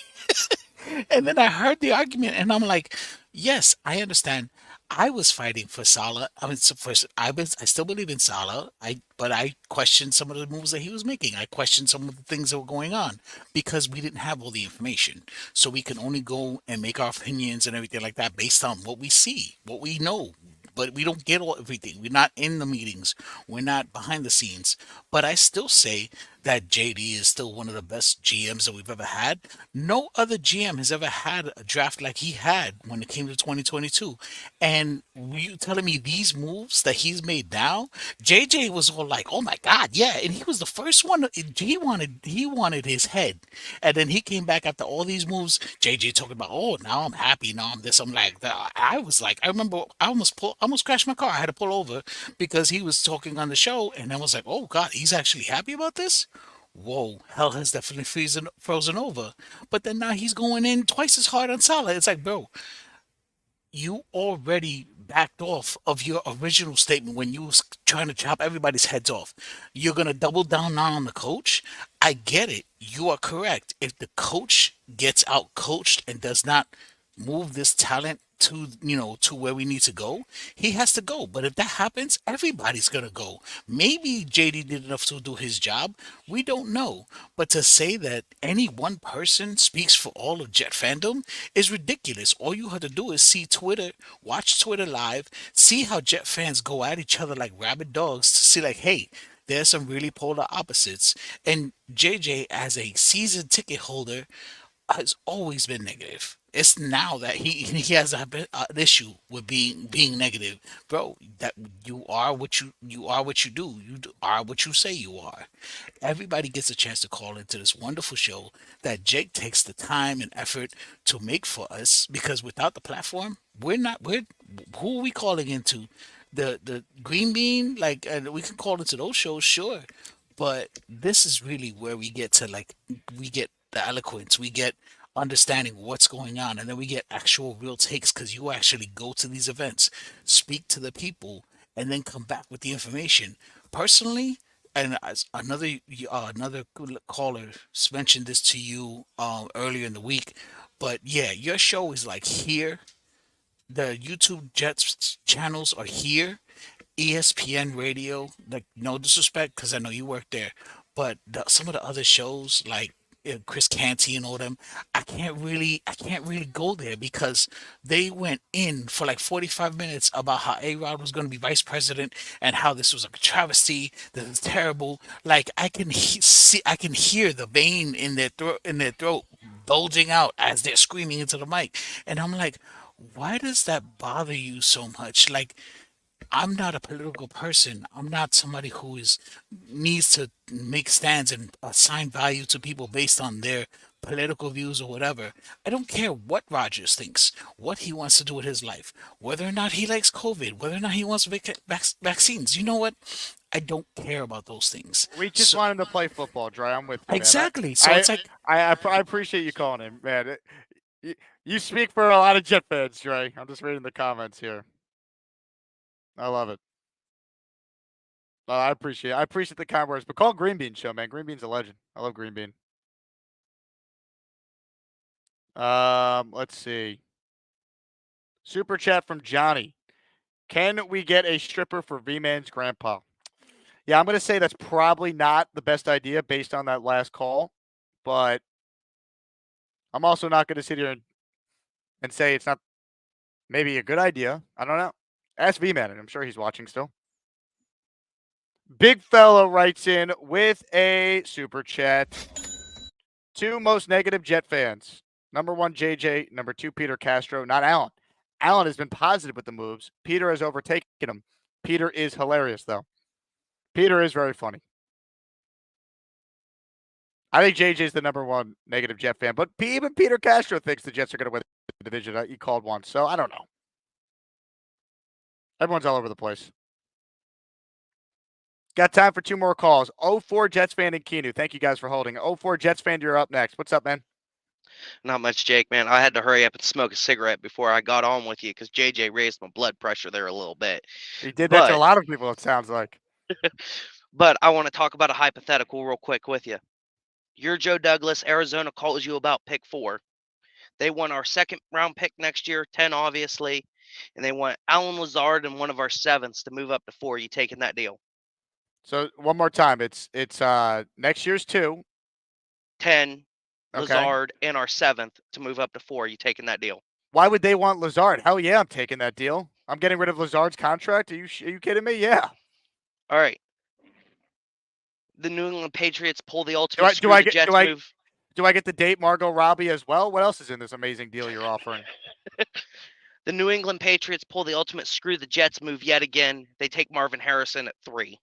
And then I heard the argument, and I'm like, yes, I understand. I was fighting for Salah. I mean, I still believe in Salah. But I questioned some of the moves that he was making. I questioned some of the things that were going on because we didn't have all the information. So we can only go and make our opinions and everything like that based on what we see, what we know. But we don't get everything. We're not in the meetings. We're not behind the scenes. But I still say that JD is still one of the best GMs that we've ever had. No other GM has ever had a draft like he had when it came to 2022. And you telling me these moves that he's made now? JJ was all like, "Oh my God, yeah!" And he was the first one. He wanted his head, and then he came back after all these moves. JJ talking about, "Oh, now I'm happy. Now I'm this. I'm like that." I was like, I remember I almost crashed my car. I had to pull over because he was talking on the show, and I was like, "Oh God, he's actually happy about this." Whoa, hell has definitely frozen over. But then now he's going in twice as hard on Salah. It's like, bro, you already backed off of your original statement when you was trying to chop everybody's heads off. You're gonna double down now on the coach. I get it. You are correct. If the coach gets out coached and does not move this talent to where we need to go, he has to go. But if that happens, everybody's gonna go. Maybe JD did enough to do his job. We don't know. But to say that any one person speaks for all of Jet fandom is ridiculous. All you have to do is see Twitter, watch Twitter live, see how Jet fans go at each other like rabid dogs to see like, hey, there's some really polar opposites. And JJ, as a season ticket holder, has always been negative. It's now that he has an issue with being negative, bro. That you are what you are what you do. Are what you say you are. Everybody gets a chance to call into this wonderful show that Jake takes the time and effort to make for us. Because without the platform, we're who are we calling into? The Green Bean, like we can call into those shows, sure, but this is really where we get to we get the eloquence, we get understanding what's going on, and then we get actual real takes because you actually go to these events, speak to the people, and then come back with the information. Personally, and as another caller mentioned this to you earlier in the week, but yeah, your show is like here. The YouTube Jets channels are here. ESPN Radio, like no disrespect, because I know you work there, but some of the other shows like Chris Canty and all them, I can't really go there because they went in for like 45 minutes about how A Rod was going to be vice president and how this was a travesty, this is terrible. Like I can hear the vein in their throat bulging out as they're screaming into the mic, and I'm like, why does that bother you so much? Like, I'm not a political person. I'm not somebody who needs to make stands and assign value to people based on their political views or whatever. I don't care what Rogers thinks, what he wants to do with his life, whether or not he likes COVID, whether or not he wants vaccines. You know what? I don't care about those things. We just want him to play football, Dre. I'm with you, man. Exactly. So it's like I appreciate you calling him, man. You speak for a lot of Jet fans, Dre. I'm just reading the comments here. I love it. I appreciate the kind words, but call Green Bean show, man. Green Bean's a legend. I love Green Bean. Let's see. Super chat from Johnny. Can we get a stripper for V-Man's grandpa? Yeah, I'm going to say that's probably not the best idea based on that last call, but I'm also not going to sit here and say it's not maybe a good idea. I don't know. Ask V-Man, and I'm sure he's watching still. Big Fellow writes in with a super chat. 2 most negative Jet fans. Number 1, JJ. Number 2, Peter Castro. Not Alan. Alan has been positive with the moves. Peter has overtaken him. Peter is hilarious, though. Peter is very funny. I think JJ's the number 1 negative Jet fan, but even Peter Castro thinks the Jets are going to win the division. He called once, so I don't know. Everyone's all over the place. Got time for 2 more calls. 04 Jets fan and Keanu. Thank you guys for holding. 04 Jets fan, you're up next. What's up, man? Not much, Jake, man. I had to hurry up and smoke a cigarette before I got on with you because JJ raised my blood pressure there a little bit. He did that to a lot of people, it sounds like. But I want to talk about a hypothetical real quick with you. You're Joe Douglas. Arizona calls you about pick 4. They want our 2nd round pick next year, 10 obviously, and they want Alan Lazard and one of our 7s to move up to 4. You taking that deal? So one more time, it's next year's 2. 10, Okay. Lazard, and our 7th to move up to 4. You taking that deal? Why would they want Lazard? Hell yeah, I'm taking that deal. I'm getting rid of Lazard's contract. Are you kidding me? Yeah. All right. The New England Patriots pull the ultimate screw the Jets move. Do I get to date Margot Robbie as well? What else is in this amazing deal you're offering? The New England Patriots pull the ultimate screw the Jets move yet again. They take Marvin Harrison at 3.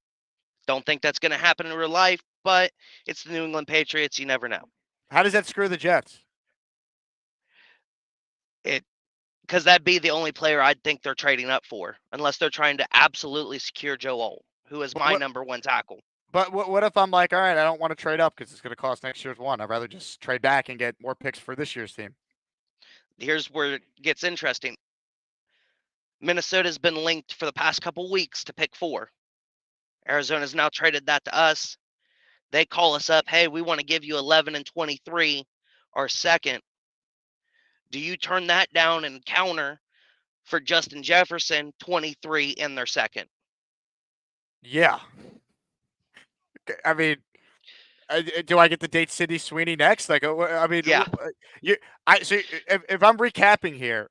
Don't think that's going to happen in real life, but it's the New England Patriots. You never know. How does that screw the Jets? Because that'd be the only player I'd think they're trading up for, unless they're trying to absolutely secure Joe Alt, who is my number 1 tackle. But what if I'm like, all right, I don't want to trade up because it's going to cost next year's 1. I'd rather just trade back and get more picks for this year's team. Here's where it gets interesting. Minnesota's been linked for the past couple weeks to pick 4. Arizona's now traded that to us. They call us up, hey, we want to give you 11 and 23, our 2nd. Do you turn that down and counter for Justin Jefferson, 23, and their 2nd? Yeah. I mean, do I get to date Sydney Sweeney next? Like, I mean, yeah. So if I'm recapping here,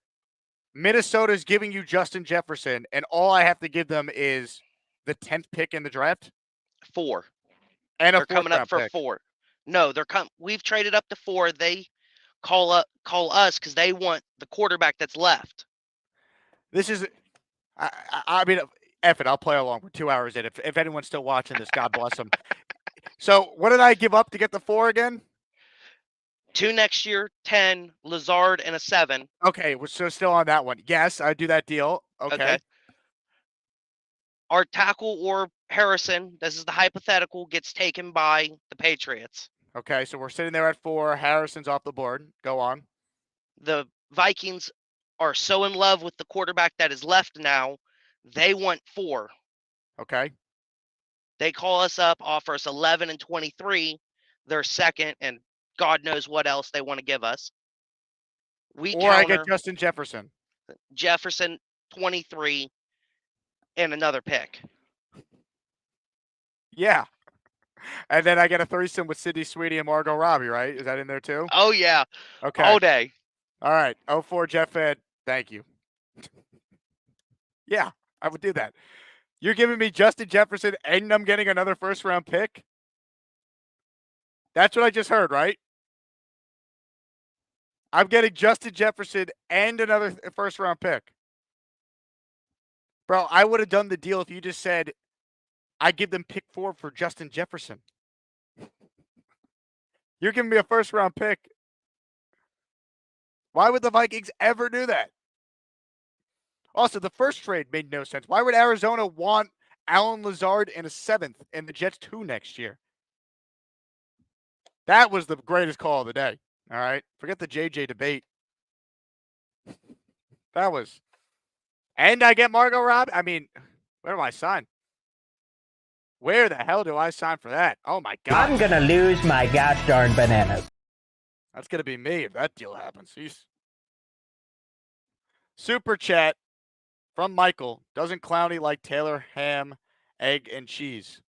Minnesota's giving you Justin Jefferson, and all I have to give them is the 10th pick in the draft? 4. And they're coming up for pick. 4. No, we've traded up to 4. They call us because they want the quarterback that's left. This is, I mean, F it, I'll play along. We're 2 hours in. If anyone's still watching this, God bless them. So what did I give up to get the 4 again? 2 next year, 10, Lazard, and a 7. Okay, we're still on that one. Yes, I do that deal. Okay. Our tackle or Harrison, this is the hypothetical, gets taken by the Patriots. Okay, so we're sitting there at 4. Harrison's off the board. Go on. The Vikings are so in love with the quarterback that is left now, they want 4. Okay. They call us up, offer us 11 and 23, their 2nd, and God knows what else they want to give us. I get Justin Jefferson. Jefferson, 23, and another pick. Yeah. And then I get a threesome with Sydney Sweeney and Margot Robbie, right? Is that in there too? Oh, yeah. Okay. All day. All right. 04 Jeff Ed. Thank you. Yeah, I would do that. You're giving me Justin Jefferson and I'm getting another first-round pick? That's what I just heard, right? I'm getting Justin Jefferson and another first-round pick. Bro, I would have done the deal if you just said, I give them pick 4 for Justin Jefferson. You're giving me a first-round pick. Why would the Vikings ever do that? Also, the first trade made no sense. Why would Arizona want Alan Lazard and a 7th and the Jets 2 next year? That was the greatest call of the day. All right? Forget the JJ debate. That was. And I get Margot Robbie. I mean, where do I sign? Where the hell do I sign for that? Oh, my God. I'm going to lose my gosh darn bananas. That's going to be me if that deal happens. Super chat from Michael. Doesn't Clowney like Taylor ham, egg, and cheese?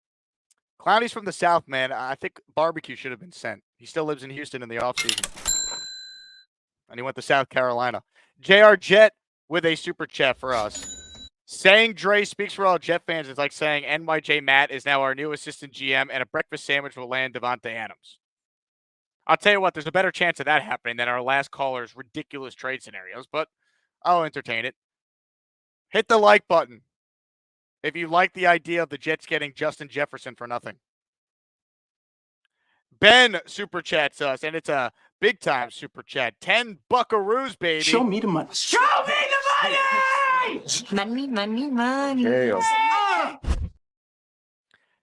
Clowney's from the South, man. I think barbecue should have been sent. He still lives in Houston in the offseason. And he went to South Carolina. JR Jet with a super chat for us. Saying Dre speaks for all Jet fans is like saying NYJ Matt is now our new assistant GM and a breakfast sandwich will land Devontae Adams. I'll tell you what, there's a better chance of that happening than our last caller's ridiculous trade scenarios, but I'll entertain it. Hit the like button if you like the idea of the Jets getting Justin Jefferson for nothing. Ben super chats us, and it's a big time super chat. 10 buckaroos, baby. Show me the money. Show me the money! Money, money, money.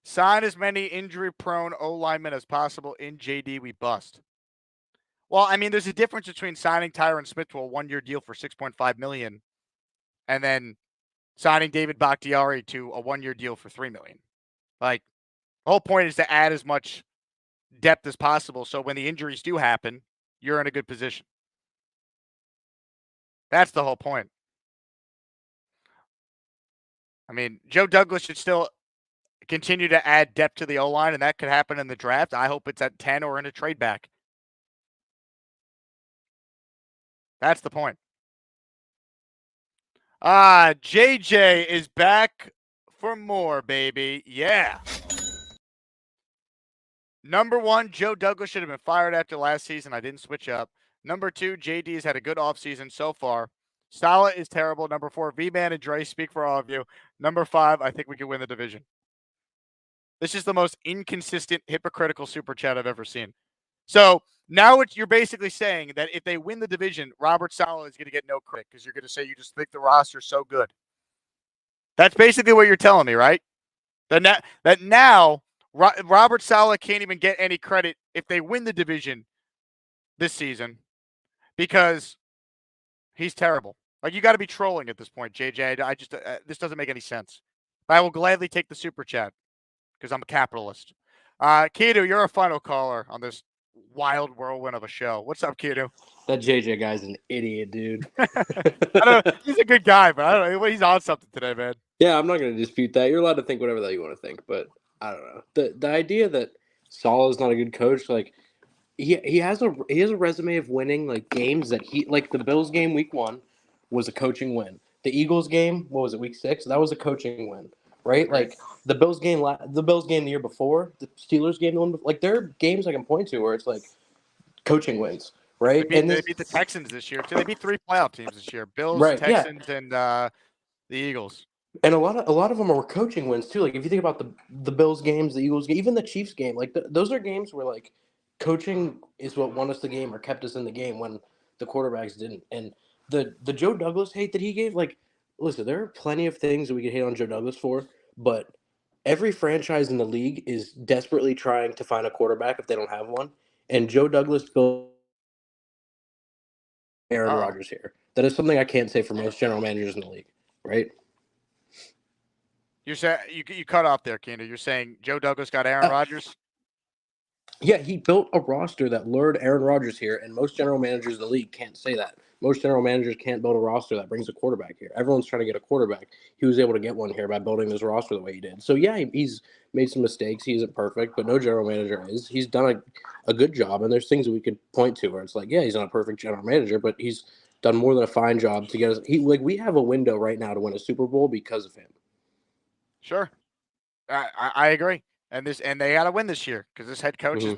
Sign as many injury-prone O-linemen as possible. In JD, we bust. Well, I mean, there's a difference between signing Tyron Smith to a one-year deal for $6.5 million and then signing David Bakhtiari to a one-year deal for $3 million. Like, the whole point is to add as much depth as possible so when the injuries do happen, you're in a good position. That's the whole point. I mean, Joe Douglas should still continue to add depth to the O-line, and that could happen in the draft. I hope it's at 10 or in a trade back. That's the point. JJ is back for more, baby. Yeah. Number one, Joe Douglas should have been fired after last season. I didn't switch up. Number two, JD has had a good offseason so far. Salah is terrible. Number four, V-Man and Dre speak for all of you. Number five, I think we can win the division. This is the most inconsistent, hypocritical super chat I've ever seen. So now you're basically saying that if they win the division, Robert Saleh is going to get no credit because you're going to say you just think the roster's so good. That's basically what you're telling me, right? That now Robert Saleh can't even get any credit if they win the division this season because he's terrible. Like, you got to be trolling at this point, JJ. I just this doesn't make any sense. But I will gladly take the super chat because I'm a capitalist. Kidu, you're a final caller on this wild whirlwind of a show. What's up, Kidu? That JJ guy's an idiot, dude. He's a good guy, but I don't know. He's on something today, man. Yeah, I'm not going to dispute that. You're allowed to think whatever that you want to think, but I don't know. The idea that Saleh's not a good coach, like he has a resume of winning like games that like the Bills game week 1 was a coaching win. The Eagles game, what was it, week 6? That was a coaching win, right? Like the Bills game the year before, the Steelers game the one before, like there are games I can point to where it's like coaching wins, right? They beat the Texans this year too. They beat 3 playoff teams this year: Bills, right, Texans, and the Eagles. And a lot of them are coaching wins too. Like if you think about the Bills games, the Eagles game, even the Chiefs game, like those are games where like coaching is what won us the game or kept us in the game when the quarterbacks didn't. And the Joe Douglas hate that he gave, like, listen, there are plenty of things that we could hate on Joe Douglas for, but every franchise in the league is desperately trying to find a quarterback if they don't have one. And Joe Douglas built Aaron Rodgers here. That is something I can't say for most general managers in the league, right? You're saying you cut off there, Keener. You're saying Joe Douglas got Aaron Rodgers? Yeah, he built a roster that lured Aaron Rodgers here, and most general managers in the league can't say that. Most general managers can't build a roster that brings a quarterback here. Everyone's trying to get a quarterback. He was able to get one here by building this roster the way he did. So, yeah, he's made some mistakes. He isn't perfect, but no general manager is. He's done a good job, and there's things that we could point to where it's like, yeah, he's not a perfect general manager, but he's done more than a fine job to get us. We have a window right now to win a Super Bowl because of him. Sure. I agree. And they got to win this year because this head coach has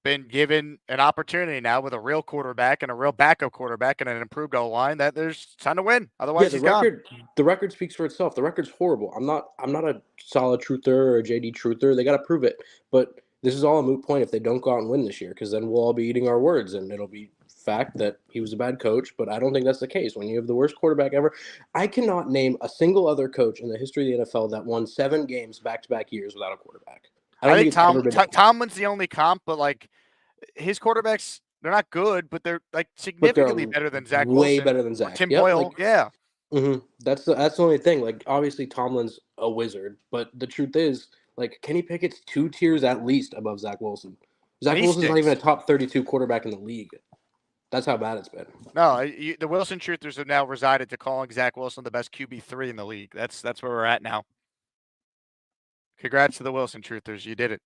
been given an opportunity now with a real quarterback and a real backup quarterback and an improved O-line that there's time to win. Otherwise, the record speaks for itself. The record's horrible. I'm not a solid truther or a JD truther. They got to prove it. But this is all a moot point if they don't go out and win this year, because then we'll all be eating our words and it'll be fact that he was a bad coach. But I don't think that's the case. When you have the worst quarterback ever, I cannot name a single other coach in the history of the NFL that won 7 games back-to-back years without a quarterback. I think Tomlin's the only comp, but like his quarterbacks, they're not good, but they're like significantly better than Zach Wilson. Way better than Zach. Tim Boyle, yeah. Mm-hmm. That's the only thing. Like, obviously Tomlin's a wizard, but the truth is, like, Kenny Pickett's 2 tiers at least above Zach Wilson. Zach He Wilson's not even a stinks. top 32 quarterback in the league. That's how bad it's been. No, the Wilson truthers have now resided to calling Zach Wilson the best QB3 in the league. That's where we're at now. Congrats to the Wilson truthers. You did it.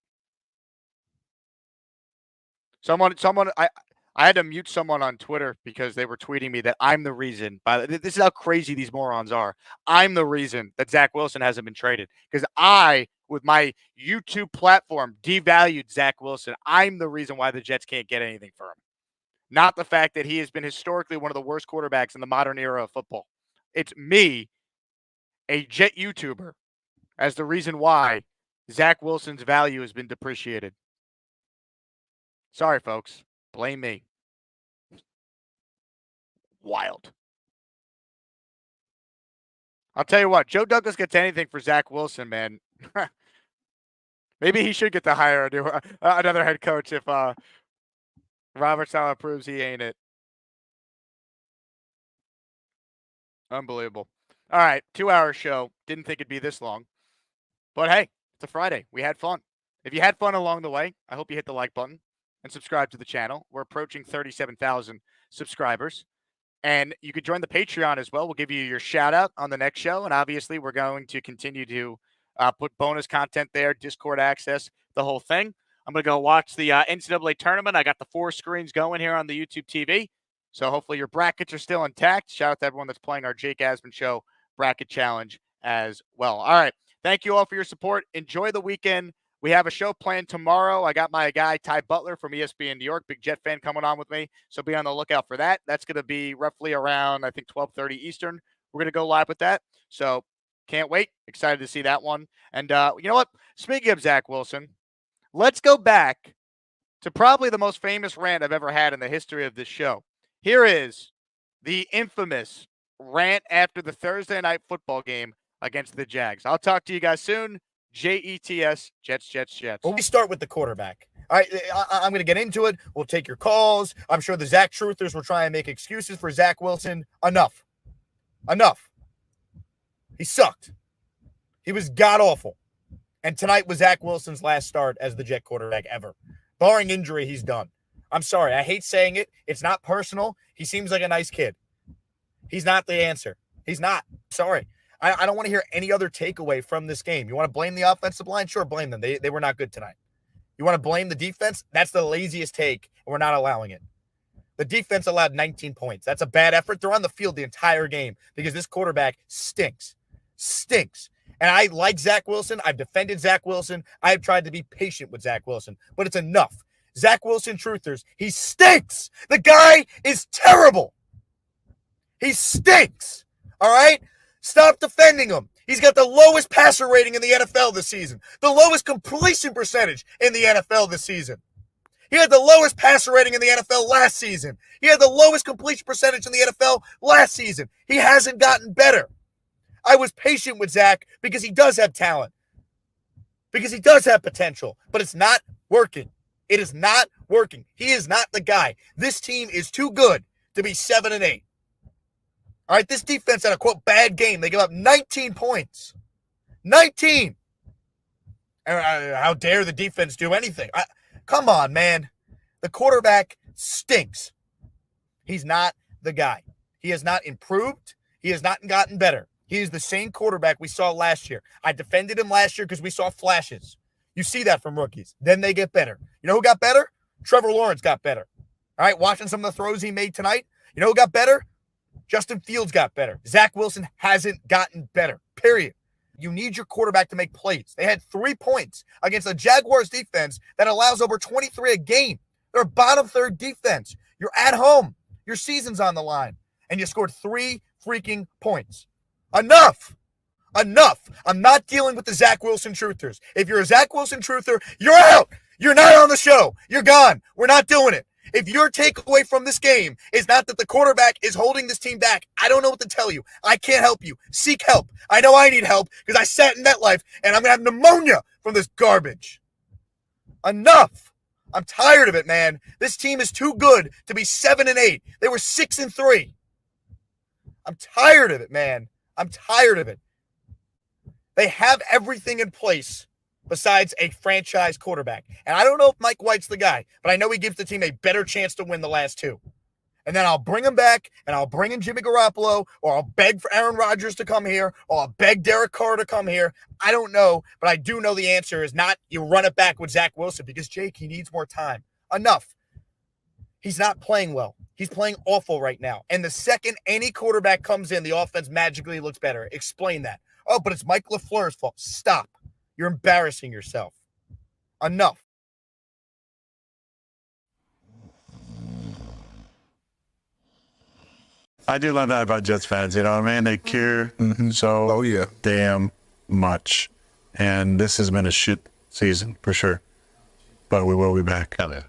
Someone, I had to mute someone on Twitter because they were tweeting me that I'm the reason. This is how crazy these morons are. I'm the reason that Zach Wilson hasn't been traded because I, with my YouTube platform, devalued Zach Wilson. I'm the reason why the Jets can't get anything for him. Not the fact that he has been historically one of the worst quarterbacks in the modern era of football. It's me, a Jet YouTuber, as the reason why Zach Wilson's value has been depreciated. Sorry, folks. Blame me. Wild. I'll tell you what, Joe Douglas gets anything for Zach Wilson, man. Maybe he should get to hire another head coach if Robert Saleh proves he ain't it. Unbelievable. All right, 2-hour show. Didn't think it'd be this long. But hey, it's a Friday. We had fun. If you had fun along the way, I hope you hit the like button and subscribe to the channel. We're approaching 37,000 subscribers. And you could join the Patreon as well. We'll give you your shout out on the next show. And obviously, we're going to continue to put bonus content there, Discord access, the whole thing. I'm going to go watch the NCAA tournament. I got the 4 screens going here on the YouTube TV. So hopefully your brackets are still intact. Shout out to everyone that's playing our Jake Asman Show bracket challenge as well. All right. Thank you all for your support. Enjoy the weekend. We have a show planned tomorrow. I got my guy, Ty Butler from ESPN New York, big Jet fan, coming on with me. So be on the lookout for that. That's going to be roughly around, I think, 12:30 Eastern. We're going to go live with that. So can't wait. Excited to see that one. And you know what? Speaking of Zach Wilson, let's go back to probably the most famous rant I've ever had in the history of this show. Here is the infamous rant after the Thursday night football game against the Jags. I'll talk to you guys soon. Jets, Jets, Jets. Well, we start with the quarterback. All right, I'm going to get into it. We'll take your calls. I'm sure the Zach truthers will try and make excuses for Zach Wilson. Enough. He sucked. He was god-awful. And tonight was Zach Wilson's last start as the Jet quarterback ever. Barring injury, he's done. I'm sorry. I hate saying it. It's not personal. He seems like a nice kid. He's not the answer. He's not. Sorry. I don't want to hear any other takeaway from this game. You want to blame the offensive line? Sure, blame them. They were not good tonight. You want to blame the defense? That's the laziest take, and we're not allowing it. The defense allowed 19 points. That's a bad effort. They're on the field the entire game because this quarterback stinks. And I like Zach Wilson. I've defended Zach Wilson. I've tried to be patient with Zach Wilson, but it's enough. Zach Wilson truthers, he stinks. The guy is terrible. He stinks. All right? Stop defending him. He's got the lowest passer rating in the NFL this season. The lowest completion percentage in the NFL this season. He had the lowest passer rating in the NFL last season. He had the lowest completion percentage in the NFL last season. He hasn't gotten better. I was patient with Zach because he does have talent. Because he does have potential. But it's not working. It is not working. He is not the guy. This team is too good to be 7-8. All right, this defense had a, quote, bad game. They gave up 19 points. 19! And how dare the defense do anything? Come on, man. The quarterback stinks. He's not the guy. He has not improved. He has not gotten better. He is the same quarterback we saw last year. I defended him last year because we saw flashes. You see that from rookies. Then they get better. You know who got better? Trevor Lawrence got better. All right, watching some of the throws he made tonight. You know who got better? Justin Fields got better. Zach Wilson hasn't gotten better, period. You need your quarterback to make plays. They had 3 points against a Jaguars defense that allows over 23 a game. They're a bottom third defense. You're at home. Your season's on the line. And you scored 3 freaking points. Enough. I'm not dealing with the Zach Wilson truthers. If you're a Zach Wilson truther, you're out. You're not on the show. You're gone. We're not doing it. If your takeaway from this game is not that the quarterback is holding this team back, I don't know what to tell you. I can't help you. Seek help. I know I need help because I sat in MetLife and I'm going to have pneumonia from this garbage. Enough. I'm tired of it, man. This team is too good to be 7-8. They were 6-3. I'm tired of it, man. I'm tired of it. They have everything in place besides a franchise quarterback. And I don't know if Mike White's the guy, but I know he gives the team a better chance to win the last two. And then I'll bring him back, and I'll bring in Jimmy Garoppolo, or I'll beg for Aaron Rodgers to come here, or I'll beg Derek Carr to come here. I don't know, but I do know the answer is not you run it back with Zach Wilson because, Jake, he needs more time. Enough. He's not playing well. He's playing awful right now. And the second any quarterback comes in, the offense magically looks better. Explain that. Oh, but it's Mike LaFleur's fault. Stop. You're embarrassing yourself. Enough. I do love that about Jets fans, you know what I mean? They care so damn much. And this has been a shit season for sure. But we will be back. Hell yeah.